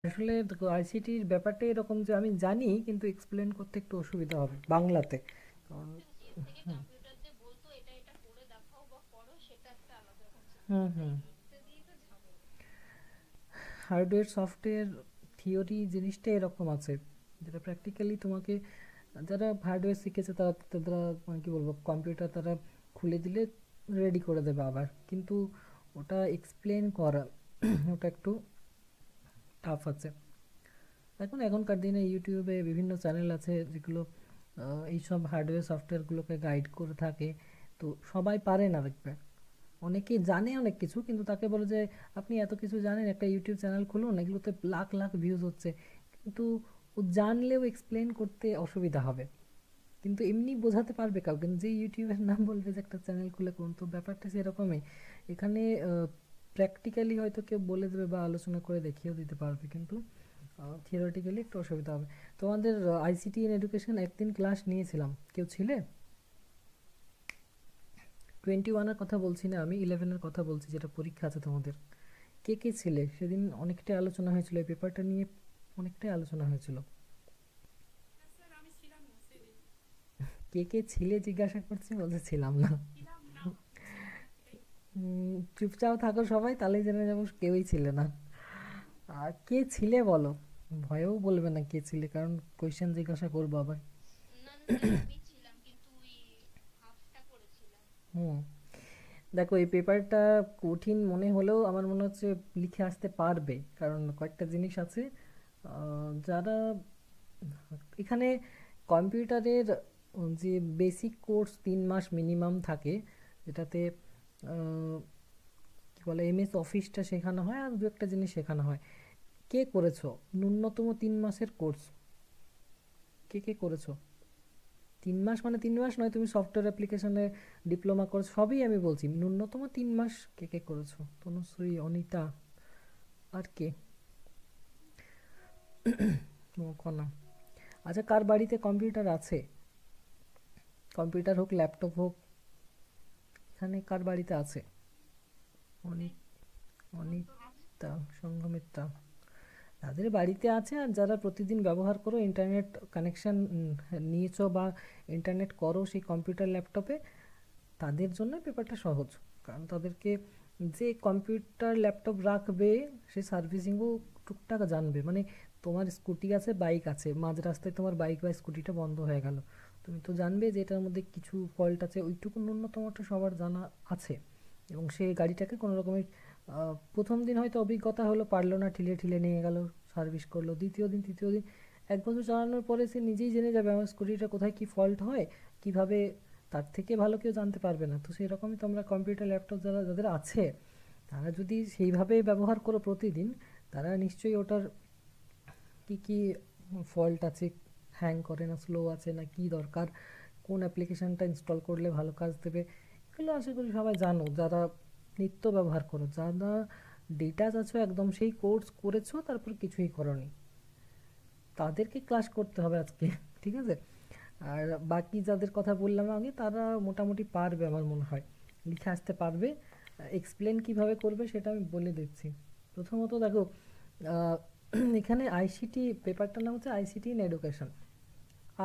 আসলে দেখো আইসিটির ব্যাপারটা এরকম যে আমি জানি কিন্তু এক্সপ্লেন করতে একটু অসুবিধা হবে বাংলাতে। কারণ হুম হুম হুম হার্ডওয়্যার সফটওয়্যার থিওরি জিনিসটা এরকম আছে, যেটা প্র্যাকটিক্যালি তোমাকে যারা হার্ডওয়্যার শিখেছে তারা তারা মানে কি বলবো কম্পিউটার তারা খুলে দিলে রেডি করে দেবে আবার, কিন্তু ওটা এক্সপ্লেন করা ওটা একটু টাফ আছে। এখনকার দিনে ইউটিউবে বিভিন্ন চ্যানেল আছে যেগুলো এইসব হার্ডওয়্যার সফটওয়্যারগুলোকে গাইড করে থাকে। তো সবাই পারে না দেখবে, অনেকে জানে অনেক কিছু কিন্তু তাকে বলে যে আপনি এত কিছু জানেন একটা ইউটিউব চ্যানেল খুলুন, এগুলোতে লাখ লাখ ভিউজ হচ্ছে, কিন্তু ও জানলেও এক্সপ্লেন করতে অসুবিধা হবে। কিন্তু এমনি বোঝাতে পারবে কাউকে, যে ইউটিউবের নাম বলবে যে একটা চ্যানেল খুলে করুন, তো ব্যাপারটা সেরকমই। এখানে প্র্যাকটিক্যালি হয়তো কেউ বলে দেবে বা আলোচনা করে দেখিয়েও দিতে পারবে, কিন্তু থিওরিটিক্যালি একটু অসুবিধা হবে। তোমাদের আইসিটি ইন এডুকেশন একদিন ক্লাস নিয়েছিলাম, কেউ ছিলে? 21-এর কথা বলছি না, আমি 11-এর কথা বলছি, যেটা পরীক্ষা আছে তোমাদের। কে কে ছিলে সেদিন? অনেকটাই আলোচনা হয়েছিল এই পেপারটা নিয়ে, অনেকটাই আলোচনা হয়েছিল। কে কে ছিলে জিজ্ঞাসা করছি, বলতে ছিলাম না। চুপচাপ থাকো সবাই, তাহলেই জেনে যাবো কেউই ছিলে না। আর কে ছিলে বলো, ভয়েও বলবে না কে ছিলে, কারণ কোয়েশ্চেন জিজ্ঞাসা করবো আবার। হুম দেখো এই পেপারটা কঠিন মনে হলেও আমার মনে হচ্ছে লিখে আসতে পারবে, কারণ কয়েকটা জিনিস আছে যারা এখানে কম্পিউটারের যে বেসিক কোর্স 3 মাস মিনিমাম থাকে, যেটাতে কি বলে এমএস অফিসটা শেখানো হয় আর দু একটা জিনিস শেখানো হয়। কে করেছো ন্যূনতম 3 মাসের কোর্স? কে কে করেছো? 3 মাস মানে 3 মাস নয়, তুমি সফটওয়্যার অ্যাপ্লিকেশনে ডিপ্লোমা করেছো সবই আমি বলছি, ন্যূনতম 3 মাস কে কে করেছো? তনুশ্রী, অনিতা, আর কে? কনা। আচ্ছা, কার বাড়িতে কম্পিউটার আছে? কম্পিউটার হোক ল্যাপটপ হোক, এখানে কার বাড়িতে আছে? অনি অনিতা, সঙ্গমিত্রা, যাদের বাড়িতে আছে আর যারা প্রতিদিন ব্যবহার করো, ইন্টারনেট কানেকশন নিয়েছো বা ইন্টারনেট করো সেই কম্পিউটার ল্যাপটপে, তাদের জন্য পেপারটা সহজ। কারণ তাদেরকে যে কম্পিউটার ল্যাপটপ রাখবে সে সার্ভিসিংও টুকটাক জানবে। মানে তোমার স্কুটি আছে, বাইক আছে, মাঝ রাস্তায় তোমার বাইক বা স্কুটিটা বন্ধ হয়ে গেল, তুমি তো জানবে যে এটার মধ্যে কিছু ফল্ট আছে, ওইটুকু ন্যূনতমটা সবার জানা আছে। এবং সে গাড়িটাকে কোনো রকমের প্রথম দিন হয়তো অভিজ্ঞতা হলো, পারলো না, ঠিলে ঠিলে নিয়ে গেল, সার্ভিস করলো, দ্বিতীয় দিন তৃতীয় দিন 1 বছর চালানোর পরে সে নিজেই জেনে যাবে আমার স্কুটিটা কোথায় কী ফল্ট হয়, কিভাবে। তার থেকে ভালো কেউ জানতে পারবে না। তো সেরকমই তোমরা কম্পিউটার ল্যাপটপ যারা যাদের আছে, তারা যদি সেইভাবে ব্যবহার করো প্রতিদিন, তারা নিশ্চয়ই ওটার কি কি ফল্ট আছে, হ্যাং করে না, স্লো আছে না, কি দরকার, কোন অ্যাপ্লিকেশনটা ইনস্টল করলে ভালো কাজ দেবে, এগুলো আশা করি সবাই জানো যারা নিত্য ব্যবহার করো। যারা ডেটা আছো একদম সেই কোর্স করেছো তারপর কিছুই করনি, তাদেরকে ক্লাস করতে হবে আজকে। ঠিক আছে? আর বাকি যাদের কথা বললাম আগে, তারা মোটামুটি পারবে আমার মনে হয়, লিখে আসতে পারবে। এক্সপ্লেন কিভাবে করবে সেটা আমি বলে দিচ্ছি। প্রথমত দেখো, আহ, এখানে আইসিটি পেপারটার নাম হচ্ছে ICT in education.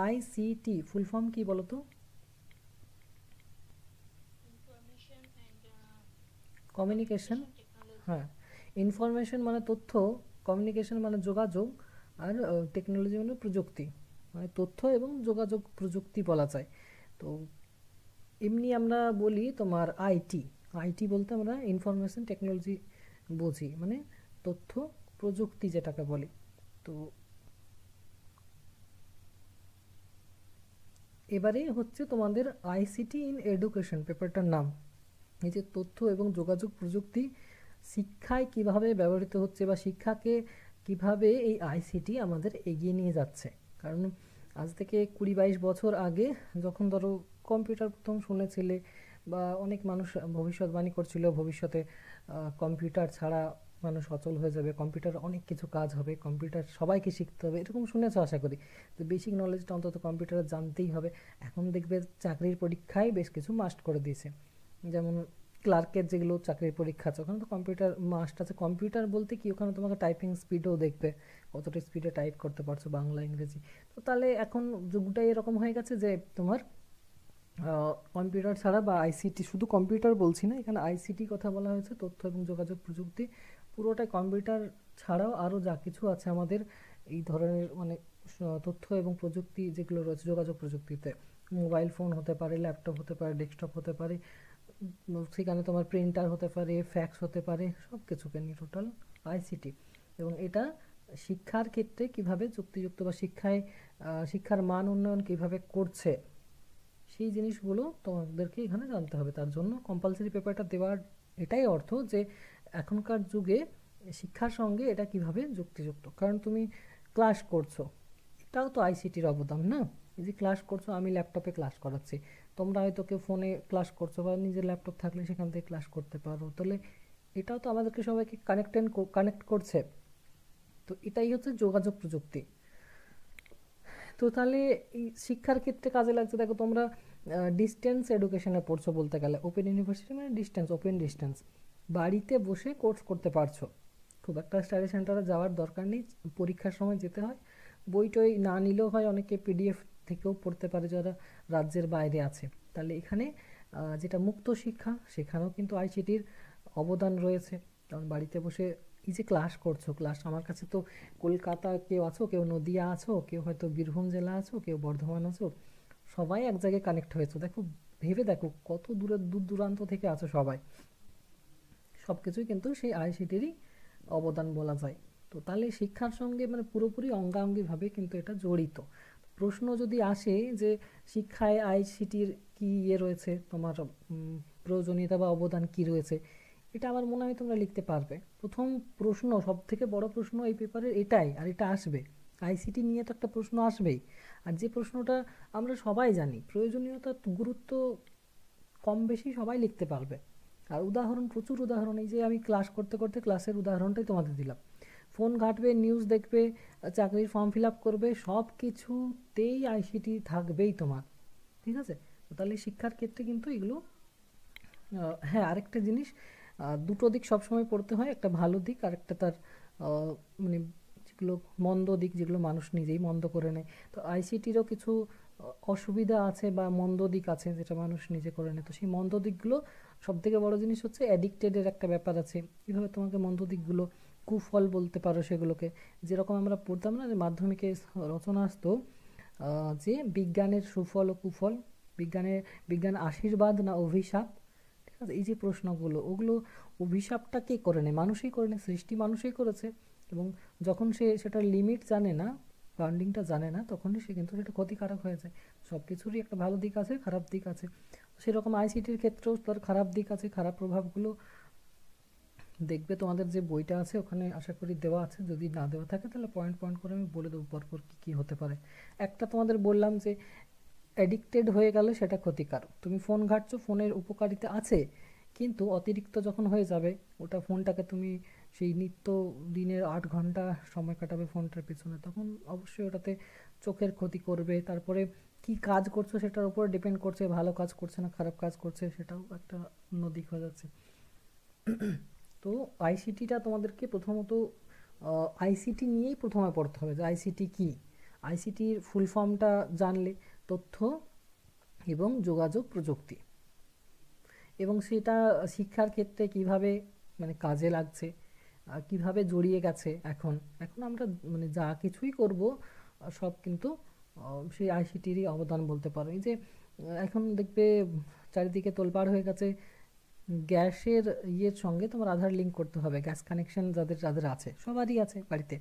ICT full form কি বলো তো? কমিউনিকেশন, হ্যাঁ। ইনফরমেশন মানে তথ্য, কমিউনিকেশন মানে যোগাযোগ, আর টেকনোলজি মানে প্রযুক্তি, মানে তথ্য এবং যোগাযোগ প্রযুক্তি বলা যায়। তো এমনি আমরা বলি তোমার আইটি, আইটি বলতে আমরা ইনফরমেশন টেকনোলজি বুঝি, মানে তথ্য প্রযুক্তি যেটাকে বলি। তো এবারে হচ্ছে তোমাদের আইসিটি ইন এডুকেশন পেপারটার নাম। এই যে তথ্য এবং যোগাযোগ প্রযুক্তি শিক্ষায় কিভাবে ব্যবহৃত হচ্ছে বা শিক্ষাকে কিভাবে এই আইসিটি আমাদের এগিয়ে নিয়ে যাচ্ছে। কারণ আজ থেকে 20-22 বছর আগে যখন ধরো কম্পিউটার প্রথম শুনেছিলে, বা অনেক মানুষ ভবিষ্যৎবাণী করছিল ভবিষ্যতে কম্পিউটার ছাড়া মানুষ অচল হয়ে যাবে, কম্পিউটার অনেক কিছু কাজ হবে, কম্পিউটার সবাইকে শিখতে হবে, এরকম শুনেছো আশা করি। তো বেসিক নলেজটা অন্তত কম্পিউটারে জানতেই হবে। এখন দেখবে চাকরির পরীক্ষায় বেশ কিছু মাস্ট করে দিয়েছে, যেমন ক্লার্কের যেগুলো চাকরির পরীক্ষা আছে ওখানে তো কম্পিউটার মাস্ট আছে। কম্পিউটার বলতে কি, ওখানে তোমাকে টাইপিং স্পিডও দেখবে, কতটা স্পিডে টাইপ করতে পারছো বাংলা ইংরেজি। তো তাহলে এখন যুগটাই এরকম হয়ে গেছে যে তোমার কম্পিউটার ছাড়া বা আইসিটি, শুধু কম্পিউটার বলছি না, এখানে আইসিটি কথা বলা হয়েছে, তথ্য এবং যোগাযোগ প্রযুক্তি, পুরোটাই কম্পিউটার ছাড়াও আরও যা কিছু আছে আমাদের এই ধরনের মানে তথ্য এবং প্রযুক্তি যেগুলো রয়েছে যোগাযোগ প্রযুক্তিতে, মোবাইল ফোন হতে পারে, ল্যাপটপ হতে পারে, ডেস্কটপ হতে পারে, সেখানে তোমার প্রিন্টার হতে পারে, ফ্যাক্স হতে পারে, সব কিছুকে নিয়ে টোটাল আইসিটি। এবং এটা শিক্ষার ক্ষেত্রে কিভাবে যুক্তিযুক্ত বা শিক্ষার মান উন্নয়ন কিভাবে করছে, সেই জিনিসগুলো তোমাদেরকে এখানে জানতে হবে। তার জন্য কম্পালসারি পেপারটা দেওয়ার এটাই অর্থ যে এখনকার যুগে শিক্ষার সঙ্গে এটা কিভাবে যুক্তিযুক্ত। কারণ তুমি ক্লাস করছো, এটাও তো আইসিটির অবদান না? এই যে ক্লাস করছো, আমি ল্যাপটপে ক্লাস করাচ্ছি, তোমরা হয়তো কেউ ফোনে ক্লাস করছো বা নিজের ল্যাপটপ থাকলে সেখান থেকে ক্লাস করতে পারো, তাহলে এটাও তো আমাদেরকে সবাইকে কানেক্ট করছে। তো এটাই হচ্ছে যোগাযোগ প্রযুক্তি। তো তাহলে এই শিক্ষার ক্ষেত্রে কাজে লাগছে। দেখো তোমরা ডিস্টেন্স এডুকেশনে পড়ছো, বলতে গেলে ওপেন ইউনিভার্সিটি মানে ডিস্টেন্স, ওপেন ডিস্টেন্স, বাড়িতে বসে কোর্স করতে পারছো, খুব একটা স্টাডি সেন্টারে যাওয়ার দরকার নেই, পরীক্ষার সময় যেতে হয়, বই টই না নিলেও হয়, অনেকে পিডিএফ থেকেও পড়তে পারে যারা রাজ্যের বাইরে আছে। তাহলে এখানে যেটা মুক্ত শিক্ষা, সেখানেও কিন্তু আইসিটির অবদান রয়েছে। কারণ বাড়িতে বসে এই যে ক্লাস করছো, ক্লাস আমার কাছে তো কলকাতা কেউ আছো, কেউ নদিয়া আছো, কেউ হয়তো বীরভূম জেলা আছো, কেউ বর্ধমান আছো, সবাই এক জায়গায় কানেক্ট হয়েছে। দেখো, ভেবে দেখো কত দূর দূরান্ত থেকে আছো সবাই, সব কিছুই কিন্তু সেই আইসিটিরই অবদান বলা যায়। তো তাহলে শিক্ষার সঙ্গে মানে পুরোপুরি অঙ্গাঙ্গিভাবে কিন্তু এটা জড়িত। প্রশ্ন যদি আসে যে শিক্ষায় আইসিটির কি ইয়ে রয়েছে, তোমার প্রয়োজনীয়তা বা অবদান কি রয়েছে, এটা আমার মনে হয় তোমরা লিখতে পারবে। প্রথম প্রশ্ন, সব থেকে বড় প্রশ্ন এই পেপারের এটাই, আর এটা আসবে, আইসিটি নিয়ে তো একটা প্রশ্ন আসবেই। আর যে প্রশ্নটা আমরা সবাই জানি, প্রয়োজনীয়তা গুরুত্ব কম বেশি সবাই লিখতে পারবে। আর উদাহরণ, প্রচুর উদাহরণ, এই যে আমি ক্লাস করতে করতে ক্লাসের উদাহরণটাই তোমাদের দিলাম। ফোন ঘাঁটবে, নিউজ দেখবে, চাকরির ফর্ম ফিল আপ করবে, সব কিছুতেই আইসিটি থাকবেই তোমার। ঠিক আছে? তো তাহলে শিক্ষার ক্ষেত্রে কিন্তু এগুলো হ্যাঁ, আরেকটা জিনিস, দুটো দিক সবসময় পড়তে হয়, একটা ভালো দিক আর একটা তার মানে যেগুলো মন্দ দিক, যেগুলো মানুষ নিজেই মন্দ করে নেয়। তো আইসিটিরও কিছু অসুবিধা আছে বা মন্দ দিক আছে যেটা মানুষ নিজে করে নেয়। তো সেই মন্দ দিকগুলো, সব থেকে বড় জিনিস হচ্ছে অ্যাডিক্টেডের একটা ব্যাপার আছে। কীভাবে তোমাকে মন্দ দিকগুলো, কুফল বলতে পারো সেগুলোকে, যেরকম আমরা পড়তাম না যে মাধ্যমিকে রচনা আসতো, যে বিজ্ঞানের সুফল ও কুফল, বিজ্ঞান আশীর্বাদ না অভিশাপ। ঠিক আছে? এই যে প্রশ্নগুলো, ওগুলো অভিশাপটা কে করে নেয়? মানুষই করে নেয়, সৃষ্টি মানুষই করেছে। এবং যখন সে সেটার লিমিট জানে না, বাউন্ডিংটা জানে না, তখনই সে কিন্তু সেটা ক্ষতিকারক হয়ে যায়। সব কিছুরই একটা ভালো দিক আছে, খারাপ দিক আছে। সেরকম আইসিটির ক্ষেত্রেও তার খারাপ দিক আছে, খারাপ প্রভাবগুলো দেখবে তোমাদের যে বইটা আছে ওখানে আশা করি দেওয়া আছে, যদি না দেওয়া থাকে তাহলে পয়েন্ট পয়েন্ট করে আমি বলে দেবো পরপর কী কী হতে পারে। একটা তোমাদের বললাম যে অ্যাডিক্টেড হয়ে গেলে সেটা ক্ষতিকারক। তুমি ফোন ঘাঁটছো, ফোনের উপকারিতা আছে, কিন্তু অতিরিক্ত যখন হয়ে যাবে, ওটা ফোনটাকে তুমি সেই নিত্য দিনের 8 ঘন্টা সময় কাটাবে ফোনটার পিছনে, তখন অবশ্যই ওটাতে চোখের ক্ষতি করবে। তারপরে কি কাজ করছো সেটার উপর ডিপেন্ড করছে, ভালো কাজ করছে না খারাপ কাজ করছে, সেটাও একটা অন্য দিক হয়ে যাচ্ছে। তো আইসিটিটা তোমাদেরকে প্রথমত আইসিটি নিয়েই প্রথমে পড়তে হবে যে আইসিটি কি। আইসিটির ফুল ফর্মটা জানলে, তথ্য এবং যোগাযোগ প্রযুক্তি, এবং সেটা শিক্ষার ক্ষেত্রে কিভাবে মানে কাজে লাগছে, কিভাবে জড়িয়ে গেছে। এখন এখন আমরা মানে যা কিছুই করব, সব কিন্তু সেই আইসিটিরই অবদান বলতে পারো। এই যে এখন দেখবে চারিদিকে তোলপাড় হয়ে গেছে, গ্যাসের ইয়ের সঙ্গে তোমার আধার লিঙ্ক করতে হবে, গ্যাস কানেকশন যাদের যাদের আছে, সবারই আছে বাড়িতে।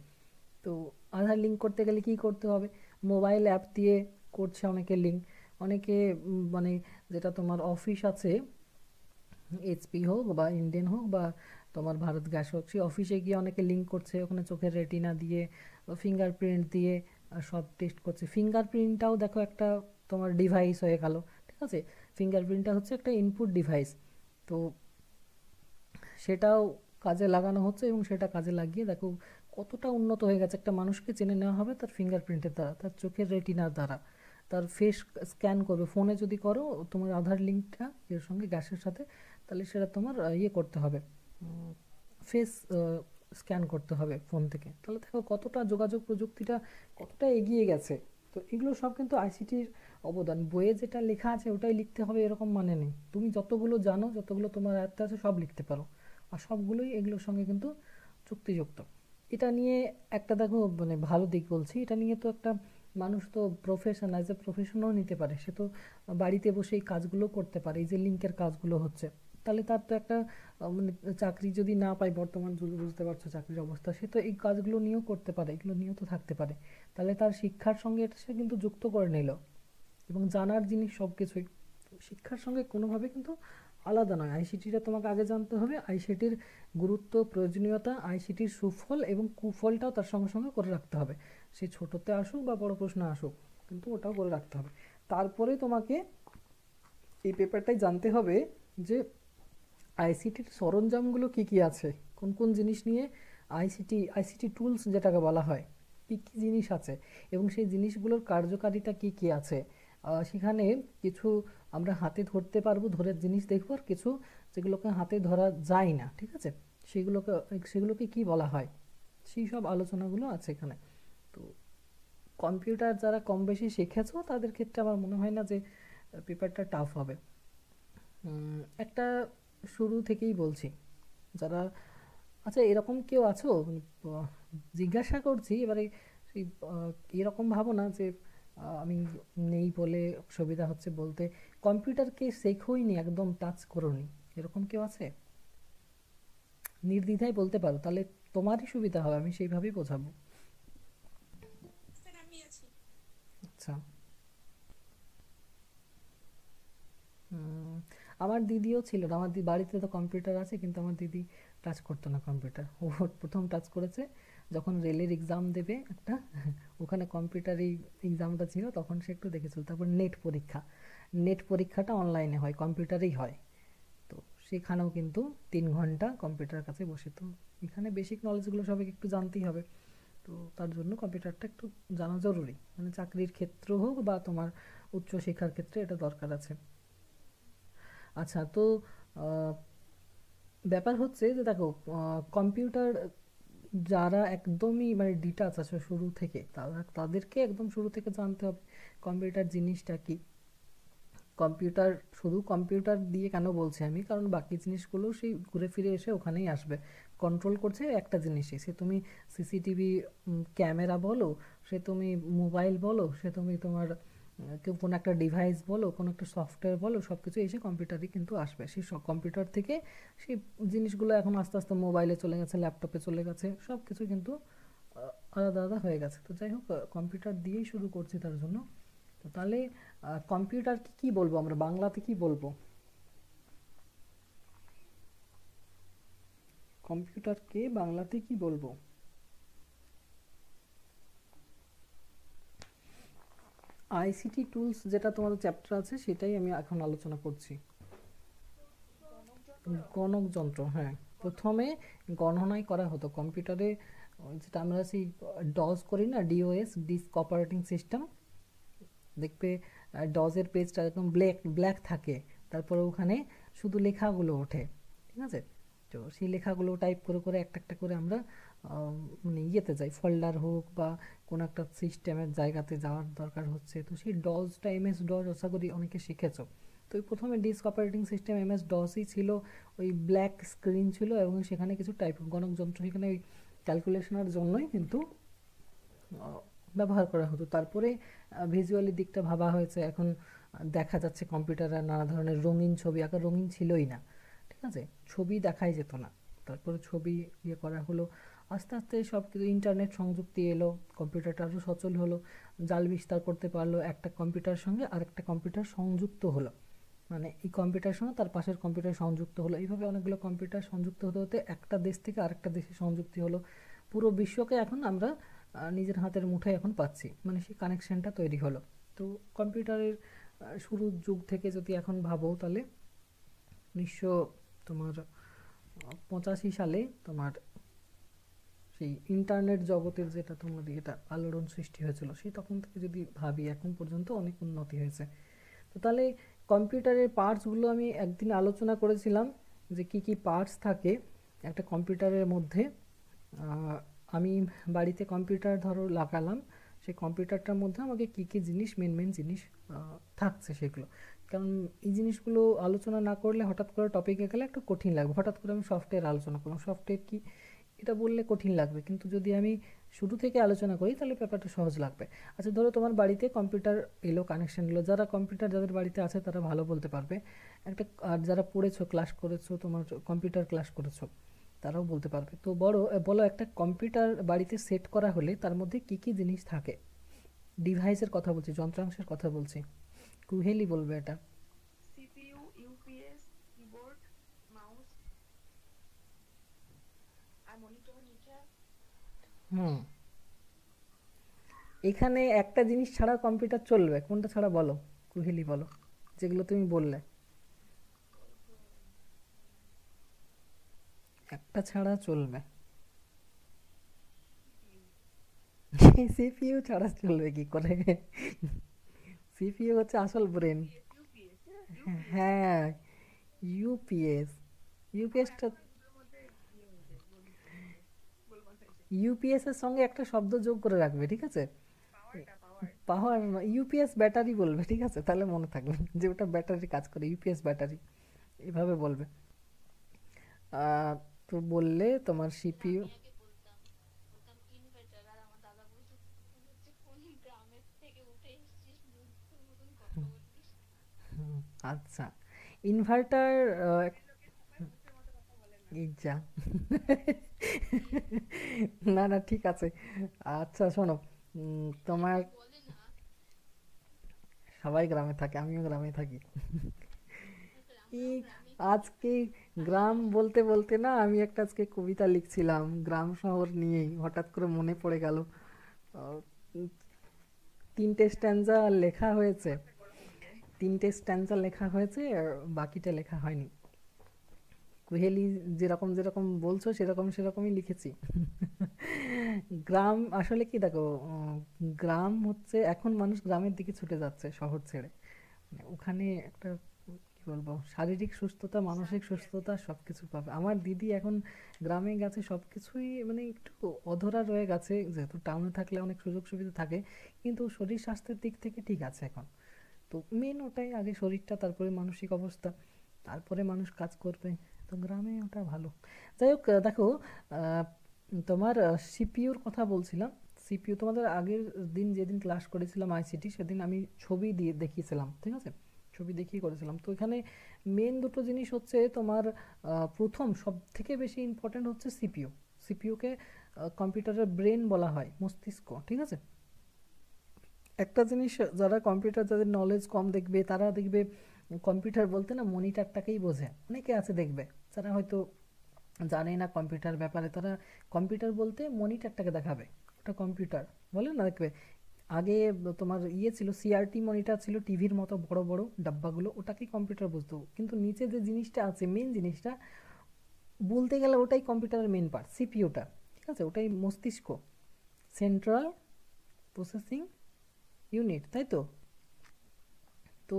তো আধার লিঙ্ক করতে গেলে কী করতে হবে? মোবাইল অ্যাপ দিয়ে করছে অনেকে লিঙ্ক, অনেকে মানে যেটা তোমার অফিস আছে, এইচপি হোক বা ইন্ডিয়ান হোক বা তোমার ভারত গ্যাস হোক, সেই অফিসে গিয়ে অনেকে লিঙ্ক করছে, ওখানে চোখের রেটিনা দিয়ে বা ফিঙ্গারপ্রিন্ট দিয়ে সব টেস্ট করছে। ফিঙ্গারপ্রিন্টটাও দেখো একটা তোমার ডিভাইস হয়ে গেল। ঠিক আছে? ফিঙ্গারপ্রিন্টটা হচ্ছে একটা ইনপুট ডিভাইস। তো সেটাও কাজে লাগানো হচ্ছে, এবং সেটা কাজে লাগিয়ে দেখো কতটা উন্নত হয়ে গেছে। একটা মানুষকে চেনে নেওয়া হবে তার ফিঙ্গারপ্রিন্টের দ্বারা, তার চোখের রেটিনার দ্বারা, তার ফেস স্ক্যান করবে। ফোনে যদি করো তোমার আধার লিঙ্কটা এর সঙ্গে গ্যাসের সাথে, তাহলে সেটা তোমার ইয়ে করতে হবে, ফেস স্ক্যান করতে হবে ফোন থেকে। তাহলে দেখো কতটা যোগাযোগ প্রযুক্তিটা কতটা এগিয়ে গেছে। তো এগুলো সব কিন্তু আইসিটির অবদান। বইয়ে যেটা লেখা আছে ওটাই লিখতে হবে এরকম মানে নেই, তুমি যতগুলো জানো, যতগুলো তোমার আয়ত্তে আছে সব লিখতে পারো, আর সবগুলোই এগুলোর সঙ্গে কিন্তু চুক্তিযুক্ত। এটা নিয়ে একটা দেখো মানে ভালো দিক বলছি, এটা নিয়ে তো একটা মানুষ তো প্রফেশন, অ্যাজ এ প্রফেশনও নিতে পারে, সে তো বাড়িতে বসে এই কাজগুলো করতে পারে, এই যে লিঙ্কের কাজগুলো হচ্ছে। তাহলে তার তো একটা মানে চাকরি যদি না পায়, বর্তমান যুগে বুঝতে পারছো চাকরির অবস্থা, সে তো এই কাজগুলো নিয়েও করতে পারে, এগুলো নিয়েও তো থাকতে পারে। তাহলে তার শিক্ষার সঙ্গে এটা সে কিন্তু যুক্ত করে নিল, এবং জানার জিনিস সব কিছুই শিক্ষার সঙ্গে কোনোভাবে কিন্তু আলাদা নয়। আইসিটিটা তোমাকে আগে জানতে হবে, আইসিটির গুরুত্ব, প্রয়োজনীয়তা, আইসিটির সুফল এবং কুফলটাও তার সঙ্গে সঙ্গে করে রাখতে হবে। সে ছোটোতে আসুক বা বড় প্রশ্ন আসুক, কিন্তু ওটাও করে রাখতে হবে। তারপরে তোমাকে এই পেপারটাই জানতে হবে যে আইসিটির সরঞ্জামগুলো কি কি আছে, কোন কোন জিনিস নিয়ে আইসিটি টুলস যেটাকে বলা হয়, কি কি জিনিস আছে, এবং সেই জিনিসগুলোর কার্যকারিতা কি কি আছে। সেখানে কিছু আমরা হাতে ধরতে পারবো, ধরে জিনিস দেখবো, আর কিছু যেগুলোকে হাতে ধরা যায় না, ঠিক আছে, সেগুলোকে সেগুলোকে কি বলা হয়, সেই সব আলোচনাগুলো আছে এখানে। তো কম্পিউটার যারা কম বেশি শিখেছো তাদের ক্ষেত্রে আমার মনে হয় না যে পেপারটা টাফ হবে। একটা শুরু থেকেই বলছি, যারা, আচ্ছা এরকম কেউ আছো মানে, আহ, জিজ্ঞাসা করছি এবারে, সেই এরকম ভাবো না যে আমি নেই বলে সুবিধা হচ্ছে বলতে, কম্পিউটারকে শেখোই নি, একদম টাচ করোনি, এরকম কেউ আছে? নির্দ্বিধায় বলতে পারো, তাহলে তোমারই সুবিধা হবে, আমি সেইভাবেই বোঝাবো। আচ্ছা। হুম, আমার দিদিও ছিল না, আমার বাড়িতে তো কম্পিউটার আছে, কিন্তু আমার দিদি টাচ করতো না কম্পিউটার। ও প্রথম টাচ করেছে যখন রেলের এক্সাম দেবে একটা, ওখানে কম্পিউটার এই এক্সামটা ছিল, তখন সে একটু দেখেছিল। তারপর নেট পরীক্ষা, নেট পরীক্ষাটা অনলাইনে হয়, কম্পিউটারেই হয়। তো সেখানেও কিন্তু 3 ঘন্টা কম্পিউটারের কাছে বসে। তো এখানে বেসিক নলেজগুলো সবাইকে একটু জানতেই হবে। তো তার জন্য কম্পিউটারটা একটু জানা জরুরি, মানে চাকরির ক্ষেত্র হোক বা তোমার উচ্চশিক্ষার ক্ষেত্রে এটা দরকার আছে। আচ্ছা, তো আহ, ব্যাপার হচ্ছে যে দেখো, কম্পিউটার যারা একদমই মানে ডিটাচ আছে শুরু থেকে, তাদেরকে একদম শুরু থেকে জানতে হবে কম্পিউটার জিনিসটা কি। কম্পিউটার, শুধু কম্পিউটার দিয়ে কেন বলছি আমি, কারণ বাকি জিনিসগুলো সেই ঘুরে ফিরে এসে ওখানেই আসবে। কন্ট্রোল করছে একটা জিনিসই, সে তুমি সিসিটিভি ক্যামেরা বলো, সে তুমি মোবাইল বলো, সে তুমি তোমার কেউ কোনো একটা ডিভাইস বলো, কোনো একটা সফটওয়্যার বলো, সব কিছু এসে কম্পিউটারই কিন্তু আসবে। সেই সব কম্পিউটার থেকে সেই জিনিসগুলো এখন আস্তে আস্তে মোবাইলে চলে গেছে, ল্যাপটপে চলে গেছে, সব কিছু কিন্তু আলাদা আলাদা হয়ে গেছে। তো যাই হোক, কম্পিউটার দিয়েই শুরু করছি তার জন্য। তো তাহলে কম্পিউটারকে কি বলবো আমরা বাংলাতে, কি বলবো? কম্পিউটারকে বাংলাতে কি বলবো? আইসিটি টুলস যেটা তোমাদের চ্যাপ্টার আছে সেটাই আমি এখন আলোচনা করছি। গণকযন্ত্র, হ্যাঁ। প্রথমে গণনাই করা হতো কম্পিউটারে, যেটা আমরা সেই ডস করি না, ডিওএস, ডিস্ক অপারেটিং সিস্টেম, দেখবে ডজের পেজটা একদম ব্ল্যাক ব্ল্যাক থাকে, তারপরে ওখানে শুধু লেখাগুলো ওঠে, ঠিক আছে। তো সেই লেখাগুলো টাইপ করে করে একটা একটা করে আমরা মানে ইয়েতে যাই, ফোল্ডার হোক বা কোনো একটা সিস্টেমের জায়গাতে যাওয়ার দরকার হচ্ছে, তো সেই ডজটা, এমএস ডজ আশা করি অনেকে শিখেছো। তো ওই প্রথমে ডিস্ক অপারেটিং সিস্টেম এমএস ডসই ছিল, ওই ব্ল্যাক স্ক্রিন ছিল, এবং সেখানে কিছু টাইপ গণকযন্ত্র, সেখানে ওই ক্যালকুলেশনের জন্যই কিন্তু ব্যবহার করা হতো। তারপরে ভিজুয়ালি দিকটা ভাবা হয়েছে, এখন দেখা যাচ্ছে কম্পিউটারে নানা ধরনের রঙিন ছবি, আগে রঙিন ছিলই না, ঠিক আছে, ছবি দেখাই যেত না। তারপরে ছবি ইয়ে করা হলো, আস্তে আস্তে সব কিছু ইন্টারনেট সংযুক্তি এলো, কম্পিউটারটা আরও সচল হলো, জাল বিস্তার করতে পারলো, একটা কম্পিউটার সঙ্গে আরেকটা কম্পিউটার সংযুক্ত হলো, মানে এই কম্পিউটারের সঙ্গে তার পাশের কম্পিউটার সংযুক্ত হলো, এইভাবে অনেকগুলো কম্পিউটার সংযুক্ত হতে হতে একটা দেশ থেকে আরেকটা দেশে সংযুক্তি হলো। পুরো বিশ্বকে এখন আমরা নিজের হাতের মুঠোয় এখন পাচ্ছি, মানে সেই কানেকশনটা তৈরি হলো। তো কম্পিউটারের শুরুর যুগ থেকে যদি এখন ভাবো, তাহলে 1985 সালে তোমার সেই ইন্টারনেট জগতের যেটা তোমার এটা আলোড়ন সৃষ্টি হয়েছিল, সেই তখন থেকে যদি ভাবি এখন পর্যন্ত অনেক উন্নতি হয়েছে। তো তাহলে কম্পিউটারের পার্টসগুলো আমি একদিন আলোচনা করেছিলাম যে কি কি পার্টস থাকে একটা কম্পিউটারের মধ্যে। আহ, আমি বাড়িতে কম্পিউটার ধরো লাগালাম, সেই কম্পিউটারটার মধ্যে আমাকে কি কি জিনিস মেন মেন জিনিস থাকছে সেগুলো। কারণ এই জিনিসগুলো আলোচনা না করলে হঠাৎ করে টপিকে গেলে একটু কঠিন লাগবে। হঠাৎ করে আমি সফটওয়্যার আলোচনা করলাম, সফটওয়্যার কি এটা বললে কঠিন লাগবে, কিন্তু যদি আমি শুরু থেকে আলোচনা করি তাহলে ব্যাপারটা সহজ লাগবে। আচ্ছা ধরো তোমার বাড়িতে কম্পিউটার এলো, কানেকশন এলো, যারা কম্পিউটার যাদের বাড়িতে আছে তারা ভালো বলতে পারবে একটা। আর যারা পড়েছো ক্লাস করেছো, তোমার কম্পিউটার ক্লাস করেছো, তারাও বলতে পারবে। তো বলো একটা কম্পিউটার বাড়িতে সেট করা হলে তার মধ্যে কি কি জিনিস থাকে? ডিভাইসের কথা বলছি, যন্ত্রাংশের কথা বলছি। কুহেলি বলবে এটা। সিপিইউ, ইউপিএস, কিবোর্ড, মাউস আর মনিটর, মিটার। হুম, এখানে একটা জিনিস ছাড়া কম্পিউটার চলবে, কোনটা ছাড়া বলো? কুহেলি বলো, যেগুলো তুমি বললে একটা ছাড়া চলবে। সিপিইউ। সিপিইউ ছাড়া চলবে কি করে? সিপিইউ হচ্ছে আসল ব্রেন। UPS, UPS, UPS. হ্যাঁ, ইউপিএস। আমার ইউপিএসটা, এখনো এই দুটোর মধ্যে ইয়ে হয়ে যায়, গোলমাল হয়ে যায়। ইউপিএস এর সঙ্গে একটা শব্দ যোগ করে রাখবে, ঠিক আছে? পাওয়ারটা, পাওয়ার। পাওয়ার, ইউপিএস ব্যাটারি বলবে, ঠিক আছে? তাহলে মনে থাকবে যে ওটা ব্যাটারি কাজ করে, ইউপিএস ব্যাটারি এভাবে বলবে। আহ, তো বললে তোমার এটা সিপিইউ। আমি আগে বলতাম, বলতাম ইনভার্টার, আর আমার দাদা বলতো তুই হচ্ছে কোন গ্রামের থেকে উঠে এসেছিস, মূর্খের মতন কথা বলছিস। আচ্ছা, ইনভার্টার। গ্রামের লোকে সবাই মুখের মতো কথা বলে না। এই যা। না না, ঠিক আছে। আচ্ছা শোনো, তোমার সবাই বলে না, সবাই গ্রামে থাকে, আমিও গ্রামে থাকি। এই আমরাও গ্রামেই থাকি। আজকে গ্রাম বলতে বলতে না আমি একটা আজকে কবিতা লিখছিলাম গ্রাম শহর নিয়েই, হঠাৎ করে মনে পড়ে গেল। আহ, উম, তিনটে স্ট্যান্জা লেখা হয়েছে, মাথা গরম হয়ে যায়। তিনটে স্ট্যান্জা লেখা হয়েছে আর বাকিটা লেখা হয়নি। কুহেলি যেরকম যেরকম বলছো সেরকম সেরকমই লিখেছি। গ্রাম আসলে কি দেখো, গ্রাম হচ্ছে এখন মানুষ গ্রামের দিকে ছুটে যাচ্ছে শহর ছেড়ে। মানে ওখানে একটা কি বলবো, শারীরিক সুস্থতা, মানসিক শান্তি আছে। সুস্থতা সবকিছু পাবে। আমার দিদি এখন গ্রামে গেছে, সবকিছুই মানে একটু অধরা রয়ে গেছে, যেহেতু টাউনে থাকলে অনেক সুযোগ সুবিধা থাকে, কিন্তু শরীর স্বাস্থ্যের দিক থেকে ঠিক আছে এখন। তো মেন ওটাই, আগে শরীরটা, তারপরে মানসিক অবস্থা, তারপরে মানুষ কাজ করবে। তো গ্রামে ওটা ভালো। যাই হোক, দেখো, আহ, তোমার সিপিইউর কথা বলছিলাম। সিপিইউ তোমাদের আগের দিন যেদিন ক্লাস করেছিলাম আইসিটি, সেদিন আমি ছবি দিয়ে দেখিয়েছিলাম, ঠিক আছে? ছবি দেখিয়ে করেছিলাম। তো এখানে মেন দুটো জিনিস হচ্ছে তোমার, প্রথম সব থেকে বেশি ইম্পর্ট্যান্ট হচ্ছে সিপিইউ। সিপিইউকে কম্পিউটারের ব্রেন বলা হয়, মস্তিষ্ক, ঠিক আছে? একটা জিনিস, যারা কম্পিউটার, যাদের নলেজ কম দেখবে তারা দেখবে কম্পিউটার বলতে না মনিটরটাকেই বোঝে। অনেকে আছে দেখবে যারা হয়তো জানে না কম্পিউটার ব্যাপারে, তারা কম্পিউটার বলতে মনিটরটাকে দেখাবে, ওটা কম্পিউটার বলে না, দেখবে। আগে তোমার ইয়ে ছিল, সিআরটি মনিটর ছিল, টিভির মতো বড় বড় ডাব্বাগুলো, ওটাকেই কম্পিউটার বুঝতো। কিন্তু নিচে যে জিনিসটা আছে, মেন জিনিসটা বলতে গেলে ওটাই কম্পিউটারের মেন পার্ট, সিপিইউটা, ঠিক আছে? ওটাই মস্তিষ্ক, সেন্ট্রাল প্রসেসিং ইউনিট, তাই তো? তো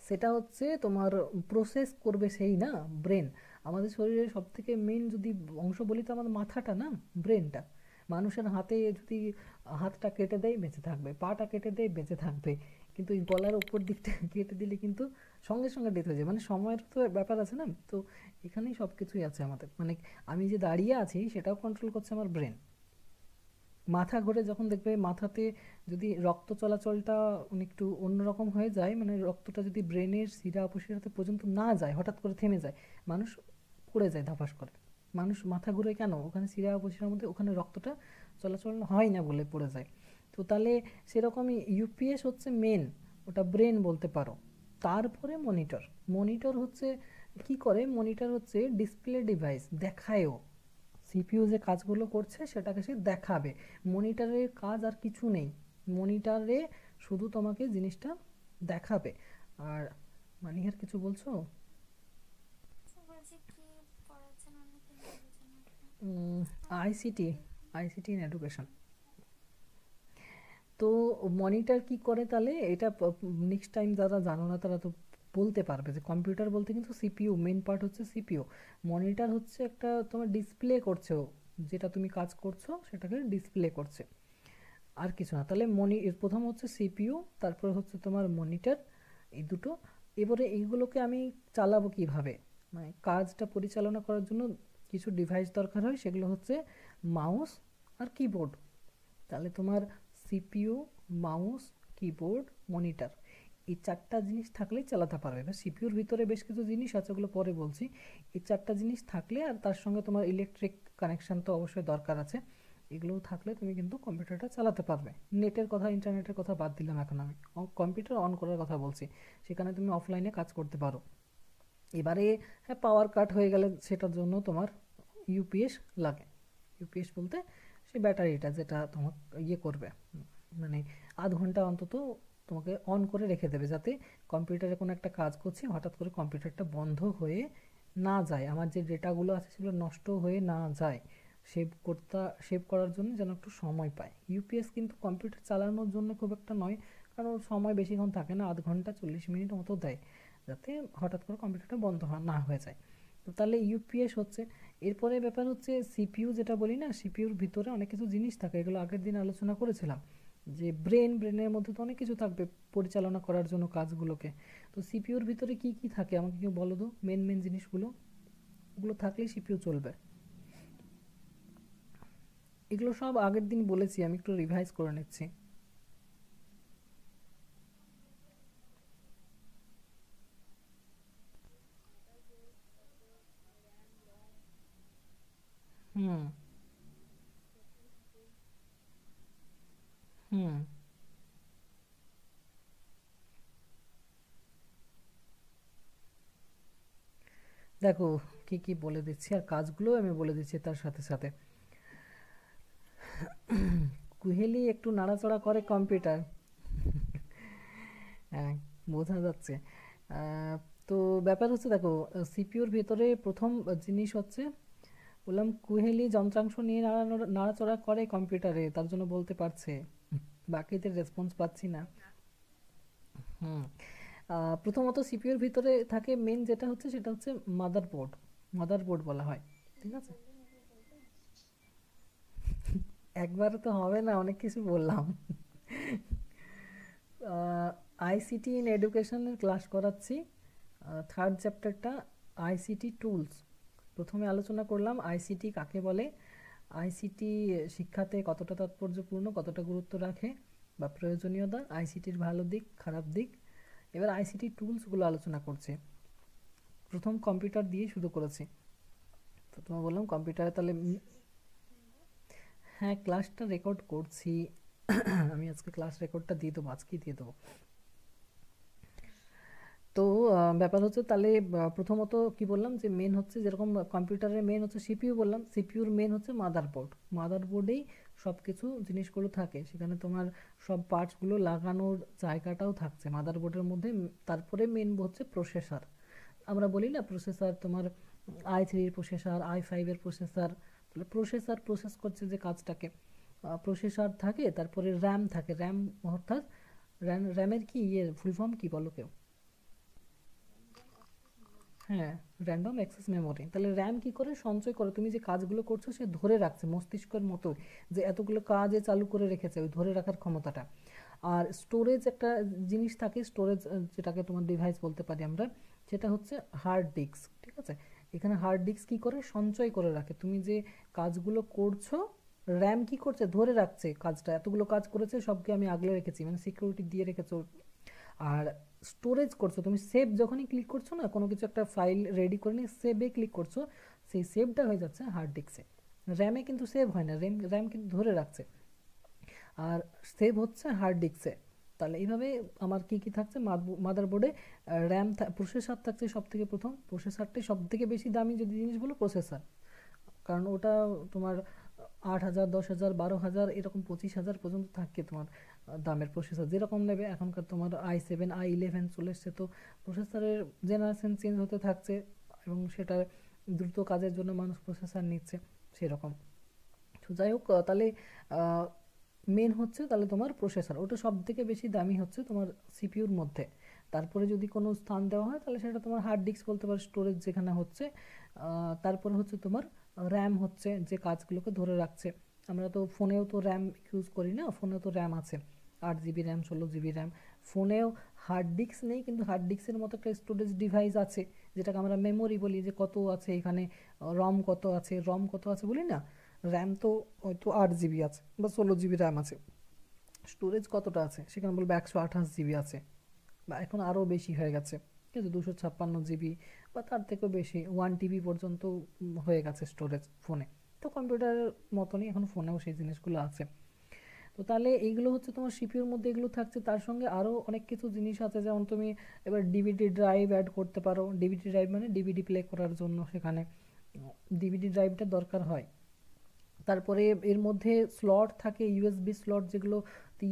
সেটা হচ্ছে তোমার প্রসেস করবে সেই না, ব্রেন। আমাদের শরীরের সব থেকে মেন যদি অংশ বলি তো আমাদের মাথাটা না, ব্রেনটা। মানুষের হাতে যদি হাতটা কেটে দেয় বেঁচে থাকবে, পাটা কেটে দেয় বেঁচে থাকবে, কিন্তু এই গলার উপর দিকটা কেটে দিলে কিন্তু সঙ্গে সঙ্গে ডেথ হয়ে যায়। মানে সময়ের তো ব্যাপার আছে না, তো এখানেই সব কিছুই আছে আমাদের। মানে আমি যে দাঁড়িয়ে আছি সেটাও কন্ট্রোল করছে আমার ব্রেন। মাথা ঘুরে যখন দেখবে, মাথাতে যদি রক্ত চলাচলটা একটু অন্যরকম হয়ে যায়, মানে রক্তটা যদি ব্রেনের শিরা উপশিরাতে পর্যন্ত না যায়, হঠাৎ করে থেমে যায়, মানুষ পড়ে যায় ধাপাস করে। মানুষ মাথা ঘুরে কেন? ওখানে শিরা উপশিরার মধ্যে ওখানে রক্তটা চলাচল হয় না বলে পড়ে যায়। তো তাহলে সেরকমই ইউপিএস হচ্ছে মেন, ওটা ব্রেন বলতে পারো। তারপরে মনিটর। মনিটর হচ্ছে কি করে? মনিটর হচ্ছে ডিসপ্লে ডিভাইস, দেখায়ও সিপিইউ যে কাজগুলো করছে সেটাকে সে দেখাবে। মনিটরের কাজ আর কিছু নেই, মনিটরে শুধু তোমাকে জিনিসটা দেখাবে। আর মানিহার কিছু বলছো? তো বলছি কি পড়াচ্ছেন, অনেকদিন বলেছেন আপনি। ICT, ICT in education. তো মনিটর কি করে তাহলে, এটা নেক্সট টাইম যারা জানো না তারা তো বলতে পারবে যে কম্পিউটার বলতে কিন্তু সিপিইউ মেন পার্ট হচ্ছে সিপিইউ, মনিটর হচ্ছে একটা তোমার ডিসপ্লে করছে ও, যেটা তুমি কাজ করছো সেটাকে ডিসপ্লে করছে, আর কিছু না। তাহলে প্রথম হচ্ছে সিপিইউ, তারপর হচ্ছে তোমার মনিটর, এই দুটো। এবারে এইগুলোকে আমি চালাবো কিভাবে, মানে কাজটা পরিচালনা করার জন্য কিছু ডিভাইস দরকার হয়, সেগুলো হচ্ছে মাউস আর কিবোর্ড। তাহলে তোমার সিপিইউ, মাউস, কিবোর্ড, মনিটর, এই চারটা জিনিস থাকলেই চালাতে পারবে। এবার সিপিইউর ভিতরে বেশ কিছু জিনিস আছে, ওগুলো পরে বলছি। এই চারটা জিনিস থাকলে, আর তার সঙ্গে তোমার ইলেকট্রিক কানেকশান তো অবশ্যই দরকার আছে, এগুলোও থাকলে তুমি কিন্তু কম্পিউটারটা চালাতে পারবে। নেটের কথা, ইন্টারনেটের কথা বাদ দিলাম এখন আমি, কম্পিউটার অন করার কথা বলছি, সেখানে তুমি অফলাইনে কাজ করতে পারো। এবারে হ্যাঁ, পাওয়ার কাট হয়ে গেলে সেটার জন্য তোমার ইউপিএস লাগে। ইউপিএস বলতে সেই ব্যাটারিটা যেটা তোমার ইয়ে করবে, মানে আধ ঘন্টা অন্তত তোমাকে অন করে রেখে দেবে, যাতে কম্পিউটারে কোনো একটা কাজ করছি হঠাৎ করে কম্পিউটারটা বন্ধ হয়ে না যায়, আমার যে ডেটাগুলো আছে সেগুলো নষ্ট হয়ে না যায়, সেভ করার জন্য যেন একটু সময় পায়। ইউপিএস কিন্তু কম্পিউটার চালানোর জন্য খুব একটা নয়, কারণ ওর সময় বেশিক্ষণ থাকে না, আধ ঘন্টা 40 মিনিট মতো দেয়, যাতে হঠাৎ করে কম্পিউটারটা বন্ধ না হয়ে যায়। তো তাহলে ইউপিএস হচ্ছে। এরপরে ব্যাপার হচ্ছে সিপিইউ, যেটা বলি না, সিপিইউর ভিতরে অনেক কিছু জিনিস থাকে, এগুলো আগের দিন আলোচনা করেছিলাম, যে ব্রেনের মধ্যে তো অনেক কিছু থাকবে পরিচালনা করার জন্য কাজগুলোকে। তো সিপিইউর ভিতরে কি কি থাকে আমাকে কেউ বলো তো, মেন মেন জিনিসগুলো, ওগুলো থাকলেই সিপিইউ চলবে। এগুলো সব আগের দিন বলেছি, আমি একটু রিভাইজ করে নিচ্ছি। হুম। হুম। দেখো, কি কি বলে দিচ্ছি, আর কাজগুলোও আমি বলে দিচ্ছি তার সাথে সাথে। কুহেলি একটু নাড়াচাড়া করে কম্পিউটার, হ্যাঁ, বোঝা যাচ্ছে। আহ, তো ব্যাপার হচ্ছে দেখো, সিপিইউর ভেতরে প্রথম জিনিস হচ্ছে, বললাম কুহেলি যন্ত্রাংশ নিয়ে নাড়াচড়া করে কম্পিউটারে, তার জন্য বলতে পারছে, বাকিদের রেসপন্স পাচ্ছি না। হুম। প্রথমত সিপিইউর ভিতরে থাকে মেন যেটা হচ্ছে, সেটা হচ্ছে মাদারবোর্ড, মাদারবোর্ড বলা হয়, ঠিক আছে। একবারে তো হবে না, অনেক কিছু বললাম। আইসিটি ইন এডুকেশনের ক্লাস করাচ্ছি, থার্ড চ্যাপ্টারটা আইসিটি টুলস। প্রথমে আলোচনা করলাম আইসিটি কাকে বলে, আইসিটি শিক্ষাতে কতটা তাৎপর্যপূর্ণ, কতটা গুরুত্ব রাখে বা প্রয়োজনীয়তা, আইসিটির ভালো দিক খারাপ দিক। এবার আইসিটি টুলসগুলো আলোচনা করছি। প্রথম কম্পিউটার দিয়ে শুরু করেছি। তো তোমায় বললাম কম্পিউটারে তাহলে হ্যাঁ, ক্লাসটা রেকর্ড করছি। আমি আজকে ক্লাস রেকর্ডটা দিয়ে দেবো, আজকেই দিয়ে দেবো। তো ব্যাপার হচ্ছে তাহলে, প্রথমত কি বললাম, যে মেন হচ্ছে যেরকম কম্পিউটারের মেন হচ্ছে সিপিইউ, বললাম সিপিইউর মেন হচ্ছে মাদারবোর্ড, মাদারবোর্ডেই সব কিছু জিনিসগুলো থাকে, সেখানে তোমার সব পার্টসগুলো লাগানোর জায়গাটাও থাকছে মাদারবোর্ডের মধ্যে। তারপরে মেন হচ্ছে প্রসেসর, আমরা বলি না প্রসেসর তোমার i3-এর প্রসেসর, i5-এর প্রসেসর, তাহলে প্রসেসর প্রসেস করছে যে কাজটাকে, প্রসেসর থাকে, তারপরে র্যাম থাকে, র্যাম অর্থাৎ র্যামের কি ইয়ে ফুল ফর্ম কি বলো কেউ? হ্যাঁ, র্যান্ডম অ্যাক্সেস মেমোরি। তাহলে র্যাম কি করে সঞ্চয় করে, তুমি যে কাজগুলো করছো সে ধরে রাখছে মস্তিষ্কের মতো, যে এতগুলো কাজে চালু করে রেখেছে, ওই ধরে রাখার ক্ষমতাটা। আর স্টোরেজ একটা জিনিস থাকে, স্টোরেজ যেটাকে তোমার ডিভাইস বলতে পারি আমরা, সেটা হচ্ছে হার্ড ডিস্ক, ঠিক আছে। এখানে হার্ড ডিস্ক কি করে সঞ্চয় করে রাখে, তুমি যে কাজগুলো করছো, র্যাম কি করছে ধরে রাখছে কাজটা, এতগুলো কাজ করেছে সবকে আমি আগলে রেখেছি, মানে সিকিউরিটি দিয়ে রেখেছো। আর স্টোরেজ করছো তুমি, সেভ যখনই ক্লিক করছো না, কোনো কিছু একটা ফাইল রেডি করে নিয়ে সেভে ক্লিক করছো, সেই সেভটা হয়ে যাচ্ছে হার্ড ডিস্কে। র্যামে কিন্তু সেভ হয় না, র্যাম কিন্তু ধরে রাখছে, আর সেভ হচ্ছে হার্ড ডিস্কে। তাহলে এইভাবে আমার কি কি থাকছে মাদারবোর্ডে, র্যাম, প্রসেসর থাকছে সব থেকে প্রথম, প্রসেসরটাই সব থেকে বেশি দামি যদি জিনিস বলো প্রসেসর, কারণ ওটা তোমার 8,000, 10,000, 12,000, এরকম 25,000 পর্যন্ত থাকে তোমার দামের প্রসেসর, যেরকম নেবে। এখনকার তোমার i7, i11 চলে এসছে, তো প্রসেসরের জেনারেশন চেঞ্জ হতে থাকছে, এবং সেটা দ্রুত কাজের জন্য মানুষ প্রসেসর নিচ্ছে সেরকম। তো যাই হোক, তাহলে মেন হচ্ছে তাহলে তোমার প্রসেসর, ওটা সব থেকে বেশি দামি হচ্ছে তোমার সিপিইউর মধ্যে। তারপরে যদি কোনো স্থান দেওয়া হয় তাহলে সেটা তোমার হার্ড ডিস্ক বলতে পারো, স্টোরেজ যেখানে হচ্ছে। তারপরে হচ্ছে তোমার র্যাম হচ্ছে যে কাজগুলোকে ধরে রাখছে। আমরা তো ফোনেও তো র্যাম ইউজ করি না, ফোনেও তো র্যাম আছে, 8 জিবি র্যাম, 16 জিবি র্যাম। ফোনেও হার্ড ডিস্ক নেই, কিন্তু হার্ড ডিস্কের মতো একটা স্টোরেজ ডিভাইস আছে যেটাকে আমরা মেমোরি বলি, যে কত আছে এখানে, রম কত আছে, রম কত আছে বলি না। র্যাম তো হয়তো 8 জিবি আছে বা 16 জিবি র্যাম আছে, স্টোরেজ কতটা আছে সেখানে বলবো 128 জিবি আছে, বা এখন আরও বেশি হয়ে গেছে, ঠিক আছে, 256 জিবি বা তার থেকেও বেশি, 1 টিবি পর্যন্ত হয়ে গেছে স্টোরেজ ফোনে। তো কম্পিউটারের মতনই এখন ফোনেও সেই জিনিসগুলো আছে। তো তাহলে এইগুলো হচ্ছে তোমার সিপিইউর মধ্যে এগুলো থাকছে, তার সঙ্গে আরও অনেক কিছু জিনিস আছে, যেমন তুমি এবার ডিভিডি ড্রাইভ অ্যাড করতে পারো। ডিভিডি ড্রাইভ মানে ডিভিডি প্লে করার জন্য সেখানে ডিভিডি ড্রাইভটা দরকার হয়। তারপরে এর মধ্যে স্লট থাকে, ইউএসবি স্লট, যেগুলো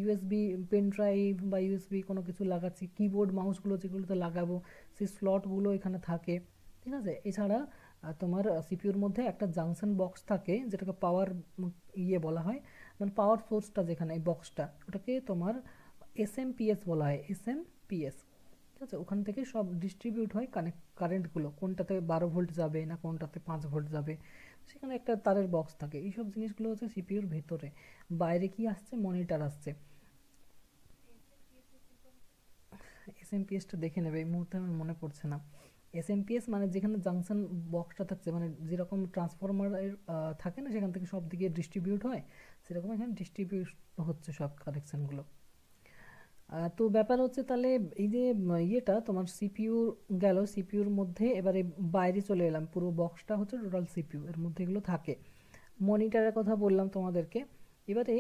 ইউএসবি পেন ড্রাইভ বা ইউএসবি কোনো কিছু লাগাচ্ছি, কিবোর্ড মাউসগুলো যেগুলোতে লাগাবো সেই স্লটগুলো এখানে থাকে, ঠিক আছে। এছাড়া তোমার সিপিইউর মধ্যে একটা জাংশন বক্স থাকে যেটাকে পাওয়ার ইয়ে বলা হয়, মানে পাওয়ার সোর্সটা যেখানে এই বক্সটা, ওটাকে তোমার এসএমপিএস বলা হয়, এসএমপিএস, ঠিক আছে। ওখান থেকে সব ডিস্ট্রিবিউট হয় কারেন্টগুলো, কোনটাতে 12 ভোল্ট যাবে না কোনটাতে 5 ভোল্ট যাবে, সেখানে একটা তারের বক্স থাকে। এইসব জিনিসগুলো হচ্ছে সিপিইউর ভেতরে। বাইরে কি আসছে, মনিটর আসছে। এসএমপিএসটা দেখে নেবে, এই মুহূর্তে আমার মনে পড়ছে না। এসএমপিএস মানে যেখানে জাংশন বক্সটা থাকছে, মানে যেরকম ট্রান্সফরমারের থাকে না, সেখান থেকে সব দিকে ডিস্ট্রিবিউট হয়, সেরকম এখানে ডিস্ট্রিবিউট হচ্ছে সব কানেকশানগুলো। তো ব্যাপার হচ্ছে তাহলে এই যে ইয়েটা তোমার সিপিইউ গেল, সিপিইউর মধ্যে এবারে বাইরে চলে এলাম, পুরো বক্সটা হচ্ছে টোটাল সিপিইউ, এর মধ্যে এগুলো থাকে। মনিটরের কথা বললাম তোমাদেরকে। এবারে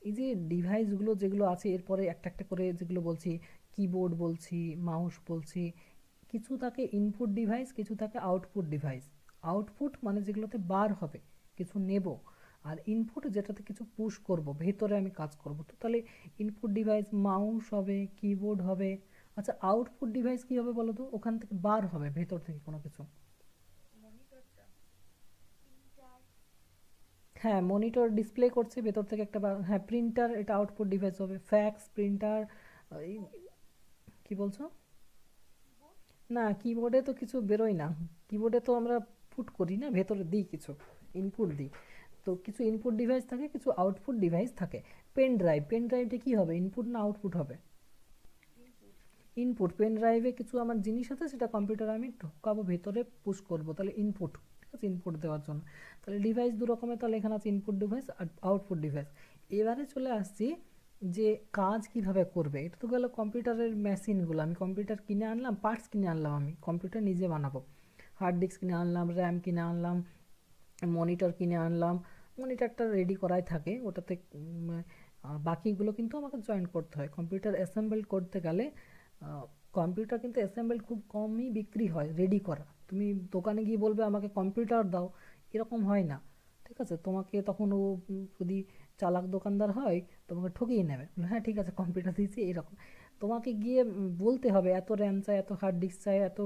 এই যে ডিভাইসগুলো যেগুলো আছে, এরপরে একটা একটা করে যেগুলো বলছি, কিবোর্ড বলছি, মাউস বলছি, কিছু থাকে ইনপুট ডিভাইস, কিছু থাকে আউটপুট ডিভাইস। আউটপুট মানে যেগুলোতে বার হবে, কিছু নেব, আর ইনপুট যেটাতে কিছু পুশ করব, ভেতরে আমি কাজ করব। তো তাহলে ইনপুট ডিভাইস মাউস হবে, কিবোর্ড হবে। আচ্ছা, আউটপুট ডিভাইস কী হবে বলো তো, ওখান থেকে বার হবে ভেতর থেকে কোনো কিছু। মনিটরটা। প্রিন্টার। হ্যাঁ, মনিটর ডিসপ্লে করছে ভেতর থেকে একটা হ্যাঁ, প্রিন্টার, এটা আউটপুট ডিভাইস হবে। ফ্যাক্স প্রিন্টার, কি বলছো? কিবোর্ড। না, কিবোর্ডে তো কিছু বেরোয় না, কিবোর্ডে তো আমরা পুট করি না, ভেতরে দিই কিছু, ইনপুট দিই। তো কিছু ইনপুট ডিভাইস থাকে, কিছু আউটপুট ডিভাইস থাকে। পেন ড্রাইভ, পেন ড্রাইভটা কী হবে, ইনপুট না আউটপুট হবে? ইনপুট। ইনপুট। পেন ড্রাইভে কিছু আমার জিনিস আছে, সেটা কম্পিউটারে আমি ঢোকাবো, ভেতরে পুশ করব, তাহলে ইনপুট, ঠিক আছে, ইনপুট দেওয়ার জন্য। তাহলে ডিভাইস দু রকমের, তাহলে এখানে আছে ইনপুট ডিভাইস আর আউটপুট ডিভাইস। এবারে চলে আসছি যে কাজ কিভাবে করবে। এটা তো গেল কম্পিউটারের মেশিনগুলো, আমি কম্পিউটার কিনে আনলাম, পার্টস কিনে আনলাম, আমি কম্পিউটার নিজে বানাবো, হার্ড ডিস্ক কিনে আনলাম, র্যাম কিনে আনলাম, মনিটর কিনে আনলাম। মনিটরটা রেডি করাই থাকে ওটাতে, বাকিগুলো কিন্তু আমাকে জয়েন করতে হয়। কম্পিউটার অ্যাসেম্বল করতে গেলে কম্পিউটার কিন্তু অ্যাসেম্বল খুব কমই বিক্রি হয় রেডি করা। তুমি দোকানে গিয়ে বলবে আমাকে কম্পিউটার দাও, এরকম হয় না, ঠিক আছে। তোমাকে তখন ও যদি চালাক দোকানদার হয়, তোমাকে ঠকিয়ে নেবে, হ্যাঁ ঠিক আছে কম্পিউটার দিয়েছি এরকম। তোমাকে গিয়ে বলতে হবে এত র্যাম চাই, এত হার্ড ডিস্ক চাই, এত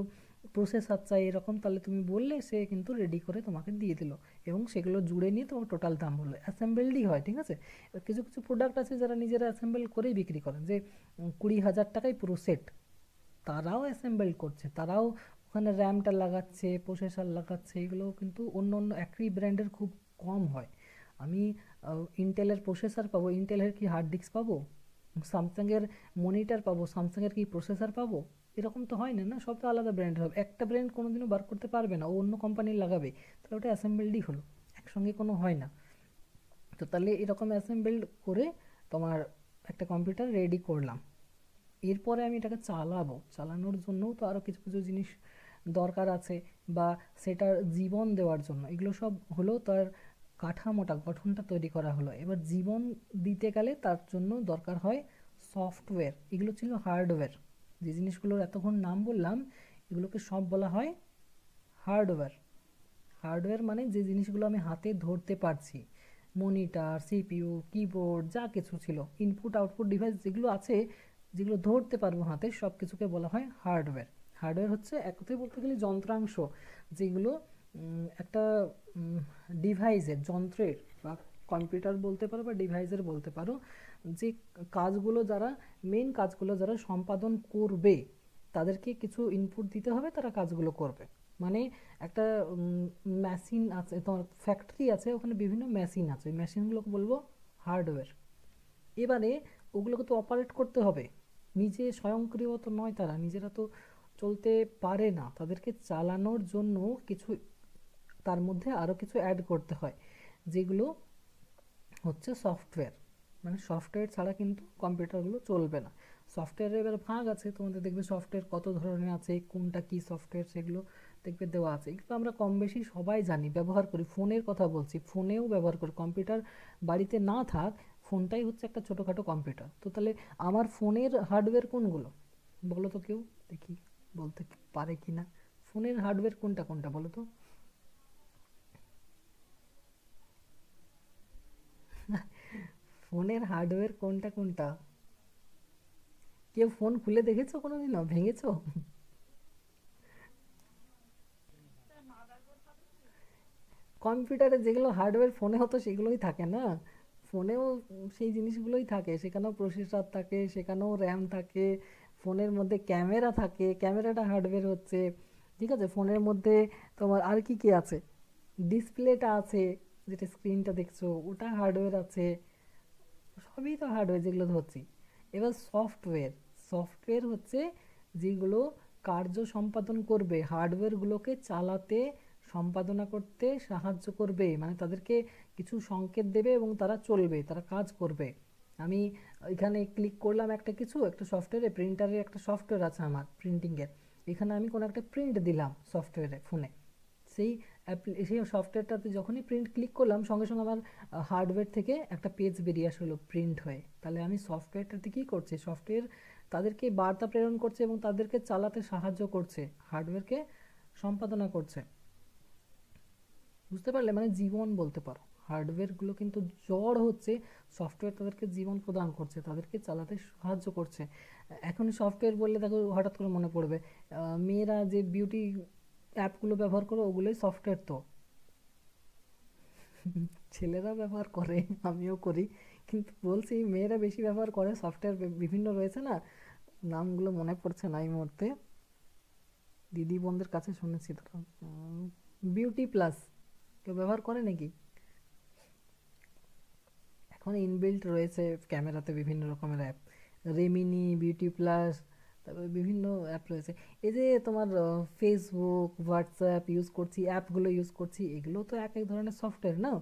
প্রসেসর চাই, এরকম, তাহলে তুমি বললে সে কিন্তু রেডি করে তোমাকে দিয়ে দিল, এবং সেগুলো জুড়ে নিয়ে তোমার টোটাল দাম বললো, অ্যাসেম্বলডই হয়, ঠিক আছে। কিছু কিছু প্রোডাক্ট আছে যারা নিজেরা অ্যাসেম্বল করেই বিক্রি করেন, যে 20,000 টাকায় পুরো সেট, তারাও অ্যাসেম্বল করছে, তারাও ওখানে র্যামটা লাগাচ্ছে, প্রসেসর লাগাচ্ছে, এগুলো কিন্তু অন্য অন্য একই ব্র্যান্ডের খুব কম হয়। আমি ইন্টেলের প্রসেসর পাবো, ইন্টেলের কি হার্ড ডিস্ক পাবো? স্যামসাংয়ের মনিটর পাবো, স্যামসাংয়ের কি প্রসেসর পাবো? এরকম তো হয় না, না, সব তো আলাদা ব্র্যান্ড হবে। একটা ব্র্যান্ড কোনোদিনও বার করতে পারবে না, ও অন্য কোম্পানির লাগাবে, তাহলে ওটা অ্যাসেম্বলডই হলো, একসঙ্গে কোনো হয় না। তো তাহলে এরকম অ্যাসেম্বলড করে তোমার একটা কম্পিউটার রেডি করলাম। এরপরে আমি এটাকে চালাবো, চালানোর জন্যও তো আরও কিছু কিছু জিনিস দরকার আছে, বা সেটার জীবন দেওয়ার জন্য, এগুলো সব হলো তার কাঠামোটা, গঠনটা তৈরি করা হলো। এবার জীবন দিতে গেলে তার জন্য দরকার হয় সফটওয়্যার। এগুলো ছিল হার্ডওয়্যার, যে জিনিসগুলোর এতক্ষণ নাম বললাম, এগুলোকে সব বলা হয় হার্ডওয়্যার। হার্ডওয়্যার মানে যে জিনিসগুলো আমি হাতে ধরতে পারছি, মনিটর, সিপিইউ, কিবোর্ড, যা কিছু ছিল, ইনপুট আউটপুট ডিভাইস যেগুলো আছে, যেগুলো ধরতে পারবো হাতে, সব কিছুকে বলা হয় হার্ডওয়্যার। হার্ডওয়্যার হচ্ছে এক কথায় বলতে গেলে যন্ত্রাংশ, যেগুলো একটা ডিভাইসের, যন্ত্রের, বা কম্পিউটার বলতে পারো বা ডিভাইসের বলতে পারো, যে কাজগুলো যারা, মেন কাজগুলো যারা সম্পাদন করবে, তাদেরকে কিছু ইনপুট দিতে হবে, তারা কাজগুলো করবে। মানে একটা মেশিন আছে, তোমার ফ্যাক্টরি আছে, ওখানে বিভিন্ন মেশিন আছে, ওই মেশিনগুলোকে বলবো হার্ডওয়্যার। এবারে ওগুলোকে তো অপারেট করতে হবে, নিজে স্বয়ংক্রিয় তো নয়, তারা নিজেরা তো চলতে পারে না, তাদেরকে চালানোর জন্য কিছু তার মধ্যে আরও কিছু অ্যাড করতে হয়, যেগুলো হচ্ছে সফটওয়্যার। মানে সফটওয়্যার ছাড়া কিন্তু কম্পিউটারগুলো চলবে না। সফটওয়্যারের এবার ভাগ আছে, তোমাদের দেখবে সফটওয়্যার কত ধরনের আছে, কোনটা কি সফটওয়্যার সেগুলো দেখবে দেওয়া আছে। এগুলো আমরা কম বেশি সবাই জানি, ব্যবহার করি। ফোনের কথা বলছি, ফোনেও ব্যবহার করি। কম্পিউটার বাড়িতে না থাক, ফোনটাই হচ্ছে একটা ছোটোখাটো কম্পিউটার। তো তাহলে আমার ফোনের হার্ডওয়্যার কোনগুলো বলো তো, কেউ দেখি বলতে পারে কি না? ফোনের হার্ডওয়্যার কোনটা কোনটা বলো তো। ফোনের হার্ডওয়্যার কোনটা কোনটা? কেউ ফোন খুলে দেখেছো কোনোদিনও, ভেঙেছো? তার মাদারবোর্ড হবে কি? কম্পিউটারে যেগুলো হার্ডওয়্যার ফোনে হতো সেগুলোই থাকে না, ফোনেও সেই জিনিসগুলোই থাকে। সেখানেও প্রসেসর থাকে, সেখানেও র্যাম থাকে, ফোনের মধ্যে ক্যামেরা থাকে, ক্যামেরাটা হার্ডওয়্যার হচ্ছে। ঠিক আছে, ফোনের মধ্যে তোমার আর কি কি আছে, ডিসপ্লেটা আছে, যেটা স্ক্রিনটা দেখছো ওটা হার্ডওয়্যার আছে। সবই তো হার্ডওয়্যার যেগুলো ধরছি। এবার সফটওয়্যার, সফটওয়্যার হচ্ছে যেগুলো কার্য সম্পাদন করবে, হার্ডওয়্যারগুলোকে চালাতে, সম্পাদনা করতে সাহায্য করবে, মানে তাদেরকে কিছু সংকেত দেবে এবং তারা চলবে, তারা কাজ করবে। আমি এখানে ক্লিক করলাম একটা কিছু, একটা সফটওয়্যারে, প্রিন্টারের একটা সফটওয়্যার আছে আমার প্রিন্টিংয়ের, এখানে আমি কোনো একটা প্রিন্ট দিলাম সফটওয়্যারে ফোনে, সেই সেই সফটওয়্যারটাতে যখনই প্রিন্ট ক্লিক করলাম, সঙ্গে সঙ্গে আমার হার্ডওয়্যার থেকে একটা পেজ বেরিয়ে আসলো প্রিন্ট হয়ে। তাহলে আমি সফটওয়্যারটাতে কী করছি, সফটওয়্যার তাদেরকে বার্তা প্রেরণ করছে এবং তাদেরকে চালাতে সাহায্য করছে, হার্ডওয়্যারকে সম্পাদনা করছে। বুঝতে পারলে, মানে জীবন বলতে পারো। হার্ডওয়্যারগুলো কিন্তু জড় হচ্ছে, সফটওয়্যার তাদেরকে জীবন প্রদান করছে, তাদেরকে চালাতে সাহায্য করছে। এখন সফটওয়্যার বললে দেখো হঠাৎ করে মনে পড়বে, মেয়েরা যে বিউটি অ্যাপগুলো ব্যবহার করে ওগুলোই সফটওয়্যার তো। ছেলেরা ব্যবহার করে, আমিও করি, কিন্তু বলছি মেয়েরা বেশি ব্যবহার করে সফটওয়্যার, বিভিন্ন রয়েছে না, নামগুলো মনে পড়ছে না এই মুহূর্তে, দিদি বোনদের কাছে শুনেছি তো। বিউটি প্লাস কেউ ব্যবহার করে নাকি? এখন ইনবিল্ট রয়েছে ক্যামেরাতে বিভিন্ন রকমের অ্যাপ, রেমিনি, বিউটি প্লাস, তারপরে বিভিন্ন অ্যাপ রয়েছে। এই যে তোমার ফেসবুক, হোয়াটসঅ্যাপ ইউজ করছি, অ্যাপগুলো ইউজ করছি, এগুলো তো এক এক ধরনের সফটওয়্যার না?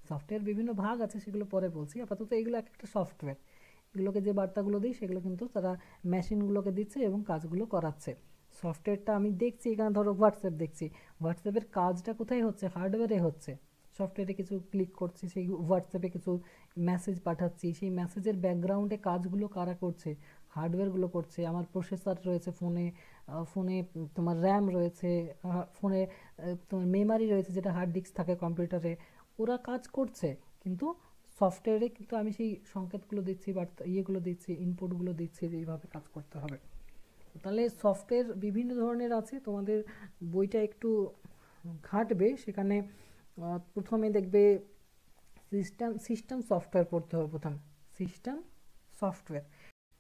সফটওয়্যার বিভিন্ন ভাগ আছে, সেগুলো পরে বলছি, আপাতত এগুলো এক একটা সফটওয়্যার। এগুলোকে যে বার্তাগুলো দিই সেগুলো কিন্তু তারা মেশিনগুলোকে দিচ্ছে এবং কাজগুলো করাচ্ছে। সফটওয়্যারটা আমি দেখছি, এখানে ধরো হোয়াটসঅ্যাপ দেখছি, হোয়াটসঅ্যাপের কাজটা কোথায় হচ্ছে, হার্ডওয়্যারে হচ্ছে। সফটওয়্যারে কিছু ক্লিক করছি, সেই হোয়াটসঅ্যাপে কিছু মেসেজ পাঠাচ্ছি, সেই মেসেজের ব্যাকগ্রাউন্ডে কাজগুলো কারা করছে, হার্ডওয়্যারগুলো করছে। আমার প্রসেসর রয়েছে ফোনে, ফোনে তোমার র্যাম রয়েছে, ফোনে তোমার মেমারি রয়েছে যেটা হার্ড ডিস্ক থাকে কম্পিউটারে, ওরা কাজ করছে। কিন্তু সফটওয়্যারে কিন্তু আমি সেই সংকেতগুলো দিচ্ছি, বার্তা ইয়েগুলো দিচ্ছি, ইনপুটগুলো দিচ্ছি যে এইভাবে কাজ করতে হবে। তাহলে সফটওয়্যার বিভিন্ন ধরনের আছে, তোমাদের বইটা একটু ঘাঁটবে, সেখানে প্রথমে দেখবে সিস্টেম, সিস্টেম সফটওয়্যার পড়তে হবে প্রথমে, সিস্টেম সফটওয়্যার।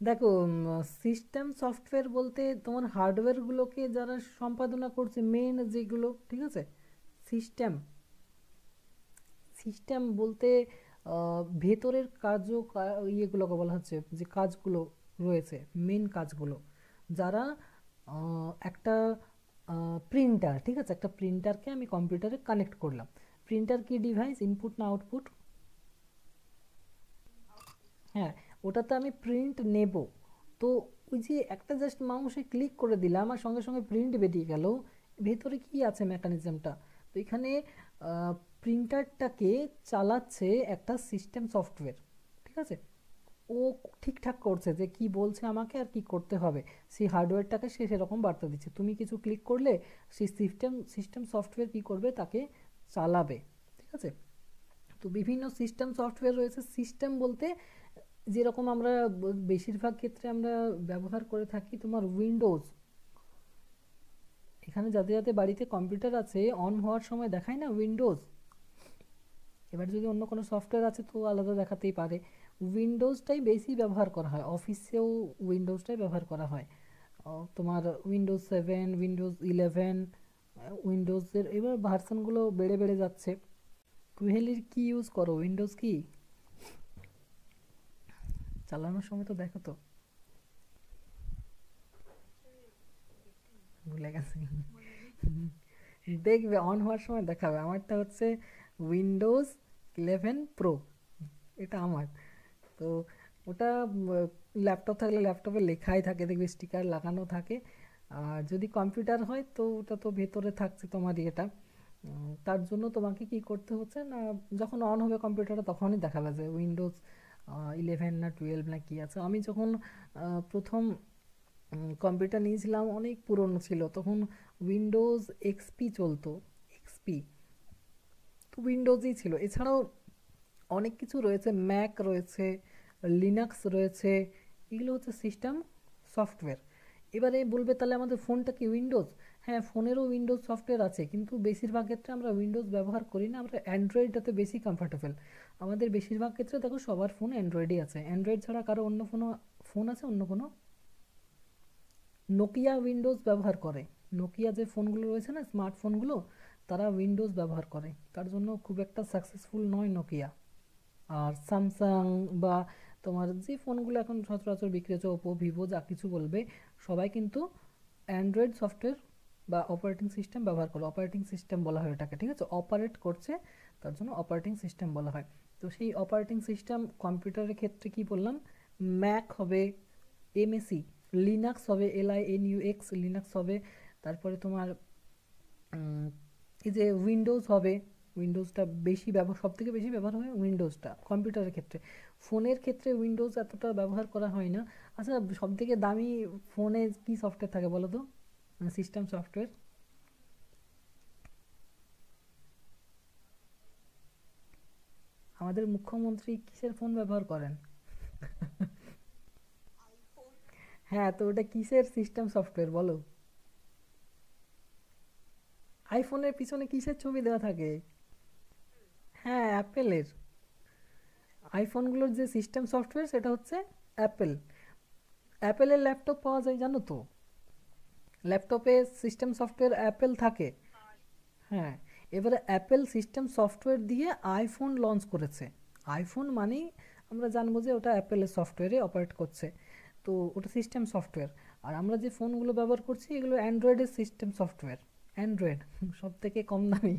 দেখো, সিস্টেম সফটওয়্যার বলতে তোমার হার্ডওয়্যারগুলোকে যারা সম্পাদনা করছে, মেন যেগুলো, ঠিক আছে, সিস্টেম, সিস্টেম বলতে ভেতরের কাজও ইয়েগুলোকে বলা হচ্ছে, যে কাজগুলো রয়েছে, মেন কাজগুলো, যারা একটা প্রিন্টার, ঠিক আছে, একটা প্রিন্টারকে আমি কম্পিউটারে কানেক্ট করলাম। প্রিন্টার কি ডিভাইস, ইনপুট না আউটপুট? হ্যাঁ, ওটাতে আমি প্রিন্ট নেব। তো ওই যে একটা জাস্ট মাউসে ক্লিক করে দিলাম আর সঙ্গে সঙ্গে প্রিন্ট বেরিয়ে গেল, ভেতরে কি আছে মেকানিজমটা? তো এখানে প্রিন্টারটাকে চালাচ্ছে একটা সিস্টেম সফটওয়্যার, ঠিক আছে। ও ঠিকঠাক করছে যে কি বলছে আমাকে আর কি করতে হবে, সেই হার্ডওয়্যারটাকে সে সেরকম বার্তা দিচ্ছে। তুমি কিছু ক্লিক করলে সেই সিস্টেম, সিস্টেম সফটওয়্যার কী করবে, তাকে চালাবে, ঠিক আছে। তো বিভিন্ন সিস্টেম সফটওয়্যার রয়েছে। সিস্টেম বলতে যেরকম আমরা বেশিরভাগ ক্ষেত্রে আমরা ব্যবহার করে থাকি তোমার উইন্ডোজ, এখানে যাদের যাদের বাড়িতে কম্পিউটার আছে অন হওয়ার সময় দেখায় না উইন্ডোজ, এবার যদি অন্য কোনো সফটওয়্যার আছে তো আলাদা দেখাতেই পারে। উইন্ডোজটাই বেশি ব্যবহার করা হয়, অফিসেও উইন্ডোজটাই ব্যবহার করা হয়। তোমার উইন্ডোজ 7, উইন্ডোজ 11, উইন্ডোজের এবার ভার্সনগুলো বেড়ে বেড়ে যাচ্ছে। কুহেলির কি ইউজ করো, উইন্ডোজ কি চালানোর সময় তো দেখো তো, ভুলে গেছি। মনে নেই। দেখবে অন হওয়ার সময় দেখাবে, আমারটা হচ্ছে উইন্ডোজ 11 প্রো, এটা আমার। তো ওটা ল্যাপটপ থাকলে ল্যাপটপে লেখাই থাকে, দেখবে স্টিকার লাগানো থাকে। আর যদি কম্পিউটার হয় তো ওটা তো ভেতরে থাকছে তোমার ইয়েটা। তার জন্য তোমাকে কি করতে হচ্ছে না, যখন অন হবে কম্পিউটারটা তখনই দেখাবে যে উইন্ডোজ 11 না 12 না কি আছে। আমি যখন প্রথম কম্পিউটার নিয়েছিলাম অনেক পুরনো ছিল তখন, উইন্ডোজ XP চলতো, এক্সপি। তো উইন্ডোজই ছিল, এছাড়াও অনেক কিছু রয়েছে, ম্যাক রয়েছে, লিনাক্স রয়েছে, এগুলো হচ্ছে সিস্টেম সফটওয়্যার। এবারে বলবে তাহলে আমাদের ফোনটা কি উইন্ডোজ? হ্যাঁ, ফোনেরও উইন্ডোজ সফটওয়্যার আছে, কিন্তু বেশিরভাগ ক্ষেত্রে আমরা উইন্ডোজ ব্যবহার করি না, আমরা অ্যান্ড্রয়েডটাতে বেশি কমফর্টেবল। আমাদের বেশিরভাগ ক্ষেত্রে দেখো সবার ফোন অ্যান্ড্রয়েডই আছে, অ্যান্ড্রয়েড ছাড়া কারো অন্য কোনো ফোন আছে অন্য কোনো? নোকিয়া উইন্ডোজ ব্যবহার করে, নোকিয়া যে ফোনগুলো রয়েছে না স্মার্টফোনগুলো, তারা উইন্ডোজ ব্যবহার করে, তার জন্য খুব একটা সাকসেসফুল নয় নোকিয়া। আর স্যামসাং বা তোমার যে ফোনগুলো এখন সচরাচর বিক্রি হচ্ছে, ওপো ভিভো যা কিছু বলবে, সবাই কিন্তু অ্যান্ড্রয়েড সফটওয়্যার বা অপারেটিং সিস্টেম ব্যবহার করে, অপারেটিং সিস্টেম বলা হয় এটাকে, ঠিক আছে, অপারেট করছে, তার জন্য অপারেটিং সিস্টেম বলা হয়। তো সেই অপারেটিং সিস্টেম কম্পিউটারের ক্ষেত্রে কি বললাম, ম্যাক হবে, এমএসি, লিনাক্স হবে, LINUX লিনাক্স হবে, তারপরে তোমার এই যে উইন্ডোজ হবে, উইন্ডোজটা বেশি ব্যবহার, সব থেকে বেশি ব্যবহার হয় উইন্ডোজটা কম্পিউটারের ক্ষেত্রে। ফোনের ক্ষেত্রে উইন্ডোজ এতটা ব্যবহার করা হয় না। আচ্ছা, সব থেকে দামি ফোনে কি সফটওয়্যার থাকে বলো তো, মানে সিস্টেম সফটওয়্যার? আমাদের মুখ্যমন্ত্রী কিসের ফোন ব্যবহার করেন? আইফোন। হ্যাঁ, তো ওটা কিসের সিস্টেম সফটওয়্যার বলো? আইফোনের পিছনে কিসের ছবি দেওয়া থাকে? হ্যাঁ, অ্যাপেলের। আইফোনগুলোর যে সিস্টেম সফটওয়্যার সেটা হচ্ছে অ্যাপেল। অ্যাপেলের ল্যাপটপ পাওয়া যায় জানো তো, ল্যাপটপে সিস্টেম সফটওয়্যার অ্যাপেল থাকে। হ্যাঁ, এবারে অ্যাপেল সিস্টেম সফটওয়্যার দিয়ে আইফোন লঞ্চ করেছে। আইফোন মানেই আমরা জানবো যে ওটা অ্যাপেলের সফটওয়্যারে অপারেট করছে, তো ওটা সিস্টেম সফটওয়্যার। আর আমরা যে ফোনগুলো ব্যবহার করছি এগুলো অ্যান্ড্রয়েডের সিস্টেম সফটওয়্যার। অ্যান্ড্রয়েড সব থেকে কম দামি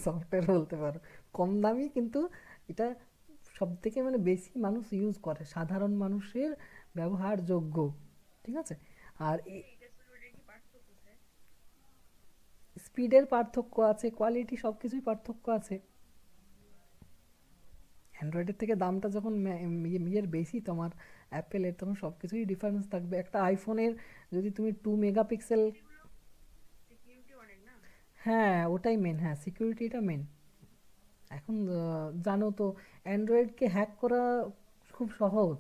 সফটওয়্যার বলতে পারো, কম দামি কিন্তু এটা সব থেকে মানে বেশি মানুষ ইউজ করে, সাধারণ মানুষের ব্যবহারযোগ্য, ঠিক আছে। আর আচ্ছা, এইটা স্পিডের কি পার্থক্য স্যার? স্পিডের পার্থক্য আছে, কোয়ালিটি সব কিছুই পার্থক্য আছে। অ্যান্ড্রয়েডের থেকে দামটা যখন ইয়ের বেশি তোমার অ্যাপেলের, তখন সব কিছুই ডিফারেন্স থাকবে। একটা আইফোনের যদি তুমি 2 মেগাপিক্সেল, এগুলো সিকিউরিটি অনেক না। হ্যাঁ ওটাই মেন, হ্যাঁ সিকিউরিটিটা মেন। এখন জানো তো অ্যান্ড্রয়েডকে হ্যাক করা খুব সহজ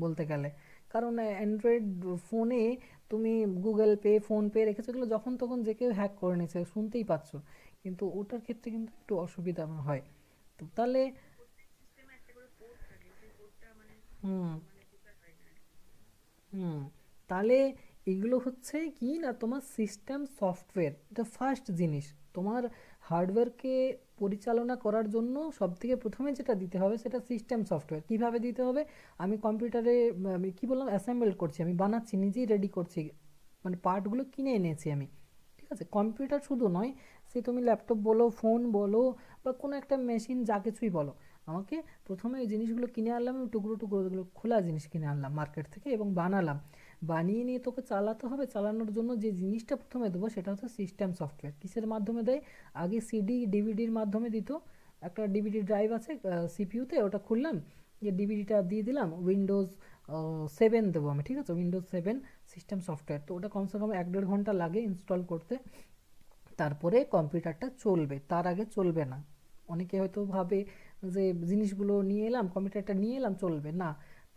বলতে গেলে, কারণ অ্যান্ড্রয়েড ফোনে তুমি গুগল পে ফোন পে রেখেছো, এগুলো যখন তখন যে কেউ হ্যাক করে নিচ্ছে, শুনতেই পাচ্ছ। কিন্তু ওটার ক্ষেত্রে কিন্তু একটু অসুবিধা হয়। তো তাহলে প্রত্যেক সিস্টেমে একটা করে পোর্ট থাকে, সেই পোর্টটা মানে হুম মানে প্রিপেয়ার হয় না আর কি। হুম তাহলে এগুলো হচ্ছে কি না, তোমার সিস্টেম সফটওয়্যার, এটা ফার্স্ট জিনিস। তোমার হার্ডওয়্যারকে পরিচালনা করার জন্য সবথেকে প্রথমে যেটা দিতে হবে সেটা সিস্টেম সফটওয়্যার। কিভাবে দিতে হবে, আমি কম্পিউটারে আমি কি বললাম অ্যাসেম্বল করছি, আমি বানাচ্ছি, নিজেই রেডি করছি, মানে পার্টগুলো কিনে এনেছি আমি, ঠিক আছে। কম্পিউটার শুধু নয়, সে তুমি ল্যাপটপ বলো, ফোন বলো, বা কোনো একটা মেশিন, যা কিছুই বলো, আমাকে প্রথমে এই জিনিসগুলো কিনে আনলাম, আমি টুকরো টুকরো এগুলো খোলা জিনিস কিনে আনলাম মার্কেট থেকে এবং বানালাম। বানিয়ে নিয়ে তোকে চালাতে হবে, চালানোর জন্য যে জিনিসটা প্রথমে দেবো সেটা হচ্ছে সিস্টেম সফটওয়্যার। কিসের মাধ্যমে দেয়, আগে সিডি ডিভিডির মাধ্যমে দিত, একটা ডিভিডি ড্রাইভ আছে সিপিইউতে, ওটা খুললাম, যে ডিভিডিটা দিয়ে দিলাম, উইন্ডোজ 7 দেবো আমি, ঠিক আছে, উইন্ডোজ 7 সিস্টেম সফটওয়্যার। তো ওটা কমসে কম 1-1.5 ঘন্টা লাগে ইনস্টল করতে, তারপরে কম্পিউটারটা চলবে, তার আগে চলবে না। অনেকে হয়তো ভাবে যে জিনিসগুলো নিয়ে এলাম, কম্পিউটারটা নিয়ে এলাম চলবে না,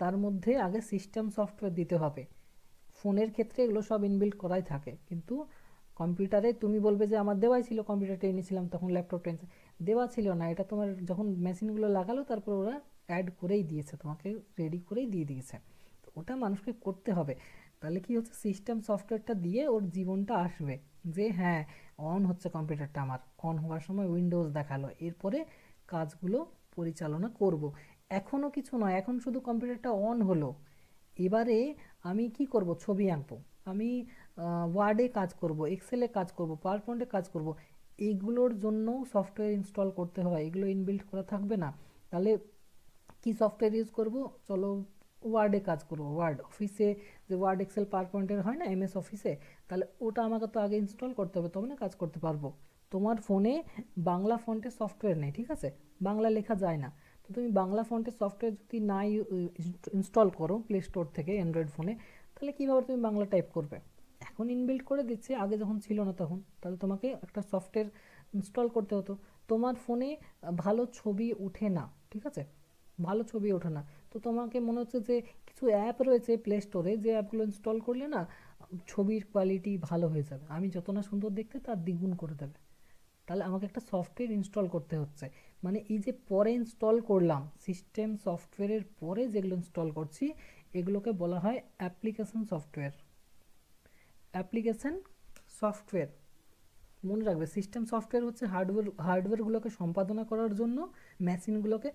তার মধ্যে আগে সিস্টেম সফটওয়্যার দিতে হবে। ফোনের ক্ষেত্রে এগুলো সব ইনবিল্ট করাই থাকে, কিন্তু কম্পিউটারে তুমি বলবে যে আমার দেওয়াই ছিল, কম্পিউটারটা এনেছিলাম তখন ল্যাপটপটা এনেছে, দেওয়া ছিল না, এটা তোমার যখন মেশিনগুলো লাগালো তারপর ওরা অ্যাড করেই দিয়েছে, তোমাকে রেডি করেই দিয়ে দিয়েছে। তো ওটা মানুষকে করতে হবে। তাহলে কি হচ্ছে, সিস্টেম সফটওয়্যারটা দিয়ে ওর জীবনটা আসবে, যে হ্যাঁ অন হচ্ছে কম্পিউটারটা, আমার অন হওয়ার সময় উইন্ডোজ দেখালো, এরপরে কাজগুলো পরিচালনা করব। এখনও কিছু নয়, এখন শুধু কম্পিউটারটা অন হলো, এবারে আমি কি করব, ছবি আঁকবো, আমি ওয়ার্ডে কাজ করব, এক্সেলে কাজ করব, পাওয়ার পয়েন্টে কাজ করব, এইগুলোর জন্য সফটওয়্যার ইনস্টল করতে হয়, এগুলো ইনবিল্ট করা থাকবে না। তাহলে কি সফটওয়্যার ইউজ করব, চলো ওয়ার্ডে কাজ করব, ওয়ার্ড অফিসে যে ওয়ার্ড এক্সেল পাওয়ার পয়েন্টের হয় না এমএস অফিসে, তাহলে ওটা আমাকে তো আগে ইনস্টল করতে হবে, তবে না কাজ করতে পারবো। তোমার ফোনে বাংলা ফন্টের সফটওয়্যার নেই, ঠিক আছে, বাংলা লেখা যায় না, তো তুমি বাংলা ফন্টের সফটওয়্যার যদি না ইনস্টল করো প্লে স্টোর থেকে অ্যান্ড্রয়েড ফোনে, তাহলে কীভাবে তুমি বাংলা টাইপ করবে। এখন ইনবিল্ট করে দিচ্ছে, আগে যখন ছিল না তখন, তাহলে তোমাকে একটা সফটওয়্যার ইনস্টল করতে হতো। তোমার ফোনে ভালো ছবি ওঠে না, ঠিক আছে, ভালো ছবি ওঠে না, তো তোমাকে মনে হচ্ছে যে কিছু অ্যাপ রয়েছে প্লে স্টোরে, যে অ্যাপগুলো ইনস্টল করলে না ছবির কোয়ালিটি ভালো হয়ে যাবে, আমি যত না সুন্দর দেখতে তার দ্বিগুণ করে দেবে। তাহলে আমাকে একটা সফটওয়্যার ইনস্টল করতে হচ্ছে, মানে এই যে পরে ইনস্টল করলাম, সিস্টেম সফটওয়্যারের পরে যেগুলো ইনস্টল করছি, এগুলোকে বলা হয় অ্যাপ্লিকেশন সফটওয়্যার। অ্যাপ্লিকেশন সফটওয়্যার, মনে রাখবে, সিস্টেম সফটওয়্যার হচ্ছে হার্ডওয়্যারগুলোকে সম্পাদনা করার জন্য, মেশিনগুলোকে।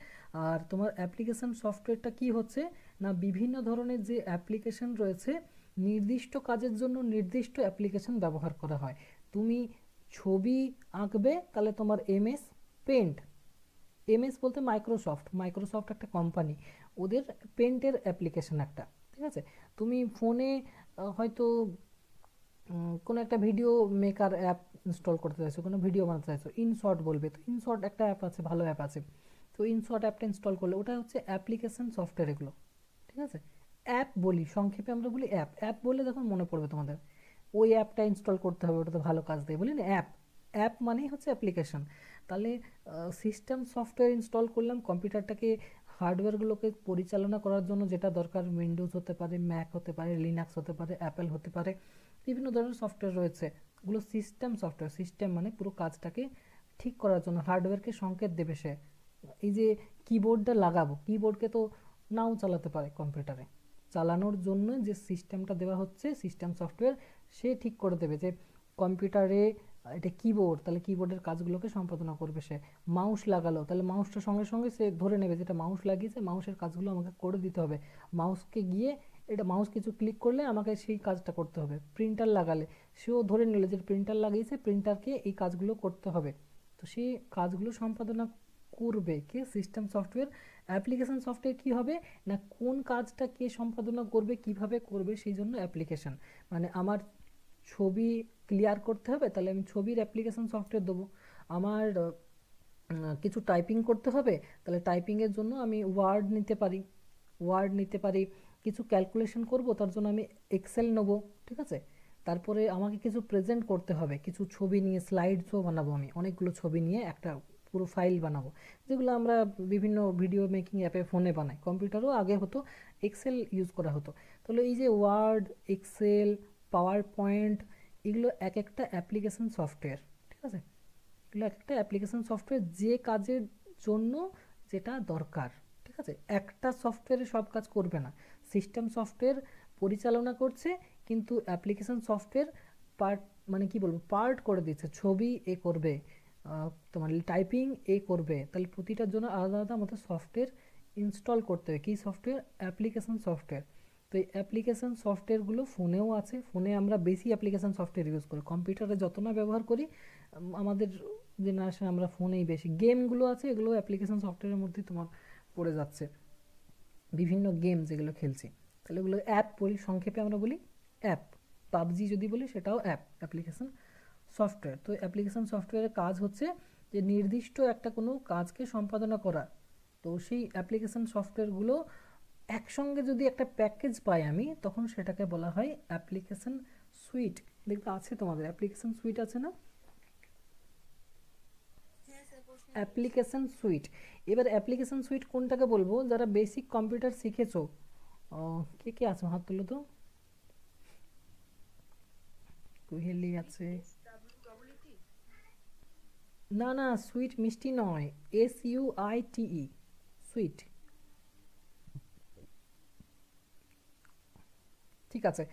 আর তোমার অ্যাপ্লিকেশন সফটওয়্যারটা কি হচ্ছে না, বিভিন্ন ধরনের যে অ্যাপ্লিকেশন রয়েছে, নির্দিষ্ট কাজের জন্য নির্দিষ্ট অ্যাপ্লিকেশন ব্যবহার করা হয়। তুমি ছবি আঁকবে, তাহলে তোমার এমএস পেন্ট, এমএস বলতে মাইক্রোসফট, মাইক্রোসফট একটা কোম্পানি, ওদের পেন্টের অ্যাপ্লিকেশন একটা, ঠিক আছে। তুমি ফোনে হয়তো কোনো একটা ভিডিও মেকার অ্যাপ ইনস্টল করতে চাইছো, কোনো ভিডিও বানাতে চাইছো, ইনশর্ট বলবে, তো ইনশর্ট একটা অ্যাপ আছে, ভালো অ্যাপ আছে, তো ইনশর্ট অ্যাপটা ইনস্টল করলে ওটা হচ্ছে অ্যাপ্লিকেশন সফটওয়্যার, এগুলো ঠিক আছে। অ্যাপ বলি সংক্ষেপে আমরা বলি অ্যাপ, অ্যাপ বললে তখন মনে পড়বে তোমাদের, ওই অ্যাপটা ইনস্টল করতে হবে, ওটা তো ভালো কাজ দেয়, বলি না অ্যাপ, অ্যাপ মানেই হচ্ছে অ্যাপ্লিকেশন। তাহলে সিস্টেম সফটওয়্যার ইনস্টল করলাম, কম্পিউটারটাকে হার্ডওয়্যারগুলোকে পরিচালনা করার জন্য যেটা দরকার, উইন্ডোজ হতে পারে, ম্যাক হতে পারে, লিনাক্স হতে পারে, অ্যাপেল হতে পারে, বিভিন্ন ধরনের সফটওয়্যার রয়েছে, ওগুলো সিস্টেম সফটওয়্যার। সিস্টেম মানে পুরো কাজটাকে ঠিক করার জন্য হার্ডওয়্যারকে সংকেত দেবে সে। এই যে কিবোর্ডটা লাগাবো, কিবোর্ডকে তো নাও চালাতে পারে কম্পিউটারে, চালানোর জন্য যে সিস্টেমটা দেওয়া হচ্ছে সিস্টেম সফটওয়্যার, সে ঠিক করে দেবে যে কম্পিউটারে এটা কিবোর্ড, তাহলে কিবোর্ডের কাজগুলোকে সম্পাদনা করবে সে। মাউস লাগালো, তাহলে মাউসটা সঙ্গে সঙ্গে সে ধরে নেবে যেটা মাউস লাগিয়েছে, মাউসের কাজগুলো আমাকে করে দিতে হবে, মাউসকে গিয়ে এটা মাউস কিছু ক্লিক করলে আমাকে সেই কাজটা করতে হবে। প্রিন্টার লাগালে সেও ধরে নিল যে প্রিন্টার লাগিয়েছে, প্রিন্টারকে এই কাজগুলো করতে হবে, তো সেই কাজগুলো সম্পাদনা করবে কে, সিস্টেম সফটওয়্যার। অ্যাপ্লিকেশন সফটওয়্যার কি হবে না, কোন কাজটা কে সম্পাদনা করবে, কিভাবে করবে, সেই জন্য অ্যাপ্লিকেশন। মানে আমার ছবি ক্লিয়ার করতে হবে, তাহলে আমি ছবির অ্যাপ্লিকেশন সফটওয়্যার দেবো। আমার কিছু টাইপিং করতে হবে, তাহলে টাইপিংয়ের জন্য আমি ওয়ার্ড নিতে পারি, ওয়ার্ড নিতে পারি। কিছু ক্যালকুলেশন করব, তার জন্য আমি এক্সেল নেবো, ঠিক আছে। তারপরে আমাকে কিছু প্রেজেন্ট করতে হবে, কিছু ছবি নিয়ে স্লাইড শো বানাবো, আমি অনেকগুলো ছবি নিয়ে একটা পুরো ফাইল বানাবো, যেগুলো আমরা বিভিন্ন ভিডিও মেকিং অ্যাপে ফোনে বানাই, কম্পিউটারও আগে হতো, এক্সেল ইউজ করা হতো। তাহলে এই যে ওয়ার্ড, এক্সেল, পাওয়ার পয়েন্ট, এগুলো এক একটা অ্যাপ্লিকেশন সফটওয়্যার, ঠিক আছে। এগুলো এক একটা অ্যাপ্লিকেশন সফটওয়্যার, যে কাজের জন্য যেটা দরকার, ঠিক আছে। একটা সফটওয়্যারে সব কাজ করবে না, সিস্টেম সফটওয়্যার পরিচালনা করছে, কিন্তু অ্যাপ্লিকেশন সফটওয়্যার পার্ট, মানে কি বলবো, পার্ট করে দিচ্ছে, ছবি এ করবে, তোমার টাইপিং এ করবে, তাহলে প্রতিটার জন্য আলাদা আলাদা আমাদের সফটওয়্যার ইনস্টল করতে হবে। কী সফটওয়্যার, অ্যাপ্লিকেশন সফটওয়্যার। তো এই অ্যাপ্লিকেশন সফটওয়্যারগুলো ফোনেও আছে, ফোনে আমরা বেশি অ্যাপ্লিকেশন সফটওয়্যার ইউজ করি, কম্পিউটারে যত না ব্যবহার করি, আমাদের জেনারেশন আমরা ফোনেই বেশি, গেমগুলো আছে এগুলো অ্যাপ্লিকেশন সফটওয়্যারের মধ্যেই তোমার পড়ে যাচ্ছে, বিভিন্ন গেম যেগুলো খেলছি, তাহলে ওগুলো অ্যাপ বলি, সংক্ষেপে আমরা বলি অ্যাপ। পাবজি যদি বলি সেটাও অ্যাপ, অ্যাপ্লিকেশন সফটওয়্যার। তো অ্যাপ্লিকেশন সফটওয়্যারের কাজ হচ্ছে যে নির্দিষ্ট একটা কোনো কাজকে সম্পাদনা করা, তো সেই অ্যাপ্লিকেশন সফটওয়্যারগুলো একসঙ্গে যদি একটা প্যাকেজ পাই আমি, তখন সেটাকে বলা হয় অ্যাপ্লিকেশন সুইট। দেখবে আছে তোমাদের অ্যাপ্লিকেশন সুইট আছে না, হ্যাঁ স্যার, প্রশ্ন করেছি। Application sweet. এবার অ্যাপ্লিকেশন সুইট কোনটাকে বলবো, যারা বেসিক কম্পিউটার শিখেছো, কে কে আছো হাত তুলো তো। কুহেলি আছে, SWEET না না সুইট মিষ্টি নয়, SUITE, সুইট। ঠিক আছে,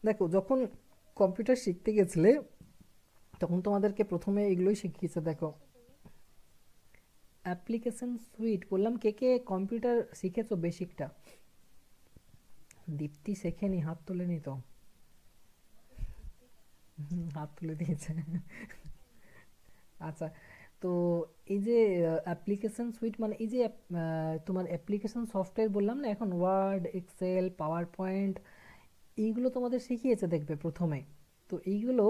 দেখো যখন কম্পিউটার শিখতে গেছিলে তখন তোমাদেরকে প্রথমে এগুলোই শিখিয়েছে। দেখো, আচ্ছা তুমি অ্যাপ্লিকেশন সুইট বললাম, কে কে কম্পিউটার শিখেছো বেসিকটা? দীপ্তি শেখেনি, হাত তোলেনি তো। দীপ্তি হাত তুলে দিয়েছে। আচ্ছা, তো এই যে অ্যাপ্লিকেশন সুইট মানে এই যে তোমার অ্যাপ্লিকেশন সফটওয়্যার বললাম না এখন, ওয়ার্ড, এক্সেল, পাওয়ার পয়েন্ট, এইগুলো তোমাদের শিখিয়েছে দেখবে প্রথমে। তো এইগুলো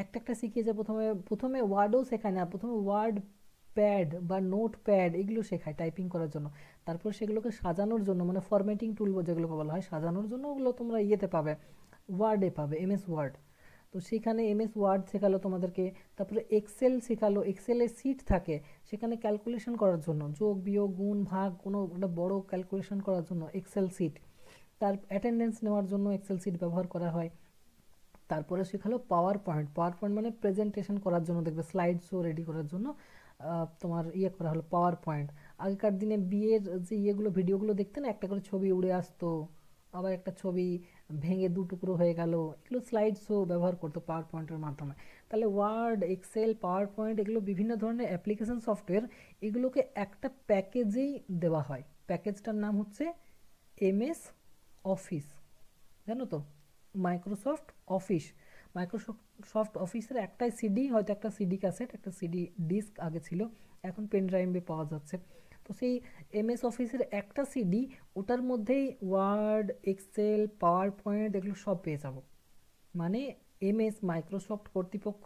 একটা একটা শিখিয়েছে। প্রথমে প্রথমে ওয়ার্ডও শেখায় না, প্রথমে ওয়ার্ড প্যাড বা নোট প্যাড এগুলো শেখায় টাইপিং করার জন্য। তারপর সেগুলোকে সাজানোর জন্য মানে ফরম্যাটিং টুল যেগুলোকে বলা হয় সাজানোর জন্য, ওগুলো তোমরা ইয়েতে পাবে, ওয়ার্ডে পাবে, এমএস ওয়ার্ড। তো সেখানে এমএস ওয়ার্ড শেখালো তোমাদেরকে। তারপরে এক্সেল শেখালো, এক্সেলের সিট থাকে, সেখানে ক্যালকুলেশন করার জন্য যোগ বিয়োগ গুণ ভাগ কোনো একটা বড় ক্যালকুলেশন করার জন্য এক্সেল সিট। তার অ্যাটেন্ডেন্স নেওয়ার জন্য এক্সেল সিট ব্যবহার করা হয়। তারপরে শেখালো পাওয়ার পয়েন্ট। পাওয়ার পয়েন্ট মানে প্রেজেন্টেশন করার জন্য, দেখবে স্লাইড শো রেডি করার জন্য তোমার ইয়ে করা হলো পাওয়ার পয়েন্ট। আগেকার দিনে বিয়ের যে ইয়েগুলো ভিডিওগুলো দেখতে না, একটা করে ছবি উড়ে আসতো, আবার একটা ছবি ভেঙে দু টুকরো হয়ে গেল, এগুলো স্লাইড শো ব্যবহার করতো পাওয়ার পয়েন্টের মাধ্যমে। তাহলে ওয়ার্ড, এক্সেল, পাওয়ার পয়েন্ট এগুলো বিভিন্ন ধরনের অ্যাপ্লিকেশন সফটওয়্যার, এগুলোকে একটা প্যাকেজেই দেওয়া হয়। প্যাকেজটার নাম হচ্ছে এমএস অফিস, জানো তো, মাইক্রোসফট অফিস। মাইক্রোসফট অফিসের একটাই সিডি, হয়তো একটা সিডি ক্যাসেট, একটা সিডি ডিস্ক আগে ছিল, এখন পেন ড্রাইভে পাওয়া যাচ্ছে। তো সেই এমএস অফিসের একটা সিডি, ওটার মধ্যেই ওয়ার্ড, এক্সেল, পাওয়ার পয়েন্ট এগুলো সব পেয়ে যাব। মানে এমএস মাইক্রোসফট কর্তৃপক্ষ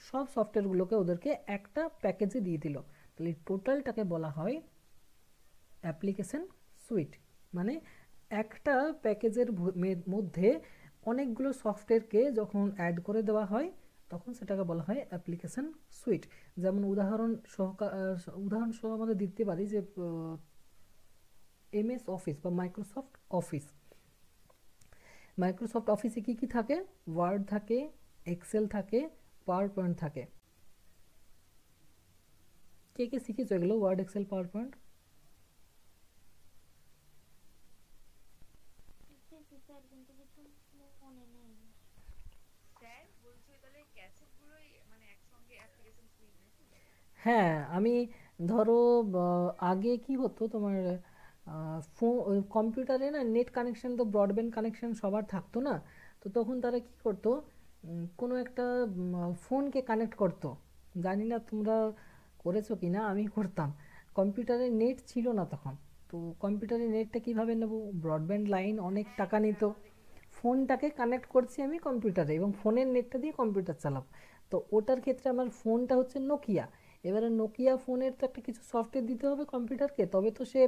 সব সফটওয়্যারগুলোকে ওদেরকে একটা প্যাকেজে দিয়ে দিল। তাহলে টোটালটাকে বলা হয় অ্যাপ্লিকেশন সুইট। মানে একটা প্যাকেজের মধ্যে অনেকগুলো সফটওয়্যারকে যখন অ্যাড করে দেওয়া হয় তখন সেটাকে বলা হয় অ্যাপ্লিকেশন সুইট। যেমন উদাহরণ সহ আমাদের দিতে পারি যে এমএস অফিস বা মাইক্রোসফট অফিস। মাইক্রোসফট অফিসে কি কি থাকে? ওয়ার্ড থাকে, এক্সেল থাকে, পাওয়ার পয়েন্ট থাকে। কে কে শিখেছো এগুলো, ওয়ার্ড, এক্সেল, পাওয়ার পয়েন্ট? শিখেছি স্যার কিন্তু কিছু মনে নেই। স্যার বলছো তাহলে ক্যাসেট গুলোই মানে একসঙ্গে অ্যাপ্লিকেশন সুইট নাকি? হ্যাঁ, আমি ধরো আগে কি হতো তোমার, কম্পিউটারে না নেট কানেকশন তো ব্রডব্যান্ড কানেকশন সবার থাকতো না। তো তখন তারা কি করতো, কোনো একটা ফোনকে কানেক্ট করতো। জানি না তোমরা করেছো কি না, আমি করতাম। কম্পিউটারে নেট ছিল না তখন। তো কম্পিউটারে নেটটা কিভাবে নেব, ব্রডব্যান্ড লাইন অনেক হ্যাঁ টাকা হ্যাঁ নিত। আমরা দেখেছি। ফোনটাকে কানেক্ট করছি আমি কম্পিউটারে এবং ফোনের নেটটা দিয়ে কম্পিউটার চালাবো। তো ওটার ক্ষেত্রে আমার ফোনটা হচ্ছে নোকিয়া। এবারে নোকিয়া ফোনের তো একটা কিছু সফটওয়্যার দিতে হবে কম্পিউটারকে, তবে তো সে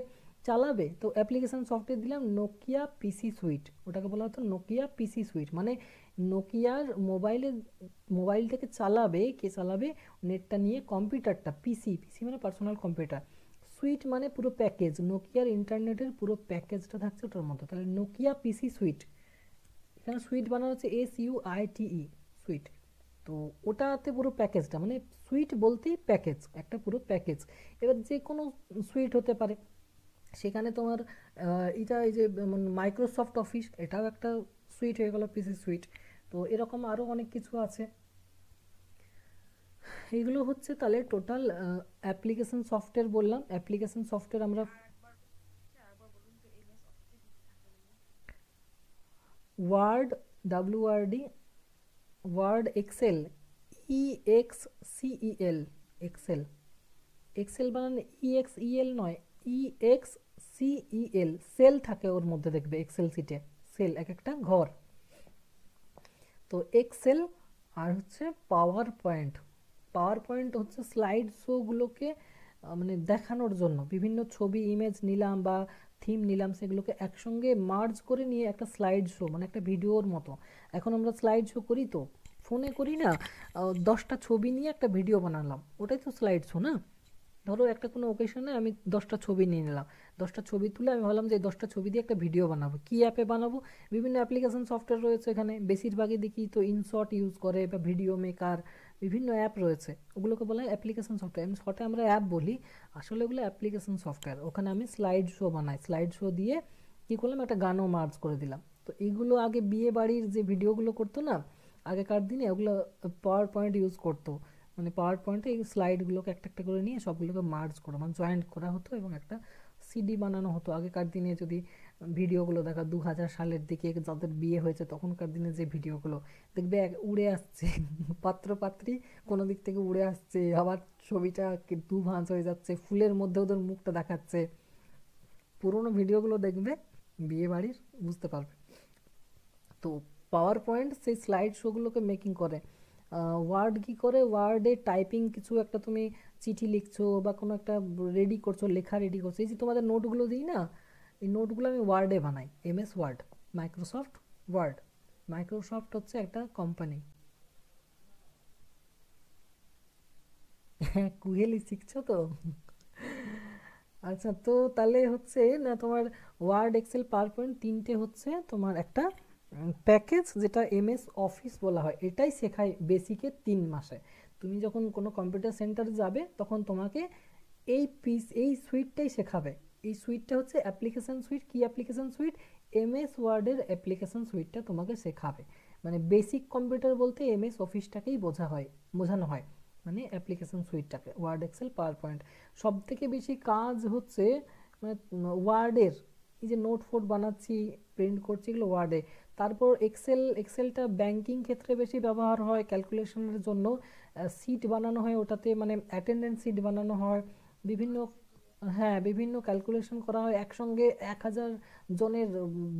চালাবে। তো অ্যাপ্লিকেশন সফটওয়্যার দিলাম নোকিয়া পিসি সুইট, ওটাকে বলা হতো নোকিয়া পিসি সুইট। মানে নোকিয়ার মোবাইলটাকে চালাবে, কে চালাবে, নেটটা নিয়ে কম্পিউটারটা, পিসি, পিসি মানে পার্সোনাল কম্পিউটার। সুইট মানে পুরো প্যাকেজ, নোকিয়ার ইন্টারনেটের পুরো প্যাকেজটা থাকছে ওটার মধ্যে, তাহলে নোকিয়া পিসি সুইট। এখানে সুইট বানানো হচ্ছে SUITE, সুইট। তো ওটাতে পুরো প্যাকেজটা মানে সুইট বলতেই প্যাকেজ, একটা পুরো প্যাকেজ। এবার যে কোনো সুইট হতে পারে, সেখানে তোমার এটা এই যে মাইক্রোসফট অফিস, এটাও একটা সুইট হয়ে গেল, পিসি সুইট। তো এরকম আরও অনেক কিছু আছে। এগুলো হচ্ছে তাহলে টোটাল অ্যাপ্লিকেশন সফটওয়্যার বললাম। অ্যাপ্লিকেশন সফটওয়্যার আমরা আরেকবার আরেকবার বলুন তো এমএস অফিসে কি কি থাকে বলুন। Word, WRD, word, excel, EXCEL, excel, এক্সেল বানান EXEL নয়, EXCEL, সেল থাকে ওর মধ্যে দেখবে এক্সেল সিটে, সেল এক একটা ঘর। তো এক্সেল। আর হচ্ছে পাওয়ার পয়েন্ট। পাওয়ার পয়েন্ট হচ্ছে স্লাইড শোগুলোকে মানে দেখানোর জন্য, বিভিন্ন ছবি ইমেজ নিলাম বা থিম নিলাম, সেগুলোকে একসঙ্গে মার্জ করে নিয়ে একটা স্লাইড শো মানে একটা ভিডিওর মতো। এখন আমরা স্লাইড শো করি তো, ফোনে করি না, 10টা ছবি নিয়ে একটা ভিডিও বানালাম, ওটাই তো স্লাইড শো না? ধরো একটা কোনো ওকেশনে আমি 10টা ছবি নিয়ে নিলাম, 10টা ছবি তুলে আমি ভাবলাম যে এই 10টা ছবি দিয়ে একটা ভিডিও বানাবো। কী অ্যাপে বানাবো? বিভিন্ন অ্যাপ্লিকেশন সফটওয়্যার রয়েছে এখানে, বেশিরভাগই দেখি তো ইনশট ইউজ করে বা ভিডিও মেকার, বিভিন্ন অ্যাপ রয়েছে, ওগুলোকে বলা হয় অ্যাপ্লিকেশন সফটওয়্যার। এমনি শর্টে আমরা অ্যাপ বলি, আসলে ওগুলো অ্যাপ্লিকেশন সফটওয়্যার। ওখানে আমি স্লাইড শো বানাই, স্লাইড শো দিয়ে কী করলাম, একটা গানও মার্জ করে দিলাম, তো এইগুলো আগে বিয়ে বাড়ির যে ভিডিওগুলো করতো না আগেকার দিনে, ওগুলো পাওয়ার পয়েন্ট ইউজ করতো। মানে পাওয়ার পয়েন্টে এই স্লাইডগুলোকে একটা একটা করে নিয়ে সবগুলোকে মার্জ করা মানে জয়েন্ট করা হতো এবং একটা সিডি বানানো হতো। আগেকার দিনে যদি ভিডিওগুলো দেখা 2000 সালের দিকে যাদের বিয়ে হয়েছে তখনকার দিনে যে ভিডিওগুলো দেখবে উড়ে আসছে পাত্র পাত্রী কোনো দিক থেকে উড়ে আসছে, আবার ছবিটা দু ভাঁজ হয়ে যাচ্ছে, ফুলের মধ্যে ওদের মুখটা দেখাচ্ছে। পুরোনো ভিডিওগুলো দেখবে বিয়ে বাড়ির, বুঝতে পারবে। তো পাওয়ার পয়েন্ট সেই স্লাইড শোগুলোকে মেকিং করে। ওয়ার্ড কি করে, ওয়ার্ডে টাইপিং কিছু একটা তুমি চিঠি লিখছো বা কোনো একটা রেডি করছো, লেখা রেডি করছো, এই যে তোমাদের নোটগুলো দিই না, এই নোটগুলো আমি ওয়ার্ডে বানাই, MS word, Microsoft word. Microsoft হচ্ছে একটা কোম্পানি। হ্যাঁ, কুহেলি শিখছো তো। আচ্ছা, তো তাহলে হচ্ছে না তোমার ওয়ার্ড এক্সেল পাওয়ার পয়েন্ট তিনটে হচ্ছে তোমার একটা প্যাকেজ, যেটা এমএস অফিস বলা হয়। এটাই শেখায় বেসিকে 3 মাসে। তুমি যখন কোনো কম্পিউটার সেন্টারে যাবে তখন তোমাকে এই সুইটটাই শেখাবে। এই সুইটটা হচ্ছে অ্যাপ্লিকেশন সুইট। কি অ্যাপ্লিকেশন সুইট? এমএস ওয়ার্ডের অ্যাপ্লিকেশন সুইটটা তোমাকে শেখাবে। মানে বেসিক কম্পিউটার বলতে এমএস অফিসটাকেই বোঝানো হয়, মানে অ্যাপ্লিকেশন সুইটটাকে, ওয়ার্ড এক্সেল পাওয়ার পয়েন্ট। সব থেকে বেশি কাজ হচ্ছে মানে ওয়ার্ডের, এই যে নোট ফোট বানাচ্ছি, প্রিন্ট করছি, এগুলো ওয়ার্ডে। তারপর এক্সেলটা ব্যাংকিং ক্ষেত্রে বেশি ব্যবহার হয় ক্যালকুলেশনের জন্য। সিট বানানো হয় ওটাতে, মানে অ্যাটেন্ডেন্স সিট বানানো হয় বিভিন্ন। হ্যাঁ, বিভিন্ন ক্যালকুলেশন করা হয় একসঙ্গে। 1000 জনের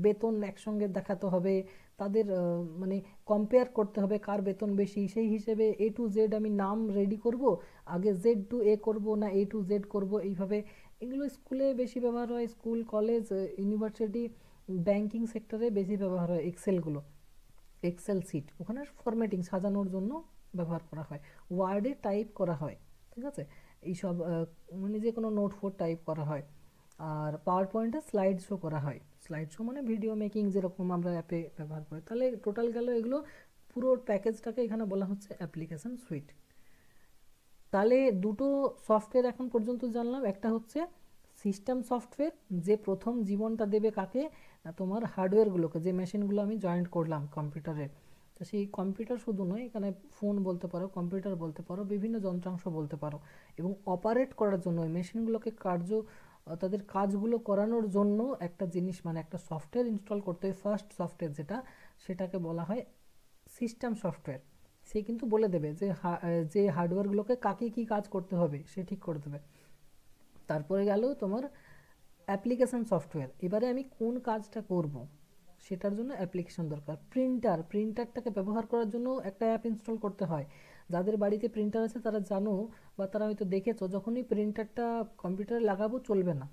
বেতন একসঙ্গে দেখাতে হবে, তাদের মানে কম্পেয়ার করতে হবে কার বেতন বেশি, সেই হিসেবে A to Z আমি নাম রেডি করব, আগে Z to A করব না A to Z করব, এইভাবে। এগুলো স্কুলে বেশি ব্যবহার হয়, স্কুল কলেজ ইউনিভার্সিটি ব্যাংকিং সেক্টরে বেশি ব্যবহার হয় এক্সেলগুলো। এক্সেল সিট ওখানে ফরম্যাটিং সাজানোর জন্য ব্যবহার করা হয়। ওয়ার্ডে টাইপ করা হয়, ঠিক আছে, এইসব মানে যে কোনো নোট ফোট টাইপ করা হয়। আর পাওয়ার পয়েন্টে স্লাইড শো করা হয়। স্লাইড শো মানে ভিডিও মেকিং, যেরকম আমরা অ্যাপে ব্যবহার করি। তাহলে টোটাল গেল এগুলো, পুরো প্যাকেজটাকে এখানে বলা হচ্ছে অ্যাপ্লিকেশন সুইট। তাহলে দুটো সফটওয়্যার এখন পর্যন্ত জানলাম। একটা হচ্ছে সিস্টেম সফটওয়্যার, যে প্রথম জীবনটা দেবে কাকে, না তোমার হার্ডওয়্যারগুলোকে, যে মেশিনগুলো আমি জয়েন্ট করলাম কম্পিউটারে। তো সেই কম্পিউটার শুধু নয়, এখানে ফোন বলতে পারো, কম্পিউটার বলতে পারো, বিভিন্ন যন্ত্রাংশ বলতে পারো। এবং অপারেট করার জন্য ওই মেশিনগুলোকে তাদের কাজগুলো করানোর জন্য একটা জিনিস মানে একটা সফটওয়্যার ইনস্টল করতে হয়। ফার্স্ট সফটওয়্যার যেটা, সেটাকে বলা হয় সিস্টেম সফটওয়্যার। সে কিন্তু বলে দেবে যে হার্ডওয়্যারগুলোকে কাকে কী কাজ করতে হবে সে ঠিক করে দেবে। তারপরে গেল তোমার অ্যাপ্লিকেশন সফটওয়্যার। এবারে আমি কোন কাজটা করব সেটার জন্য অ্যাপ্লিকেশন দরকার। প্রিন্টারটাকে ব্যবহার করার জন্য একটা অ্যাপ ইনস্টল করতে হয়। যাদের বাড়িতে প্রিন্টার আছে তারা জানো বা তারা হয়তো দেখেছো, যখনই প্রিন্টারটা কম্পিউটারে লাগাবো চলবে না।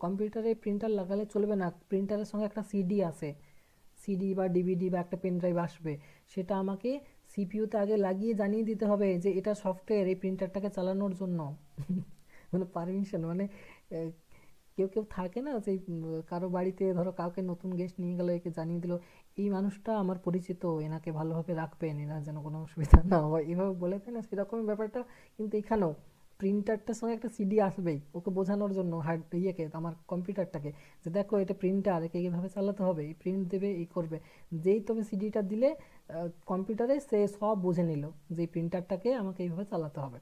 কম্পিউটারে প্রিন্টার লাগালে চলবে না, প্রিন্টারের সঙ্গে একটা সিডি আসে, সিডি বা ডিভিডি বা একটা পেন ড্রাইভ আসবে। সেটা আমাকে সিপিইউতে আগে লাগিয়ে জানিয়ে দিতে হবে যে এটা সফটওয়্যার এই প্রিন্টারটাকে চালানোর জন্য মানে পারমিশন, মানে কেউ কেউ থাকে না যে কারো বাড়িতে ধরো কাউকে নতুন গেস্ট নিয়ে গেলো, একে জানিয়ে দিল এই মানুষটা আমার পরিচিত, এনাকে ভালোভাবে রাখবেন, এনার যেন কোনো অসুবিধা না হয়, এভাবে বলে দেয় না, সেরকমই ব্যাপারটা। কিন্তু এখানেও প্রিন্টারটার সঙ্গে একটা সিডি আসবেই ওকে বোঝানোর জন্য, ইয়েকে, আমার কম্পিউটারটাকে, যে দেখো এটা প্রিন্টার, একে এইভাবে চালাতে হবে, এই প্রিন্ট দেবে, এই করবে। যেই তুমি সিডিটা দিলে কম্পিউটারে, সে সব বুঝে নিল যে এই প্রিন্টারটাকে আমাকে এইভাবে চালাতে হবে।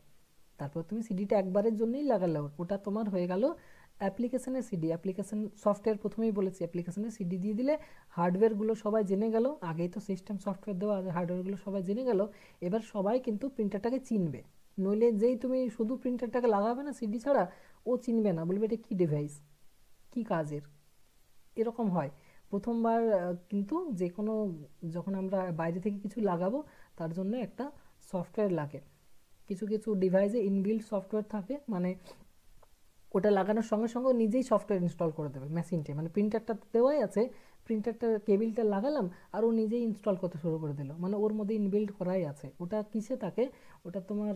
তারপর তুমি সিডিটা একবারের জন্যই লাগালে, ওটা তোমার হয়ে গেল অ্যাপ্লিকেশনের সিডি। অ্যাপ্লিকেশন সফটওয়্যার প্রথমেই বলেছি, অ্যাপ্লিকেশনের সিডি দিয়ে দিলে হার্ডওয়্যারগুলো সবাই জেনে গেল। আগেই তো সিস্টেম সফটওয়্যার দেওয়া, হার্ডওয়্যারগুলো সবাই জেনে গেল। এবার সবাই কিন্তু প্রিন্টারটাকে চিনবে। নইলে যেই তুমি শুধু প্রিন্টারটাকে লাগাবে না সিডি ছাড়া, ও চিনবে না, বলবে এটা কী ডিভাইস, কী কাজের, এরকম হয়। প্রথমবার কিন্তু যে কোনো, যখন আমরা বাইরে থেকে কিছু লাগাবো তার জন্য একটা সফটওয়্যার লাগে। কিছু কিছু ডিভাইসে ইনবিল্ট সফটওয়্যার থাকে, মানে ওটা লাগানোর সঙ্গে সঙ্গে নিজেই সফটওয়্যার ইনস্টল করে দেবে মেশিনটি। মানে প্রিন্টারটা দেওয়াই আছে, প্রিন্টারটার কেবিলটা লাগালাম আর ও নিজেই ইনস্টল করতে শুরু করে দিল, মানে ওর মধ্যে ইনবিল্ট করাই আছে। ওটা কিসে থাকে, ওটা তোমার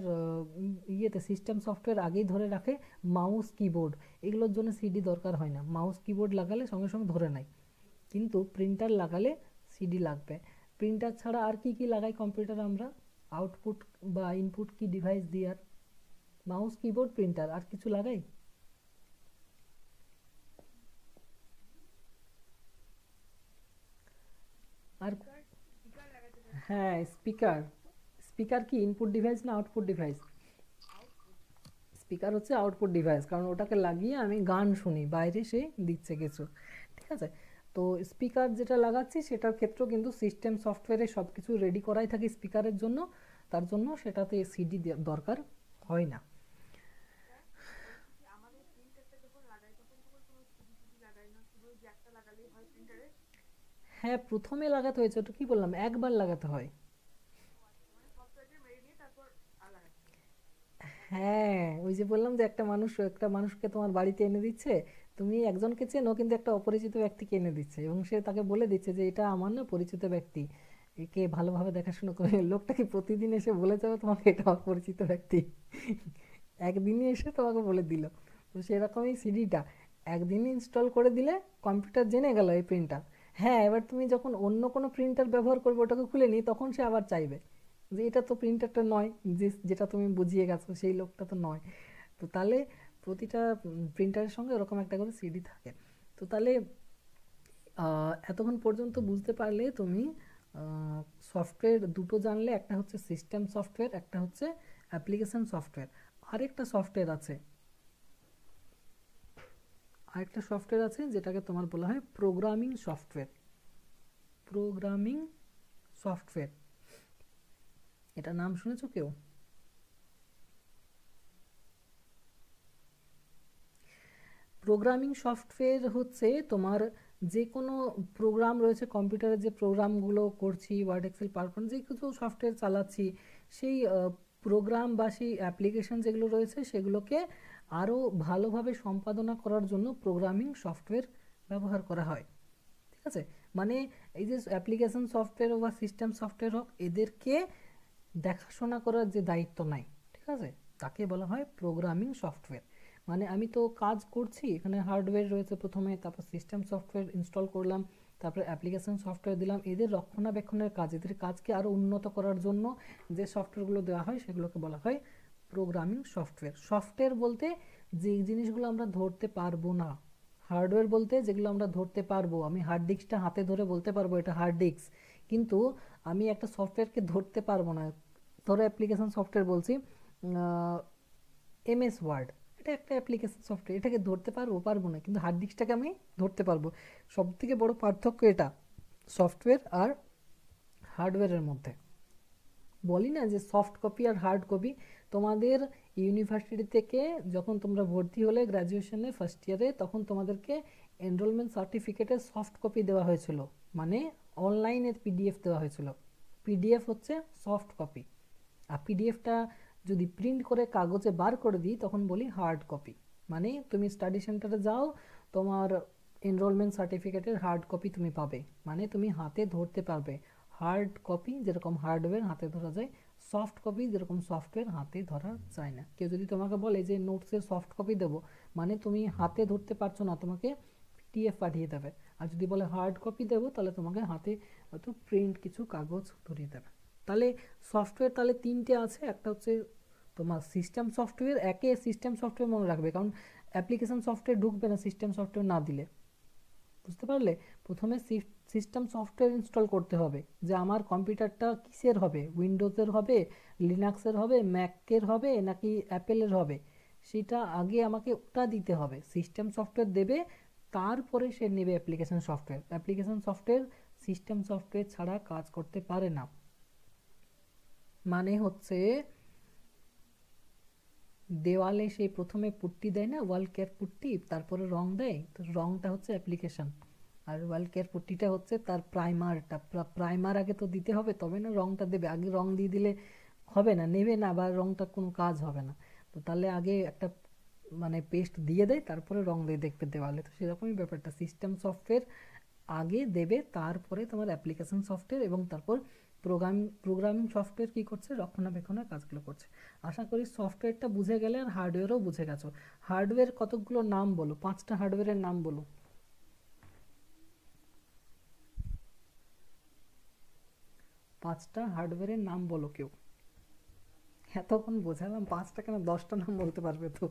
ইয়েতে সিস্টেম সফটওয়্যার আগেই ধরে রাখে। মাউস কিবোর্ড এগুলোর জন্য সিডি দরকার হয় না, মাউস কিবোর্ড লাগালে সঙ্গে সঙ্গে ধরে নেয়। কিন্তু প্রিন্টার লাগালে সিডি লাগবে। প্রিন্টার ছাড়া আর কি কি লাগাই কম্পিউটার আমরা, আউটপুট বা ইনপুট কি ডিভাইস দিয়ে? আর মাউস কিবোর্ড প্রিন্টার, আর কিছু লাগাই? আর স্পিকার স্পিকার লাগাতে চাচ্ছি। হ্যাঁ, স্পিকার। স্পিকার কি ইনপুট ডিভাইস না আউটপুট ডিভাইস? আউটপুট। স্পিকার হচ্ছে আউটপুট ডিভাইস, কারণ ওটাকে লাগিয়ে আমি গান শুনি, বাইরে সে দিচ্ছে কিছু। ঠিক আছে? তো স্পিকার যেটা লাগাচ্ছি সেটার ক্ষেত্রেও কিন্তু সিস্টেম সফটওয়্যারে সব কিছু রেডি করাই থাকে স্পিকারের জন্য, তার জন্য সেটাতে সিডি দরকার হয় না। স্যার বলছি কি আমাদের প্রিন্টারটা যখন লাগাই তখন তো কোনো সিডি টিডি লাগাই না, শুধু ওই জ্যাকটা লাগালেই হয় প্রিন্টারে। হ্যাঁ, প্রথমে লাগাতে হয়েছে, ওটা কি বললাম, একবার লাগাতে হয়। ও আচ্ছা, মানে সফটওয়্যারটা মেরে নিয়ে তারপর আর লাগাতে হয়। হ্যাঁ, ওই যে বললাম যে একটা মানুষকে তোমার বাড়িতে এনে দিচ্ছে, তুমি একজনকে চেনো কিন্তু একটা অপরিচিত ব্যক্তিকে এনে দিচ্ছে, এবং সে তাকে বলে দিচ্ছে যে এটা আমার না পরিচিত ব্যক্তি, একে ভালোভাবে দেখাশোনা করে। লোকটা কি প্রতিদিন এসে বলে যাবে তোমাকে এটা আমার পরিচিত ব্যক্তি? একদিনই এসে তোমাকে বলে দিল। তো সেরকমই সিডিটা একদিনই ইনস্টল করে দিলে কম্পিউটার জেনে গেল এই প্রিন্টার। হ্যাঁ, এবার তুমি যখন অন্য কোনো প্রিন্টার ব্যবহার করবে ওটাকে খুলে নিই, তখন সে আবার চাইবে যে এটা তো প্রিন্টারটা নয়, যেটা তুমি বুঝিয়ে গেছো সেই লোকটা তো নয়। তো তাহলে প্রতিটা প্রিন্টারের সঙ্গে ওরকম একটা করে সিডি থাকে। তো তাহলে এতক্ষণ পর্যন্ত বুঝতে পারলে তুমি সফটওয়্যার দুটো জানলে, একটা হচ্ছে সিস্টেম সফটওয়্যার, একটা হচ্ছে অ্যাপ্লিকেশন সফটওয়্যার। আরেকটা সফটওয়্যার আছে, আরেকটা সফটওয়্যার আছে যেটাকে তোমার বলা হয় প্রোগ্রামিং সফটওয়্যার। প্রোগ্রামিং সফটওয়্যার, এটা নাম শুনেছো কেউ? প্রোগ্রামিং সফটওয়্যার হচ্ছে তোমার যে কোনো প্রোগ্রাম রয়েছে কম্পিউটারে, যে প্রোগ্রামগুলো করছি ওয়ার্ড এক্সেল পাওয়ার পয়েন্ট যে কিছু সফটওয়্যার চালাচ্ছি, সেই প্রোগ্রাম বা সেই অ্যাপ্লিকেশন যেগুলো রয়েছে সেগুলোকে আরও ভালোভাবে সম্পাদনা করার জন্য প্রোগ্রামিং সফটওয়্যার ব্যবহার করা হয়। ঠিক আছে? মানে এই যে অ্যাপ্লিকেশন সফটওয়্যার হোক বা সিস্টেম সফটওয়্যার হোক, এদেরকে দেখাশোনা করার যে দায়িত্ব নাই, ঠিক আছে, তাকে বলা হয় প্রোগ্রামিং সফটওয়্যার। মানে আমি তো কাজ করছি, এখানে হার্ডওয়্যার রয়েছে প্রথমে, তারপর সিস্টেম সফটওয়্যার ইনস্টল করলাম, তারপরে অ্যাপ্লিকেশন সফটওয়্যার দিলাম, এদের রক্ষণাবেক্ষণের কাজ, এদের কাজকে আরও উন্নত করার জন্য যে সফটওয়্যারগুলো দেওয়া হয় সেগুলোকে বলা হয় প্রোগ্রামিং সফটওয়্যার। সফটওয়্যার বলতে যে জিনিসগুলো আমরা ধরতে পারবো না, হার্ডওয়্যার বলতে যেগুলো আমরা ধরতে পারবো। আমি হার্ড ডিস্কটা হাতে ধরে বলতে পারবো এটা হার্ড ডিস্ক, কিন্তু আমি একটা সফটওয়্যারকে ধরতে পারবো না। ধরো অ্যাপ্লিকেশন সফটওয়্যার বলছি, এমএস ওয়ার্ড, এটা একটা অ্যাপ্লিকেশন সফটওয়্যার, এটাকে ধরতে পারবো পারবো না, কিন্তু হার্ড ডিস্কটাকে আমি ধরতে পারবো। সব থেকে বড় পার্থক্য এটা সফটওয়্যার আর হার্ডওয়্যারের মধ্যে। বলি না যে সফট কপি আর হার্ড কপি, তোমাদের ইউনিভার্সিটি থেকে যখন তোমরা ভর্তি হলে গ্র্যাজুয়েশনে ফার্স্ট ইয়ারে, তখন তোমাদেরকে এনরোলমেন্ট সার্টিফিকেটের সফট কপি দেওয়া হয়েছিল, মানে অনলাইনে পিডিএফ দেওয়া হয়েছিল। পিডিএফ হচ্ছে সফট কপি, আর পিডিএফটা যদি প্রিন্ট করে কাগজে বার করে দিই তখন বলি হার্ড কপি। মানে তুমি স্টাডি সেন্টারে যাও, তোমার এনরোলমেন্ট সার্টিফিকেটের হার্ড কপি তুমি পাবে, মানে তুমি হাতে ধরতে পারবে। হার্ড কপি যেরকম হার্ডওয়্যার হাতে ধরা যায়, সফট কপি যেরকম সফটওয়্যার হাতে ধরা যায় না। কেউ যদি তোমাকে বলে যে নোটসের সফট কপি দেবো, মানে তুমি হাতে ধরতে পারছো না, তোমাকে পিডিএফ পাঠিয়ে দেবে। আর যদি বলে হার্ড কপি দেবো, তাহলে তোমাকে হাতে হয়তো প্রিন্ট কিছু কাগজ ধরিয়ে দেবে। তাহলে সফটওয়্যার তাহলে তিনটে আছে, একটা হচ্ছে তোমার সিস্টেম সফটওয়্যার, একে সিস্টেম সফটওয়্যার মনে রাখবে, কারণ অ্যাপ্লিকেশন সফটওয়্যার ঢুকবে না সিস্টেম সফটওয়্যার না দিলে। বুঝতে পারলে? প্রথমে সিস্টেম সফটওয়্যার ইনস্টল করতে হবে, যে আমার কম্পিউটারটা কিসের হবে, উইন্ডোজের হবে, লিনাক্সের হবে, ম্যাকের হবে নাকি অ্যাপেলের হবে, সেটা আগে আমাকে ওটা দিতে হবে। সিস্টেম সফটওয়্যার দেবে, তারপরে সে নেবে application software. Application software system software ছাড়া কাজ করতে পারে না। মানে হচ্ছে দেওয়ালে সেই প্রথমে পুট্টি দেয় না, ওয়াল কেয়ার পুট্টি, তারপরে রং দেয়, তো রংটা হচ্ছে অ্যাপ্লিকেশন, আর ওয়াল কেয়ার পুট্টিটা হচ্ছে তার প্রাইমারটা। প্রাইমার আগে তো দিতে হবে, তবে না রংটা দেবে। আগে রং দিয়ে দিলে হবে না, নেবে না, বা রংটা কোনো কাজ হবে না। তো তাহলে আগে একটা মানে পেস্ট দিয়ে দেয়, তারপরে রং দিয়ে দেখবে দেওয়ালে। তো সেরকমই ব্যাপারটা, সিস্টেম সফটওয়্যার আগে দেবে, তারপরে তোমার অ্যাপ্লিকেশন সফটওয়্যার, এবং তারপর প্রোগ্রামিং সফটওয়্যার কী করছে, রক্ষণাবেক্ষণের কাজগুলো করছে। আশা করি সফটওয়্যারটা বুঝে গেলে, আর হার্ডওয়্যারও বুঝে গেছো। হার্ডওয়্যার কতগুলো নাম বলো, 5টা হার্ডওয়্যারের নাম বলো। 5টা হার্ডওয়্যারের নাম বলো কেউ। এতক্ষণ বোঝালাম, 5টা কেন, 10টা নাম বলতে পারবে তো।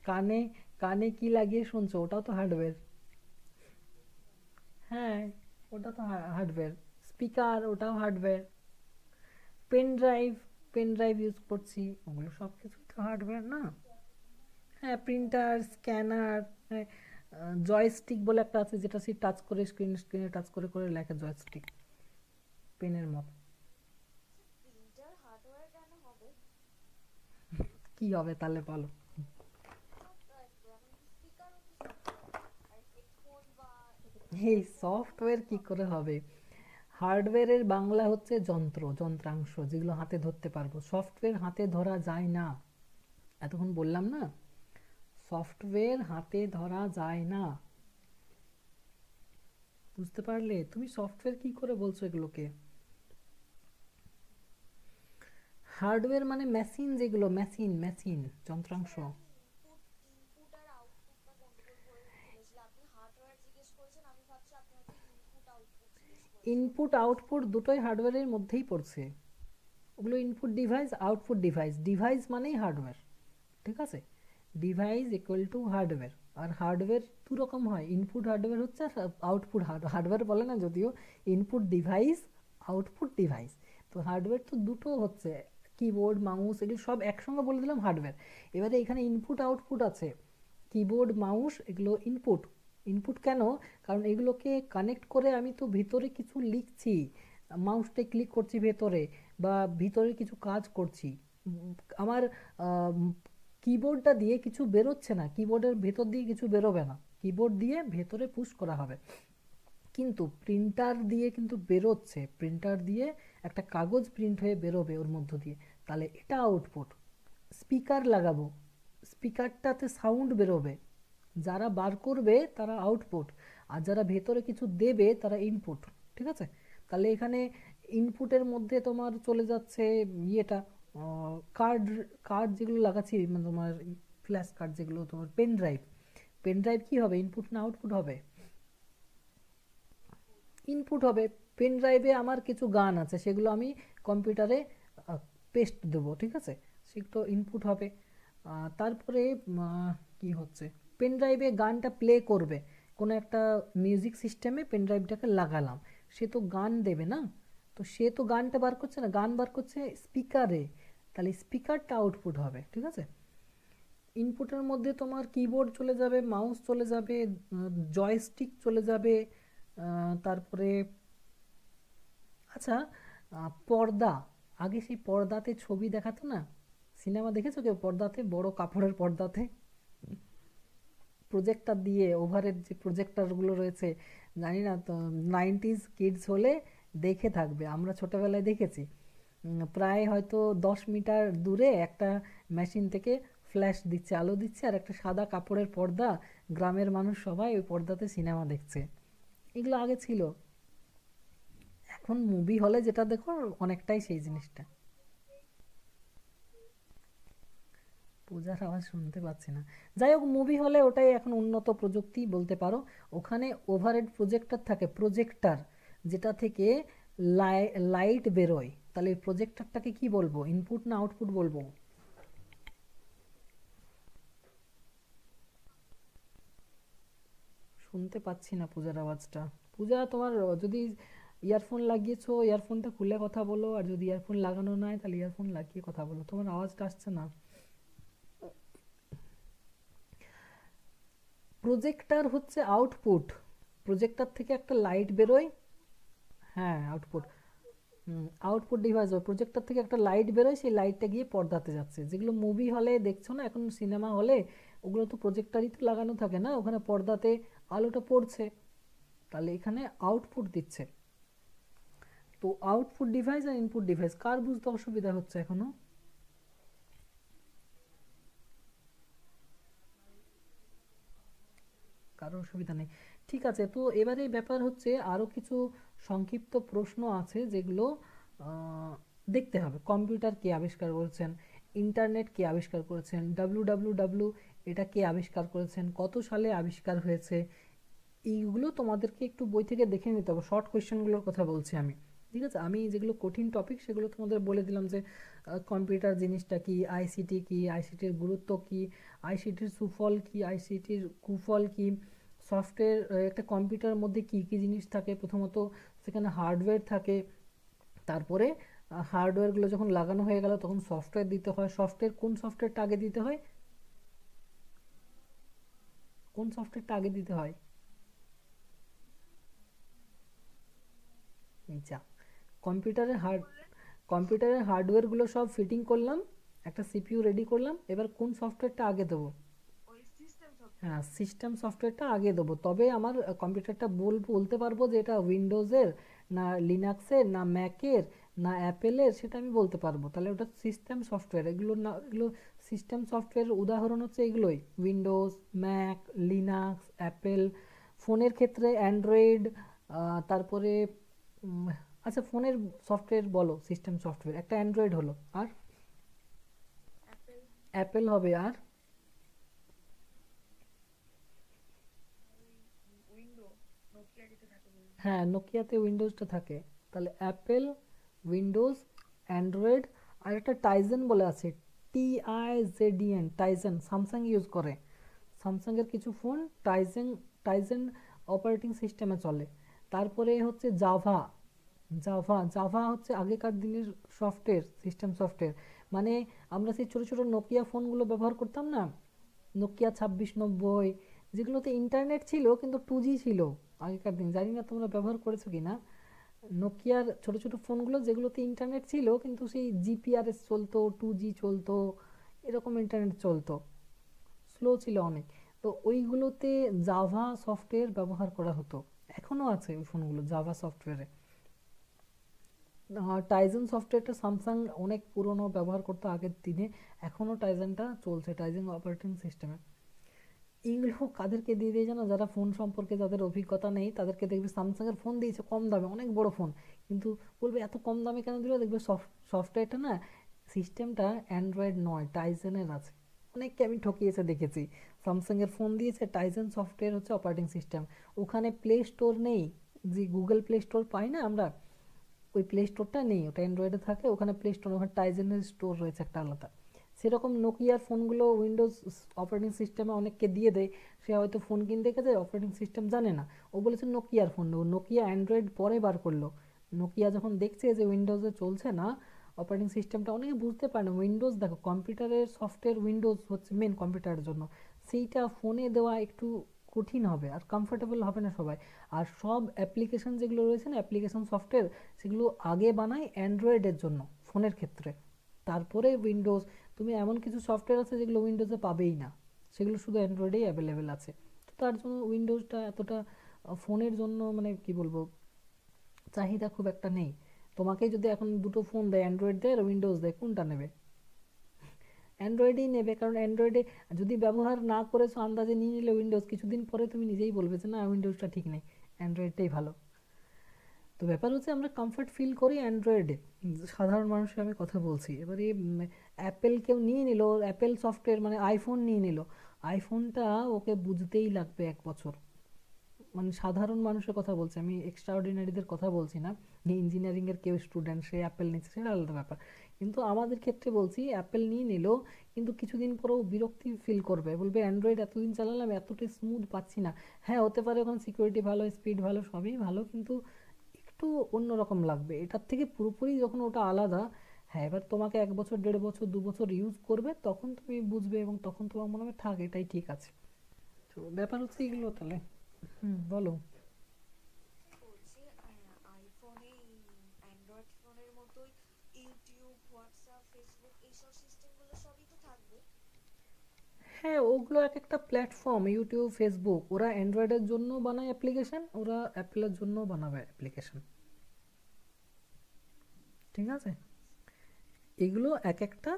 কানে কানে কি লাগিয়ে শুনছো, ওটাও তো হার্ডওয়্যার। হ্যাঁ, ওটা তো হার্ডওয়্যার। স্পিকার, ওটাও hardware. Pen drive, pen drive use করছি, ওগুলো সব কিছুই তো হার্ডওয়্যার না? হ্যাঁ, প্রিন্টার, স্ক্যানার, হ্যাঁ, জয়স্টিক বলে একটা আছে যেটা সে টাচ করে স্ক্রিনে টাচ করে করে লেখা, জয়স্টিক, পেনের মতো। প্রিন্টার হার্ডওয়্যার কেন হবে? কি হবে তাহলে বলো? সফটওয়্যার তো, এখন স্পিকারও তো সফটওয়্যার। আর হেডফোন বা এই ইয়ারফোন সফটওয়্যার কি করে হবে? হার্ডওয়্যারের বাংলা হচ্ছে যন্ত্র, যন্ত্রাংশ যেগুলো হাতে ধরতে পারবো। সফটওয়্যার হাতে ধরা যায় না, এতক্ষণ বললাম না, সফটওয়্যার হাতে ধরা যায় না। বুঝতে পারলে? তুমি সফটওয়্যার কি করে বলছো এগুলোকে? হার্ডওয়্যার মানে মেশিন, যেগুলো মেশিন, মেশিন যন্ত্রাংশ। স্যার আমি ইনপুট আর আউটপুটটা কন্ট্রোল করে বলেছিলাম, আপনি হার্ডওয়্যার জিজ্ঞেস করেছেন, আমি ভাবছি আপনি হয়তো ইনপুট আউটপুট জিজ্ঞেস করেছেন। ইনপুট আউটপুট দুটোই হার্ডওয়্যারের মধ্যেই পড়ছে। ওগুলো input device, output device. Device মানেই হার্ডওয়্যার, ঠিক আছে? Device equal to hardware. আর হার্ডওয়্যার দু রকম হয়, ইনপুট হার্ডওয়্যার হচ্ছে আর আউটপুট হার্ডওয়্যার বলে না যদিও, ইনপুট ডিভাইস, আউটপুট ডিভাইস। তো হার্ডওয়্যার তো দুটো হচ্ছে, কিবোর্ড, মাউস, এগুলো সব একসঙ্গে বলে দিলাম হার্ডওয়্যার। এবারে এখানে ইনপুট আউটপুট আছে, কিবোর্ড, মাউস, এগুলো ইনপুট। ইনপুট কেন? কারণ এগুলোকে কানেক্ট করে আমি তো ভিতরে কিছু লিখছি, মাউসটা ক্লিক করছি ভেতরে, বা ভিতরে কিছু কাজ করছি। আমার কিবোর্ডটা দিয়ে কিছু বেরোচ্ছে না, কিবোর্ডের ভেতর দিয়ে কিছু বেরোবে না, কিবোর্ড দিয়ে ভেতরে পুশ করা হবে। কিন্তু প্রিন্টার দিয়ে কিন্তু বেরোচ্ছে, প্রিন্টার দিয়ে একটা কাগজ প্রিন্ট হয়ে বেরোবে ওর মধ্য দিয়ে, তাহলে এটা আউটপুট। স্পিকার লাগাবো, স্পিকারটাতে সাউন্ড বেরোবে, যারা বার করবে তারা আউটপুট, আর যারা ভেতরে কিছু দেবে তারা ইনপুট, ঠিক আছে? তাহলে এখানে ইনপুটের মধ্যে তোমার চলে যাচ্ছে ইয়েটা, কার্ড, কার্ড যেগুলো লাগাচ্ছি, মানে তোমার ফ্ল্যাশ কার্ড যেগুলো, তোমার পেন ড্রাইভ, পেন ড্রাইভ কী হবে, ইনপুট না আউটপুট হবে? ইনপুট হবে। পেন ড্রাইভে আমার কিছু গান আছে, সেগুলো আমি কম্পিউটারে পেস্ট দেবো, ঠিক আছে? সেগুলো ইনপুট হবে। তারপরে কি হচ্ছে, পেন ড্রাইভে গানটা প্লে করবে, কোনো একটা মিউজিক সিস্টেমে পেন ড্রাইভটাকে লাগালাম, সে তো গান দেবে না, তো সে তো গানটা বার করছে না, গান বার করছে স্পিকারে, তাহলে স্পিকারটা আউটপুট হবে, ঠিক আছে? ইনপুটের মধ্যে তোমার কিবোর্ড চলে যাবে, মাউস চলে যাবে, জয়স্টিক চলে যাবে, তারপরে আচ্ছা, পর্দা, আগে সেই পর্দাতে ছবি দেখাতো না, সিনেমা দেখেছো কেউ পর্দাতে, বড় কাপড়ের পর্দাতে প্রজেক্টর দিয়ে, ওভারের যে প্রজেক্টরগুলো রয়েছে, জানি না তো, 90s কিডস হলে দেখে থাকবে, আমরা ছোটোবেলায় দেখেছি। প্রায় হয়তো 10 মিটার দূরে একটা মেশিন থেকে ফ্ল্যাশ দিচ্ছে, আলো দিচ্ছে, আর একটা সাদা কাপড়ের পর্দা, গ্রামের মানুষ সবাই ওই পর্দাতে সিনেমা দেখছে। এগুলো আগে ছিল। এখন মুভি হলে যেটা দেখো অনেকটাই সেই জিনিসটা। পূজার আওয়াজ শুনতে পাচ্ছি না। যাই হোক, মুভি হলে ওটাই এখন উন্নত প্রযুক্তি বলতে পারো। ওখানে ওভারহেড প্রজেক্টর থাকে, প্রজেক্টর, যেটা থেকে লাইট বেরোয়, তাহলে এই প্রজেক্টরটাকে কি বলবো, ইনপুট না আউটপুট বলবো? শুনতে পাচ্ছি না পূজার আওয়াজটা। পূজা, তোমার যদি ইয়ারফোন লাগিয়েছো, ইয়ারফোনটা খুলে কথা বলো, আর যদি ইয়ারফোন লাগানো নাই তাহলে ইয়ারফোন লাগিয়ে কথা বলো, তোমার আওয়াজটা আসছে না। প্রজেক্টর হচ্ছে আউটপুট, প্রজেক্টর থেকে একটা লাইট বেরোয়। হ্যাঁ, আউটপুট। আউটপুট ডিভাইস হয়, প্রজেক্টর থেকে একটা লাইট বেরোয়, সেই লাইটটা গিয়ে পর্দাতে যাচ্ছে। যেগুলো মুভি হলে দেখছো না এখন, সিনেমা হলে, ওগুলো তো প্রজেক্টরই তো লাগানো থাকে না, ওখানে পর্দাতে আলোটা পড়ছে, তাহলে এখানে আউটপুট দিচ্ছে। তো আউটপুট ডিভাইস আর ইনপুট ডিভাইস কার বুঝতে অসুবিধা হচ্ছে এখনো? কারো অসুবিধা নেই, ঠিক আছে। তো এবারে ব্যাপার হচ্ছে আরও কিছু সংক্ষিপ্ত প্রশ্ন আছে যেগুলো দেখতে হবে। কম্পিউটার কে আবিষ্কার করেছেন, ইন্টারনেট কে আবিষ্কার করেছেন, ডাব্লু এটা কে আবিষ্কার করেছেন, কত সালে আবিষ্কার হয়েছে, এইগুলো তোমাদেরকে একটু বই থেকে দেখে নিতে হবে। শর্ট কোয়েশ্চেনগুলোর কথা বলছি আমি, ঠিক আছে, আমি যেগুলো কঠিন টপিক সেগুলো তোমাদের বলে দিলাম যে কম্পিউটার জিনিসটা কি, আইসিটি কি, আইসিটির গুরুত্ব কি, আইসিটির সুফল কি, আইসিটির কুফল কি, সফটওয়্যার, একটা কম্পিউটারের মধ্যে কি কি জিনিস থাকে। প্রথমত সেখানে হার্ডওয়্যার থাকে, তারপরে হার্ডওয়্যারগুলো যখন লাগানো হয়ে গেল তখন সফটওয়্যার দিতে হয়। সফটওয়্যার, কোন সফটওয়্যারটা আগে দিতে হয়, কোন সফটওয়্যারটা আগে দিতে হয়? যা, কম্পিউটারের হার্ড কম্পিউটারের হার্ডওয়্যারগুলো সব ফিটিং করলাম, একটা সিপিইউ রেডি করলাম, এবার কোন সফটওয়্যারটা আগে দেবো? ওই সিস্টেম হ্যাঁ, সফটওয়্যার। সিস্টেম সফটওয়্যারটা আগে দেবো, তবে আমার কম্পিউটারটা বলতে পারবো যে এটা উইন্ডোজের না লিনাক্সের না ম্যাকের না অ্যাপেলের, সেটা আমি বলতে পারবো। তাহলে ওটা সিস্টেম সফটওয়্যার। এগুলো না, এগুলো সিস্টেম সফটওয়্যারের উদাহরণ হচ্ছে এগুলোই, উইন্ডোজ, ম্যাক, লিনাক্স, অ্যাপেল। ফোনের ক্ষেত্রে অ্যান্ড্রয়েড, তারপরে উম, আচ্ছা ফোনের সফটওয়্যার বলো, সিস্টেম সফটওয়্যার একটা অ্যান্ড্রয়েড হলো, আর অ্যাপেল, অ্যাপেল হবে, আর উইন্ডো, নোকিয়া যেটা থাকে বললাম। হ্যাঁ, নোকিয়াতে উইন্ডোজটা থাকে। তাহলে অ্যাপেল, উইন্ডোজ, অ্যান্ড্রয়েড, আর একটা টাইজেন বলে আছে, TIZEN, টাইজেন, স্যামসাং ইউজ করে। স্যামসাংয়ের কিছু ফোন টাইজেন, টাইজেন অপারেটিং সিস্টেমে চলে। তারপরে হচ্ছে জাভা, জাভা জাভা হচ্ছে আগেকার দিনের সফটওয়্যার, সিস্টেম সফটওয়্যার। মানে আমরা সেই ছোটো ছোটো নোকিয়া ফোনগুলো ব্যবহার করতাম না, নোকিয়া 2690, যেগুলোতে ইন্টারনেট ছিল কিন্তু 2G ছিল আগেকার দিন, জানি না তোমরা ব্যবহার করেছো কি না। নোকিয়ার ছোট ছোট ফোনগুলো যেগুলোতে ইন্টারনেট ছিল কিন্তু সেই জিপিআরএস চলতো, 2G চলতো, এরকম ইন্টারনেট চলতো, স্লো ছিল অনেক। তো ওইগুলোতে জাভা সফটওয়্যার ব্যবহার করা হতো, এখনও আছে ওই ফোনগুলো জাভা সফটওয়্যারে। টাইজেন সফটওয়্যারটা স্যামসাং অনেক পুরনো ব্যবহার করতো আগের দিনে, এখনও টাইজেনটা চলছে, টাইজেন অপারেটিং সিস্টেমে। এইগুলো কাদেরকে দিয়ে দিয়ে জানো, যারা ফোন সম্পর্কে যাদের অভিজ্ঞতা নেই তাদেরকে দেখবে স্যামসাংয়ের ফোন দিয়েছে কম দামে, অনেক বড় ফোন, কিন্তু বলবে এত কম দামে কেন দিল, দেখবে সফটওয়্যারটা না, সিস্টেমটা অ্যান্ড্রয়েড নয়, টাইজেনের আছে। অনেককে আমি ঠকিয়েছে দেখেছি, স্যামসাংয়ের ফোন দিয়েছে, টাইজেন সফটওয়্যার হচ্ছে অপারেটিং সিস্টেম, ওখানে প্লে স্টোর নেই, যে গুগল প্লে স্টোর পাই না আমরা, ওই প্লে স্টোরটা নেই, ওটা অ্যান্ড্রয়েডে থাকে, ওখানে প্লে স্টোর, ওখানে টাইজেনের স্টোর রয়েছে একটা আলাদা। সেরকম নোকিয়ার ফোনগুলো উইন্ডোজ অপারেটিং সিস্টেমে অনেককে দিয়ে দেয়, সে হয়তো ফোন কিনতে গেছে অপারেটিং সিস্টেম জানে না, ও বলেছে নোকিয়ার ফোন নেবো, নোকিয়া অ্যান্ড্রয়েড পরে বার করলো। নোকিয়া যখন দেখছে যে উইন্ডোজে চলছে না অপারেটিং সিস্টেমটা, অনেকে বুঝতে পারে না, উইন্ডোজ দেখো কম্পিউটারের সফটওয়্যার, উইন্ডোজ হচ্ছে মেন কম্পিউটারের জন্য, সেইটা ফোনে দেওয়া একটু কঠিন হবে আর কমফোর্টেবল হবে না সবাই। আর সব অ্যাপ্লিকেশন যেগুলো রয়েছে না, অ্যাপ্লিকেশন সফটওয়্যার, সেগুলো আগে বানায় অ্যান্ড্রয়েডের জন্য ফোনের ক্ষেত্রে, তারপরে উইন্ডোজ। তুমি এমন কিছু সফটওয়্যার আছে যেগুলো উইন্ডোজে পাবেই না, সেগুলো শুধু অ্যান্ড্রয়েডেই অ্যাভেলেবেল আছে। তো তার জন্য উইন্ডোজটা এতটা ফোনের জন্য মানে কি বলবো, চাহিদা খুব একটা নেই। তোমাকেই যদি এখন দুটো ফোন দেয়, অ্যান্ড্রয়েড দেয় আর উইন্ডোজ দেয়, কোনটা নেবে? অ্যান্ড্রয়েডেই নেবে, কারণ অ্যান্ড্রয়েডে যদি ব্যবহার না করেছো আন্দাজে নিয়ে নিলে উইন্ডোজ, কিছুদিন পরে তুমি নিজেই বলবে যে না উইন্ডোজটা ঠিক নেই, অ্যান্ড্রয়েডটাই ভালো। তো ব্যাপার হচ্ছে আমরা কমফর্ট ফিল করি অ্যান্ড্রয়েডে, সাধারণ মানুষের আমি কথা বলছি। এবারে অ্যাপেল কেউ নিয়ে নিল, অ্যাপেল সফটওয়্যার মানে আইফোন নিয়ে নিল, আইফোনটা ওকে বুঝতেই লাগবে 1 বছর। মানে সাধারণ মানুষের কথা বলছি আমি, এক্সট্রা অর্ডিনারিদের কথা বলছি না, যে ইঞ্জিনিয়ারিংয়ের কেউ স্টুডেন্ট সে অ্যাপেল নিচ্ছে সেটা আলাদা ব্যাপার। কিন্তু আমাদের ক্ষেত্রে বলছি, অ্যাপেল নিয়ে নিল কিন্তু কিছুদিন পরেও বিরক্তি ফিল করবে, বলবে অ্যান্ড্রয়েড এতদিন চালালাম এতটা স্মুথ পাচ্ছি না। হ্যাঁ হতে পারে ওখানে সিকিউরিটি ভালো, স্পিড ভালো, সবই ভালো, কিন্তু একটু অন্যরকম লাগবে এটার থেকে পুরোপুরি যখন ওটা আলাদা। হ্যাঁ, এবার তোমাকে 1 বছর, 1.5 বছর, 2 বছর ইউজ করবে তখন তুমি বুঝবে, এবং তখন তোমার মনে হবে থাক এটাই ঠিক আছে। তো ব্যাপার হচ্ছে এগুলো তাহলে। হুম, বলো। বলছি আইফোনে অ্যান্ড্রয়েড ফোনের মতোই ইউটিউব, হোয়াটসঅ্যাপ, ফেসবুক এইসব সিস্টেমগুলো সবই তো থাকবে। হ্যাঁ, ওগুলো এক একটা প্ল্যাটফর্ম, ইউটিউব, ফেসবুক, ওরা অ্যান্ড্রয়েডের জন্য বানায় অ্যাপ্লিকেশন, ওরা অ্যাপেলের জন্য বানাবে অ্যাপ্লিকেশন, ঠিক আছে। এগুলো এক একটা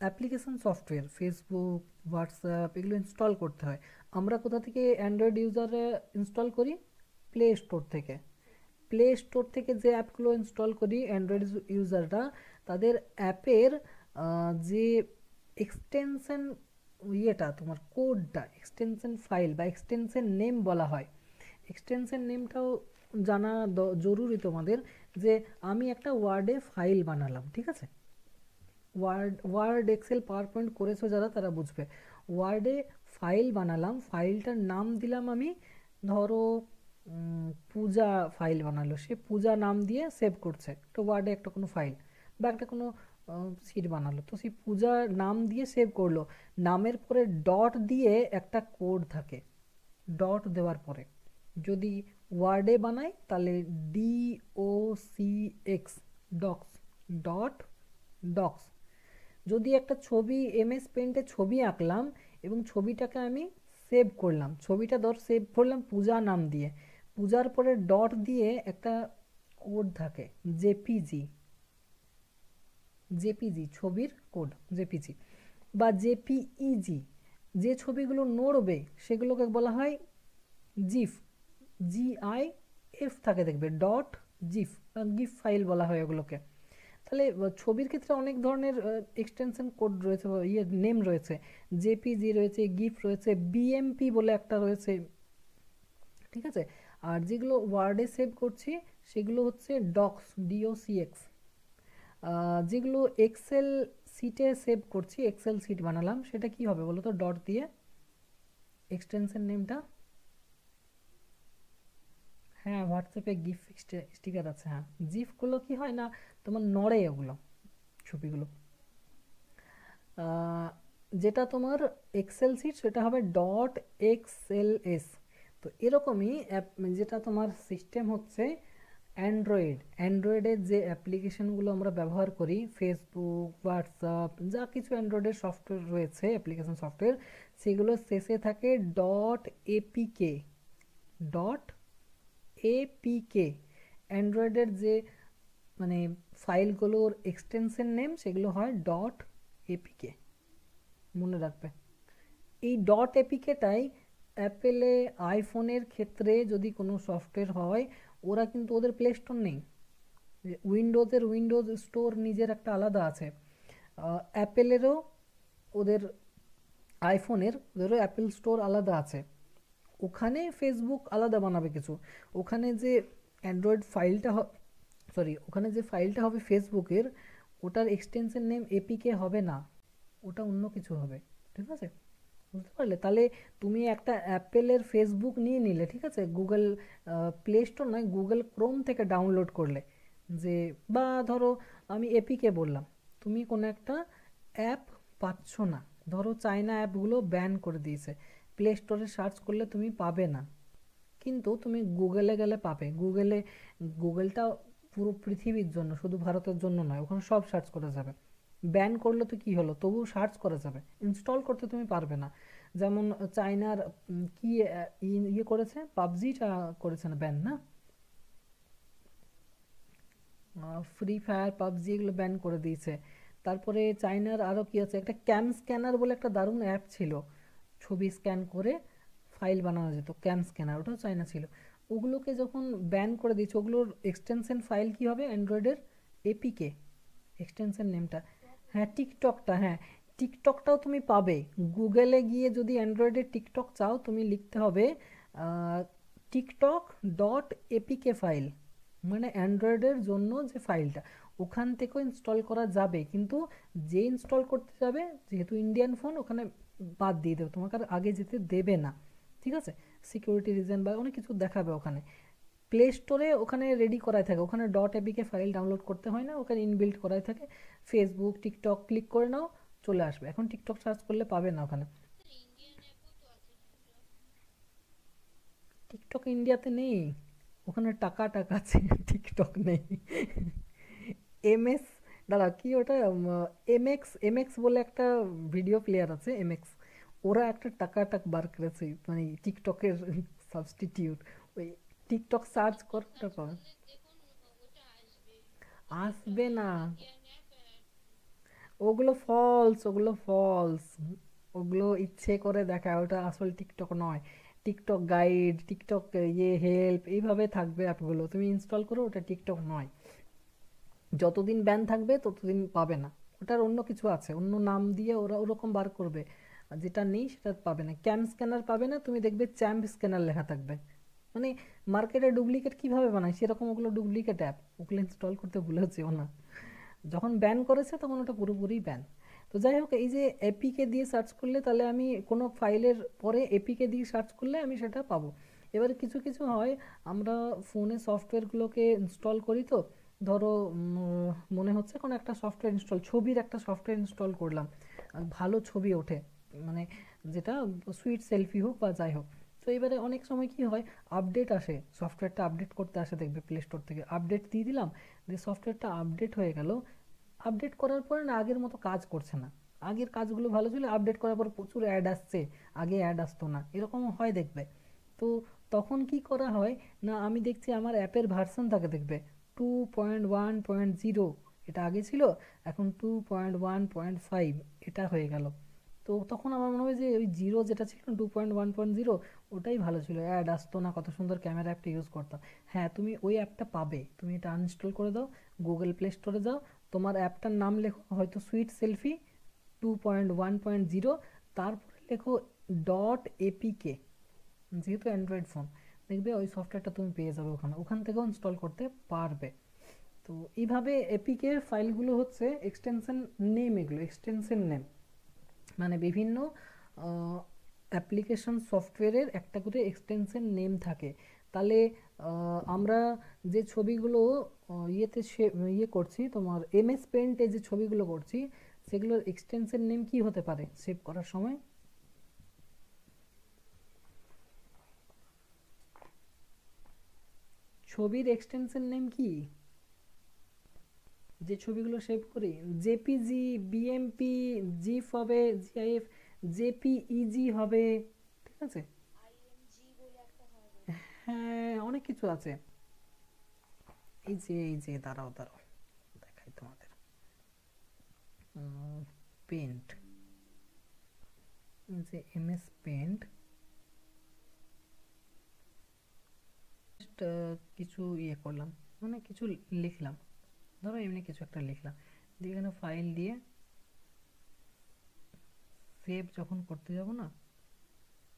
অ্যাপ্লিকেশন সফটওয়্যার, ফেসবুক, হোয়াটসঅ্যাপ, এগুলো ইনস্টল করতে হয়। আমরা কোথা থেকে অ্যান্ড্রয়েড ইউজারে ইনস্টল করি? প্লে স্টোর থেকে। প্লে স্টোর থেকে যে অ্যাপগুলো ইনস্টল করি অ্যান্ড্রয়েড ইউজাররা, তাদের অ্যাপের যে এক্সটেনশন, ইয়েটা তোমার কোডটা, এক্সটেনশন ফাইল বা এক্সটেনশন নেম বলা হয়, এক্সটেনশন নেমটাও জানা জরুরি তোমাদের। যে আমি একটা ওয়ার্ডে ফাইল বানালাম, ঠিক আছে? ওয়ার্ড এক্সেল পাওয়ার পয়েন্ট করেছো যারা তারা বুঝবে। ওয়ার্ডে ফাইল বানালাম, ফাইলটার নাম দিলাম আমি, ধরো পূজা ফাইল বানালো, সে পূজা নাম দিয়ে সেভ করছে তো ওয়ার্ডে একটা কোনো ফাইল বা একটা কোনো শিট বানালো, তো সেই পূজার নাম দিয়ে সেভ করলো। নামের পরে ডট দিয়ে একটা কোড থাকে, ডট দেওয়ার পরে যদি ওয়ার্ডে বানাই তাহলে DOCX, ডক্স, ডট ডক্স। যদি একটা ছবি এমএস পেন্টে ছবি আঁকলাম এবং ছবিটাকে আমি সেভ করলাম, ছবিটা ধর সেভ করলাম পূজা নাম দিয়ে, পূজার পরে ডট দিয়ে একটা কোড থাকে জেপিজি, জেপিজি ছবির কোড জেপিজি বা জেপিইজি। যে ছবিগুলো নড়বে সেগুলোকে বলা হয় জিফ, GIF থাকে দেখবে, ডট জিফ, গিফ ফাইল বলা হয় ওগুলোকে। তাহলে ছবির ক্ষেত্রে অনেক ধরনের এক্সটেনশন কোড রয়েছে, নেম রয়েছে, জেপিজি রয়েছে, গিফ রয়েছে, বিএমপি বলে একটা রয়েছে, ঠিক আছে? আর যেগুলো ওয়ার্ডে সেভ করছি সেগুলো হচ্ছে ডক্স, DOCX। যেগুলো এক্সেল সিটে সেভ করছি, এক্সেল সিট বানালাম, সেটা কি হবে বলো তো ডট দিয়ে? এক্সটেনশন নেমটা, হ্যাঁ হোয়াটসঅ্যাপে গিফ স্টিকার আছে, হ্যাঁ জিফগুলো কি হয় না তোমার নড়ে ওগুলো ছবিগুলো। আহ, যেটা তোমার এক্সেল সিট সেটা হবে .XLS। তো এরকমই যেটা তোমার সিস্টেম হচ্ছে অ্যান্ড্রয়েডের যে অ্যাপ্লিকেশনগুলো আমরা ব্যবহার করি, ফেসবুক, হোয়াটসঅ্যাপ, যা কিছু অ্যান্ড্রয়েডের সফটওয়্যার রয়েছে, অ্যাপ্লিকেশন সফটওয়্যার, সেগুলো শেষে থাকে .APK, .APK। অ্যান্ড্রয়েডের যে মানে ফাইলগুলোর এক্সটেনশন নেম সেগুলো হয় .APK, মনে রাখবে। এই .APKটাই অ্যাপেলে আইফোনের ক্ষেত্রে যদি কোনো সফটওয়্যার হয়, ওরা কিন্তু ওদের প্লে স্টোর নেই, উইন্ডোজ স্টোর নিজের একটা আলাদা আছে, অ্যাপেলেরও ওদের আইফোনের ওদেরও অ্যাপেল স্টোর আলাদা আছে, ওখানে ফেসবুক আলাদা বানাবে কিছু, ওখানে যে অ্যান্ড্রয়েড ফাইলটা ওখানে যে ফাইলটা হবে ফেসবুকের, ওটার এক্সটেনশন নেম এপিকে হবে না, ওটা অন্য কিছু হবে, ঠিক আছে? বুঝতে পারলে? তাহলে তুমি একটা অ্যাপেলের ফেসবুক নিয়ে নিলে, ঠিক আছে, গুগল প্লে স্টোর নয়, গুগল ক্রোম থেকে ডাউনলোড করলে, যে বা ধরো আমি এপিকে বললাম, তুমি কোনো একটা অ্যাপ পাচ্ছ না, ধরো চায়না অ্যাপগুলো ব্যান করে দিয়েছে, প্লে স্টোরে সার্চ করলে তুমি পাবে না, কিন্তু তুমি গুগলে গেলে পাবে। গুগলটা পুরো পৃথিবীর জন্য, শুধু ভারতের জন্য নয়, ওখানে সব সার্চ করা যাবে। ব্যান করলে তো কি হলো, তবু সার্চ করা যাবে, ইনস্টল করতে তুমি পারবে না। যেমন চায়নার কি ইয়ে করেছে, পাবজিটা করেছে না ব্যান, না ফ্রি ফায়ার, পাবজি এগুলো ব্যান করে দিয়েছে। তারপরে চায়নার আরও কি আছে, একটা ক্যাম স্ক্যানার বলে একটা দারুণ অ্যাপ ছিল, ছবি স্ক্যান করে ফাইল বানানো যেত, ক্যাম স্ক্যানার, ওটাও চায়না ছিল। ওগুলোকে যখন ব্যান করে দিয়েছে, ওগুলোর এক্সটেনশন ফাইল কি হবে অ্যান্ড্রয়েডের, এপিকে এক্সটেনশন নেমটা। হ্যাঁ টিকটকটা, হ্যাঁ টিকটকটাও তুমি পাবে গুগলে গিয়ে, যদি অ্যান্ড্রয়েডের টিকটক চাও তুমি লিখতে হবে টিকটক .APK ফাইল, মানে অ্যান্ড্রয়েডের জন্য যে ফাইলটা, ওখান থেকেও ইনস্টল করা যাবে, কিন্তু যে ইনস্টল করতে যাবে যেহেতু ইন্ডিয়ান ফোন, ওখানে বাদ দিয়ে দেবে, তোমাকে আর আগে যেতে দেবে না, ঠিক আছে? সিকিউরিটি রিজন বা অনেক কিছু দেখাবে ওখানে। প্লে স্টোরে ওখানে রেডি করাই থাকে, ওখানে .APK ফাইল ডাউনলোড করতে হয় না, ওখানে ইনবিল্ট করাই থাকে। ফেসবুক, টিকটক ক্লিক করে নাও, চলে আসবে। এখন টিকটক সার্চ করলে পাবে না ওখানে। ইন্ডিয়ান অ্যাপও তো আছে টিকটক। টিকটক ইন্ডিয়াতে নেই, ওখানে টাকা টাকা আছে, টিকটক নেই। এমএস, দাঁড়া কি ওটা, এমএক্স বলে একটা ভিডিও প্লেয়ার আছে, এমএক্স, ওরা একটা টাকা টাক বার করেছে, মানে টিকটকের সাবস্টিটিউট। ওই টিকটক সার্চ কর, ওটা সার্চ পাবে। করলে দেখুন ওটা আসবে, আসবে টিকটকে না, ইন্ডিয়ান অ্যাপ। ওগুলো ফলস, ওগুলো ফলস, ওগুলো ইচ্ছে করে দেখায়, ওটা আসল টিকটক নয়। টিকটক গাইড, টিকটক ইয়ে হেল্প, এইভাবে থাকবে অ্যাপগুলো, তুমি ইনস্টল করো, ওটা টিকটক নয়। যতদিন ব্যান থাকবে ততদিন পাবে না, ওটার অন্য কিছু আছে, অন্য নাম দিয়ে ওরা ওরকম বার করবে, আর যেটা নেই সেটা পাবে না। ক্যাম স্ক্যানার পাবে না, তুমি দেখবে চ্যাম্প স্ক্যানার লেখা থাকবে, মানে মার্কেটে ডুপ্লিকেট কিভাবে বানায় সেরকম ওগুলো ডুপ্লিকেট অ্যাপ, ওগুলো ইনস্টল করতে ভুলেছেও না। যখন ব্যান করেছে তখন ওটা পুরোপুরি ব্যান। তো যাই হোক, এই যে এপিকে দিয়ে সার্চ করলে, তাহলে আমি কোনো ফাইলের পরে এপিকে দিয়ে সার্চ করলে আমি সেটা পাবো। এবারে কিছু কিছু হয়, আমরা ফোনে সফটওয়্যারগুলোকে ইনস্টল করি, তো ধরো মনে হচ্ছে কোনো একটা সফটওয়্যার ইনস্টল, ছবির একটা সফটওয়্যার ইনস্টল করলাম, আর ভালো ছবি ওঠে, মানে যেটা সুইট সেলফি হোক বা যাই হোক। তো এবারে অনেক সময় কি হয়, আপডেট আসে, সফটওয়্যারটা আপডেট করতে আসে, দেখবে প্লে স্টোর থেকে আপডেট দিয়ে দিলাম, যে সফটওয়্যারটা আপডেট হয়ে গেল, আপডেট করার পরে না আগের মতো কাজ করছে না, আগের কাজগুলো ভালো ছিল, আপডেট করার পর প্রচুর অ্যাড আসছে, আগে অ্যাড আসতো না, এরকমও হয় দেখবে। তো তখন কি করা হয়, না আমি দেখছি আমার অ্যাপের ভার্সন থাকে দেখবে 2.1.0, এটা আগে ছিল, এখন 2.1.5 এটা হয়ে গেল। তো তখন আমার মনে হয় যে ওই জিরো যেটা ছিল 2.1.0 ওটাই ভালো ছিল, অ্যাড আসতো না, কত সুন্দর ক্যামেরা অ্যাপটা ইউজ করতাম। হ্যাঁ, তুমি ওই অ্যাপটা পাবে, তুমি এটা আনইনস্টল করে দাও, গুগল প্লে স্টোরে যাও, তোমার অ্যাপটার নাম লেখো হয়তো সুইট সেলফি 2.1.0, তারপরে লেখো ডট এপিকে, যেহেতু অ্যান্ড্রয়েড ফোন, দেখবে ওই সফটওয়্যারটা তুমি পেয়ে যাবে ওখানে, ওখান থেকেও ইনস্টল করতে পারবে। তো এইভাবে এপিকে ফাইলগুলো হচ্ছে এক্সটেনশন নেম, এগুলো এক্সটেনশন নেম, মানে বিভিন্ন অ্যাপ্লিকেশন সফটওয়্যারের একটা করে এক্সটেনশন নেম থাকে। তাহলে আমরা যে ছবিগুলো ইয়েতে ইয়ে করছি, তোমার এমএস পেন্টে যে ছবিগুলো করছি, সেগুলোর এক্সটেনশন নেম কি হতে পারে সেভ করার সময়? ছবির এক্সটেনশন নেম কি, যে ছবিগুলো সেভ করি? জেপিজি, বিএমপি, জিফ হবে, জিআইএফ, জেপিইজি হবে, ঠিক আছে। আইএমজি বলে একটা হয় বোধ হয়। হ্যাঁ, অনেক কিছু আছে। এই যে দাঁড়াও দাঁড়াও, দেখাই তোমাদের। পেন্ট, যে এমএস পেন্ট, কিছু ইয়ে করলাম, মানে কিছু লিখলাম, ধরো এমনি কিছু একটা লিখলাম, দিয়ে এখানে ফাইল দিয়ে সেভ যখন করতে যাব না,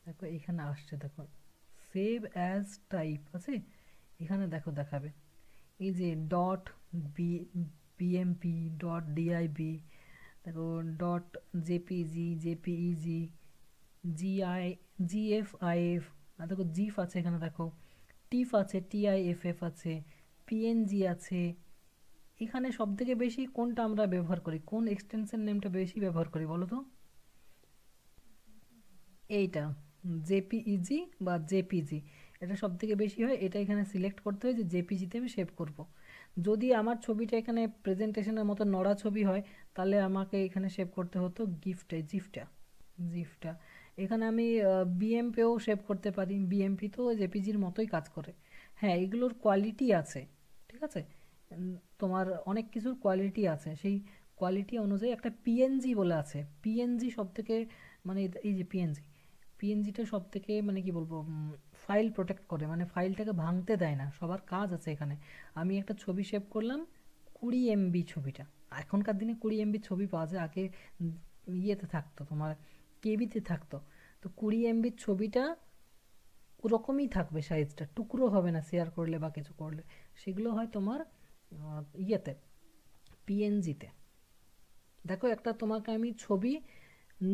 দেখো এখানে আসছে, দেখো সেভ অ্যাজ টাইপ আছে, এখানে দেখো দেখাবে এই যে dot B BMP, dot DIB, দেখো dot JPG, JPEG, GI, GFIF, আর দেখো জিফ আছে এখানে, দেখো টিফ আছে, টিআইএফএফ আছে, পিএনজি আছে। এখানে সব থেকে বেশি কোনটা আমরা ব্যবহার করি, কোন এক্সটেনশন নেমটা বেশি ব্যবহার করি বলো তো? এইটা, জেপিইজি বা জেপিজি, এটা সব থেকে বেশি হয়, এটা এখানে সিলেক্ট করতে হয় যে জেপিজিতে আমি সেভ করব। যদি আমার ছবিটা এখানে প্রেজেন্টেশনের মতো নড়া ছবি হয়, তাহলে আমাকে এখানে সেভ করতে হতো গিফটে, জিফটা, জিফটা। এখানে আমি বিএমপিও সেভ করতে পারি, বিএমপি তো জেপিজির মতোই কাজ করে। হ্যাঁ, এগুলোর কোয়ালিটি আছে, ঠিক আছে। তোমার অনেক কিছুর কোয়ালিটি আছে, সেই কোয়ালিটি অনুযায়ী একটা পিএনজি বলে আছে, পিএনজি সব থেকে, মানে এই যে পিএনজি, পিএনজিটা সব থেকে মানে কি বলবো, ফাইল প্রোটেক্ট করে, মানে ফাইলটাকে ভাঙতে দেয় না, সবার কাজ আছে এখানে। আমি একটা ছবি সেভ করলাম, 20 MB ছবিটা, এখনকার দিনে 20 MB ছবি পাওয়া যায়, আগে ইয়েতে থাকতো তোমার, কেবিতে থাকতো। তো 20 MB ছবিটা ওরকমই থাকবে, সাইজটা টুকরো হবে না শেয়ার করলে বা কিছু করলে, সেগুলো হয় তোমার ইয়েতে, পিএনজিতে। দেখো একটা তোমাকে আমি ছবি,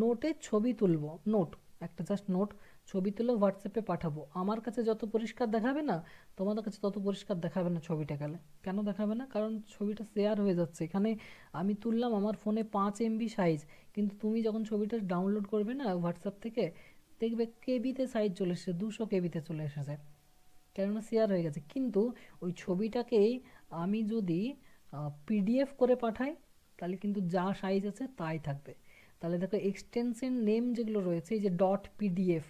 নোটে ছবি তুলবো, নোট, একটা জাস্ট নোট, ছবি তুলে হোয়াটসঅ্যাপে পাঠাবো, আমার কাছে যত পরিষ্কার দেখাবে না, তোমাদের কাছে তত পরিষ্কার দেখাবে না ছবিটা গেলে। কেন দেখাবে না? কারণ ছবিটা শেয়ার হয়ে যাচ্ছে এখানে, আমি তুললাম আমার ফোনে 5 MB সাইজ, কিন্তু তুমি যখন ছবিটা ডাউনলোড করবে না হোয়াটসঅ্যাপ থেকে, দেখবে কেবিতে সাইজ চলে এসেছে, 200 KB চলে এসেছে, কেননা শেয়ার হয়ে গেছে। কিন্তু ওই ছবিটাকেই আমি যদি পিডিএফ করে পাঠাই, তাহলে কিন্তু যা সাইজ আছে তাই থাকবে। তাহলে দেখো এক্সটেনশন নেম যেগুলো রয়েছে, এই যে ডট পিডিএফ,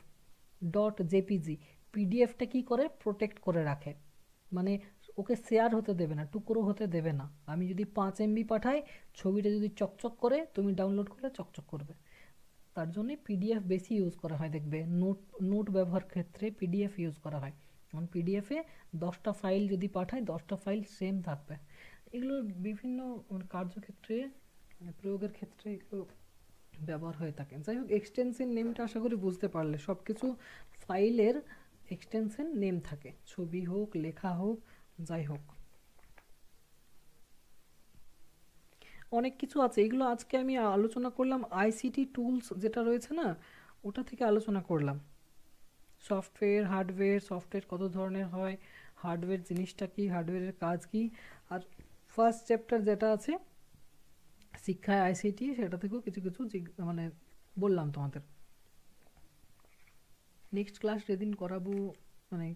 ডট জেপিজি, পিডিএফটা কি করে প্রোটেক্ট করে রাখে, মানে ওকে শেয়ার হতে দেবে না, টুকরো হতে দেবে না। আমি যদি 5 MB পাঠাই, ছবিটা যদি চকচক করে, তুমি ডাউনলোড করলে চকচক করবে। তার জন্যই পিডিএফ বেশি ইউজ করা হয়, দেখবে নোট, নোট ব্যবহার ক্ষেত্রে পিডিএফ ইউজ করা হয়, কারণ পিডিএফে 10টা ফাইল যদি পাঠায়, 10টা ফাইল সেম থাকবে। এগুলো বিভিন্ন কার্যক্ষেত্রে, প্রয়োগের ক্ষেত্রে এগুলো ব্যবহার হয়ে থাকে। যাই হোক, এক্সটেনশন নেমটা আশা করি বুঝতে পারলে, সব কিছু ফাইলের এক্সটেনশন নেম থাকে, ছবি হোক, লেখা হোক, যাই হোক, অনেক কিছু আছে। এগুলো আজকে আমি আলোচনা করলাম আইসিটি টুলস যেটা রয়েছে না, ওটা থেকে আলোচনা করলাম। সফটওয়্যার, হার্ডওয়্যার, সফটওয়্যার কত ধরনের হয়, হার্ডওয়্যার জিনিসটা কি, হার্ডওয়্যারের কাজ কি, আর ফার্স্ট চ্যাপ্টার যেটা আছে শিক্ষায় আইসিটি, সেটা থেকেও কিছু কিছু মানে বললাম তোমাদের। নেক্সট ক্লাস যেদিন করাবো মানে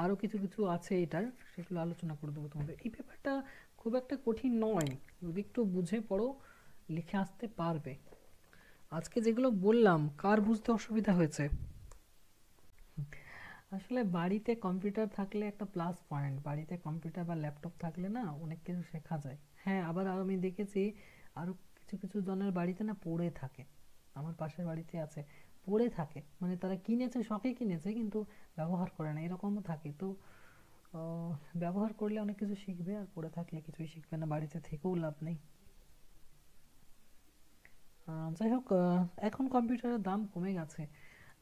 আরও কিছু কিছু আছে এটার, সেগুলো আলোচনা করে দেবো তোমাদের। এই পেপারটা খুব একটা কঠিন নয়, যদি একটু বুঝে পড়ো লিখে আসতে পারবে। আজকে যেগুলো বললাম কার বুঝতে অসুবিধা হয়েছে? আসলে বাড়িতে কম্পিউটার থাকলে একটা প্লাস পয়েন্ট, বাড়িতে কম্পিউটার বা ল্যাপটপ থাকলে না অনেক কিছু শেখা যায়। হ্যাঁ, আবার আমি দেখেছি আরও কিছু কিছু জনের বাড়িতে না পড়ে থাকে, আমার পাশের বাড়িতে আছে, পড়ে থাকে, মানে তারা কিনেছে, শখে কিনেছে, কিন্তু ব্যবহার করে না, এরকমও থাকে। তো ব্যবহার করলে অনেক কিছু শিখবে, আর পড়ে থাকলে কিছুই শিখবে না, বাড়িতে থেকেও লাভ নেই। যাই হোক, এখন কম্পিউটারের দাম কমে গেছে।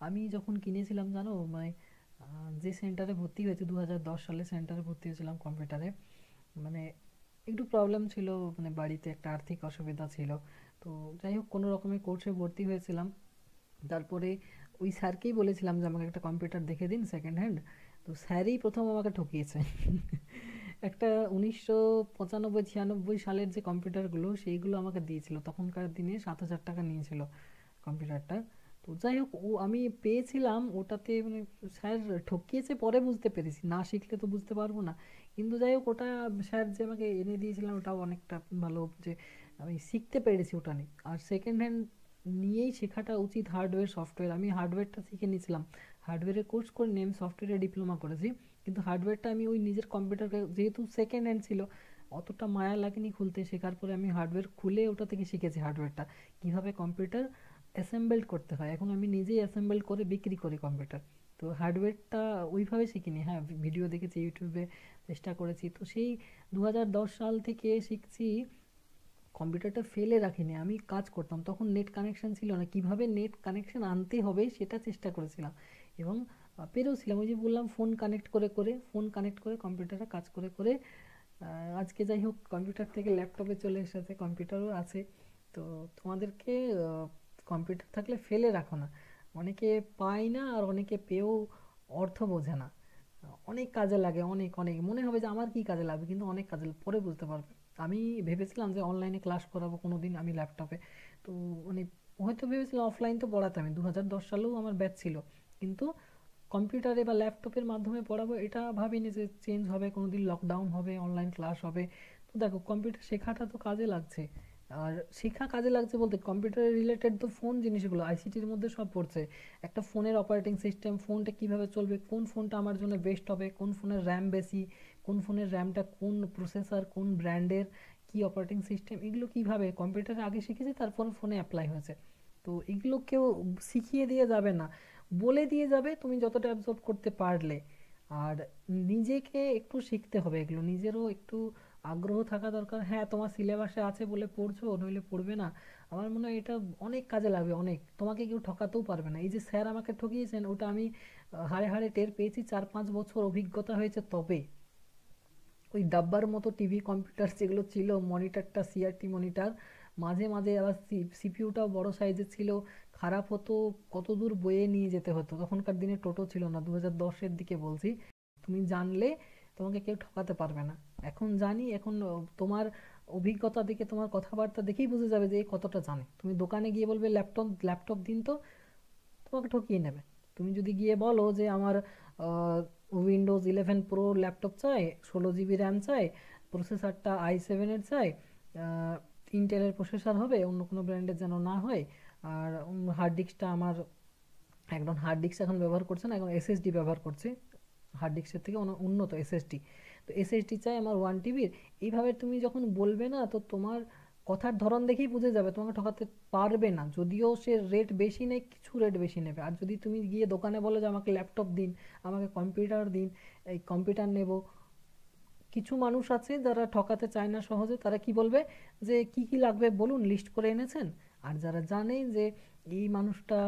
আমি যখন কিনেছিলাম জানো, মানে যে সেন্টারে ভর্তি হয়েছে 2010 সালে সেন্টারে ভর্তি হয়েছিলাম কম্পিউটারে, মানে একটু প্রবলেম ছিল, মানে বাড়িতে একটা আর্থিক অসুবিধা ছিল। তো যাই হোক কোনো রকমে কোর্সে ভর্তি হয়েছিলাম। তারপরে ওই স্যারকেই বলেছিলাম যে আমাকে একটা কম্পিউটার দেখে দিন সেকেন্ড হ্যান্ড। তো স্যারই প্রথম আমাকে ঠকিয়েছে। একটা 1995-96 সালের যে কম্পিউটারগুলো সেইগুলো আমাকে দিয়েছিল, তখনকার দিনে 7,000 টাকা নিয়েছিল কম্পিউটারটা। তো যাই হোক আমি পেয়েছিলাম ওটাতে, মানে স্যার ঠকিয়েছে পরে বুঝতে পেরেছি, না শিখলে তো বুঝতে পারবো না। কিন্তু যাই হোক ওটা স্যার যে আমাকে এনে দিয়েছিলেন ওটাও অনেকটা ভালো, যে আমি শিখতে পেরেছি ওটা নিয়ে। আর সেকেন্ড হ্যান্ড নিয়েই শেখাটা উচিত, হার্ডওয়্যার সফটওয়্যার। আমি হার্ডওয়্যারটা শিখে নিয়েছিলাম, হার্ডওয়্যারের কোর্স করে নিয়ে আমি সফটওয়্যারে ডিপ্লোমা করেছি। কিন্তু হার্ডওয়্যারটা আমি ওই নিজের কম্পিউটার, যেহেতু সেকেন্ড হ্যান্ড ছিল অতটা মায়া লাগেনি খুলতে, শেখার পরে আমি হার্ডওয়্যার খুলে ওটা থেকে শিখেছি হার্ডওয়্যারটা কীভাবে কম্পিউটার অ্যাসেম্বলড করতে হয়। এখন আমি নিজেই অ্যাসেম্বল করে বিক্রি করি কম্পিউটার। তো হার্ডওয়্যারটা ওইভাবে শিখিনি, হ্যাঁ ভিডিও দেখেছি, ইউটিউবে চেষ্টা করেছি। তো সেই 2010 সাল থেকে শিখছি, কম্পিউটারটা ফেলে রাখিনি, আমি কাজ করতাম, তখন নেট কানেকশন ছিল না, কিভাবে নেট কানেকশন আনতে হবে সেটা চেষ্টা করেছিলাম, এবং পেরেওছিলাম। ওই যে বললাম ফোন কানেক্ট করে কম্পিউটারে কাজ করে করে আজকে যাই হোক কম্পিউটার থেকে ল্যাপটপে চলে এসেছে, কম্পিউটারও আছে। তো তোমাদেরকে কম্পিউটার থাকলে ফেলে রাখো না। অনেকে পায় না, আর অনেকে পেয়েও অর্থ বোঝে না। অনেক কাজে লাগে, অনেক অনেক মনে হবে যে আমার কি কাজে লাগবে, কিন্তু অনেক কাজে পরে বুঝতে পারবে। আমি ভেবেছিলাম যে অনলাইনে ক্লাস করাবো কোনো দিন আমি ল্যাপটপে, তো মানে হয়তো ভেবেছিলাম অফলাইন তো পড়াতে, আমি 2010 সালেও আমার ব্যাচ ছিল, কিন্তু কম্পিউটারে বা ল্যাপটপের মাধ্যমে পড়াবো এটা ভাবিনি যে চেঞ্জ হবে, কোনো দিন লকডাউন হবে, অনলাইন ক্লাস হবে। তো দেখো কম্পিউটার শেখাটা তো কাজে লাগছে। আর শেখা কাজে লাগছে বলতে কম্পিউটারের রিলেটেড তো ফোন জিনিসগুলো আইসিটির মধ্যে সব পড়ছে। একটা ফোনের অপারেটিং সিস্টেম, ফোনটা কীভাবে চলবে, কোন ফোনটা আমার জন্য বেস্ট হবে, কোন ফোনের র্যাম বেশি, কোন ফোনের র্যামটা কোন প্রসেসর কোন ব্র্যান্ডের, কী অপারেটিং সিস্টেম, এগুলো কীভাবে কম্পিউটারে আগে শিখেছি তারপর ফোনে অ্যাপ্লাই হয়েছে। তো এগুলো কেউ শিখিয়ে দিয়ে যাবে না, বলে দিয়ে যাবে, তুমি যতটা অ্যাবজর্ব করতে পারলে। আর নিজেকে একটু শিখতে হবে, এগুলো নিজেরও একটু আগ্রহ থাকা দরকার। হ্যাঁ তোমার সিলেবাসে আছে বলে পড়ছো, নইলে পড়বে না। আমার মনে হয় এটা অনেক কাজে লাগবে, অনেক, তোমাকে কেউ ঠকাতেও পারবে না। এই যে স্যার আমাকে ঠকিয়েছেন ওটা আমি হাড়ে হাড়ে টের পেয়েছি, 4-5 বছর অভিজ্ঞতা হয়েছে তবে। ওই ডাব্বার মতো টিভি কম্পিউটার যেগুলো ছিল, মনিটরটা সিআরটি মনিটর, মাঝে মাঝে আবার সিপিইউটাও বড় সাইজের ছিল, খারাপ হতো, কত দূর বয়ে নিয়ে যেতে হতো। তখনকার দিনে টোটো ছিল না, 2010-এর দিকে বলছি। তুমি জানলে তোমাকে কেউ ঠকাতে পারবে না। এখন জানি, এখন তোমার অভিজ্ঞতা দেখে, তোমার কথাবার্তা দেখেই বুঝে যাবে যে এ কতটা জানে। তুমি দোকানে গিয়ে বলবে ল্যাপটপ ল্যাপটপ দিন, তো তোমাকে ঠকিয়ে নেবে। তুমি যদি গিয়ে বলো যে আমার উইন্ডোজ 11 প্রো ল্যাপটপ চাই, 16 জিবি র্যাম চাই, প্রসেসরটা i7-এর চাই, ইন্টেলের প্রসেসর হবে, অন্য কোনো ব্র্যান্ডের যেন না হয়, আর হার্ড ডিস্কটা আমার, একদম হার্ড ডিস্ক এখন ব্যবহার করছে না, এখন এসএসডি ব্যবহার করছে, হার্ড ডিস্কের থেকে উন্নত এসএসডি। তো এসএসডি চাই আমার 1 টিবির। এইভাবে তুমি যখন বলবে না, তো তোমার কথার ধরন দেখেই বুঝে যাবে তোমাকে ঠকাতে পারবে না, যদিও সে রেট বেশি নেয়, কিছু রেট বেশি নেবে। আর যদি তুমি গিয়ে দোকানে বলো যে আমাকে ল্যাপটপ দিন, আমাকে কম্পিউটার দিন, এই কম্পিউটার নেব, কিছু মানুষ আছে যারা ঠকাতে চায় না সহজে, তারা কি বলবে যে কি কি লাগবে বলুন, লিস্ট করে এনেছেন। আর যারা জানে যে এই মানুষটা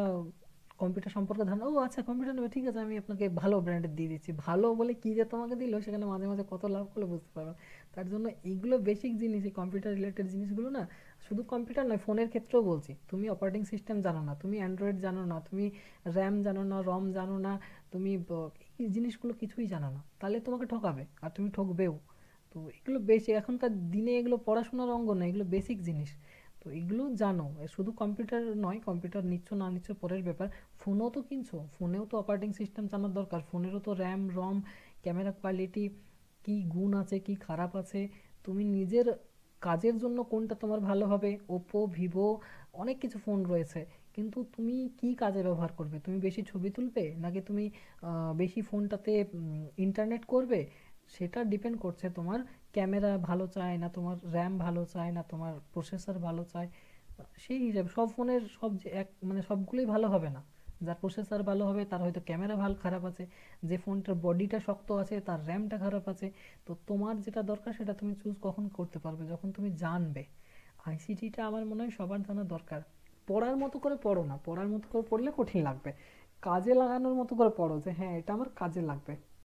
কম্পিউটার সম্পর্কে ধারণা, ও আচ্ছা কম্পিউটার নেবে, ঠিক আছে আমি আপনাকে ভালো ব্র্যান্ডের দিয়ে দিচ্ছি, ভালো বলে কী যে তোমাকে দিল সেখানে মাঝে মাঝে কত লাভ করলে বুঝতে পারবে। তার জন্য এইগুলো বেসিক জিনিস, এই কম্পিউটার রিলেটেড জিনিসগুলো না, শুধু কম্পিউটার নয় ফোনের ক্ষেত্রেও বলছি, তুমি অপারেটিং সিস্টেম জানো না, তুমি অ্যান্ড্রয়েড জানো না, তুমি র্যাম জানো না, রম জানো না, তুমি এই জিনিসগুলো কিছুই জানো না, তাহলে তোমাকে ঠকাবে আর তুমি ঠকবেও। তো এগুলো বেশি এখনকার দিনে, এগুলো পড়াশোনার অঙ্গ না, এগুলো বেসিক জিনিস। তো এগুলো জানো, শুধু কম্পিউটার নয়, কম্পিউটার নিচ্ছ না নিচ্ছ পরের ব্যাপার, ফোনও তো কিনছো, ফোনেও তো অপারেটিং সিস্টেম জানার দরকার, ফোনেরও তো র্যাম রম, ক্যামেরা কোয়ালিটি, কি গুণ আছে কি খারাপ আছে, তুমি নিজের কাজের জন্য কোনটা তোমার ভালো হবে, ওপো ভিভো অনেক কিছু ফোন রয়েছে, কিন্তু তুমি কি কাজে ব্যবহার করবে, তুমি বেশি ছবি তুলবে নাকি তুমি বেশি ফোনটাতে ইন্টারনেট করবে, সেটা ডিপেন্ড করছে তোমার ক্যামেরা ভালো চায় না, তোমার র্যাম ভালো চায় না, তোমার প্রসেসর ভালো চায়। সেই হিসাবে সব ফোনের সব যে এক মানে সবগুলোই ভালো হবে না, যার প্রসেসর ভালো হবে তার হয়তো ক্যামেরা ভালো খারাপ আছে, যে ফোনটার বডিটা শক্ত আছে তার র্যামটা খারাপ আছে। তো তোমার যেটা দরকার সেটা তুমি চুজ কখন করতে পারবে, যখন তুমি জানবে। আইসিটিটা আমার মনে হয় সবার জানা দরকার। পড়ার মতো করে পড়ো না, পড়ার মতো করে পড়লে কঠিন লাগবে, কাজে লাগানোর মতো করে পড়ো যে হ্যাঁ এটা আমার কাজে লাগবে।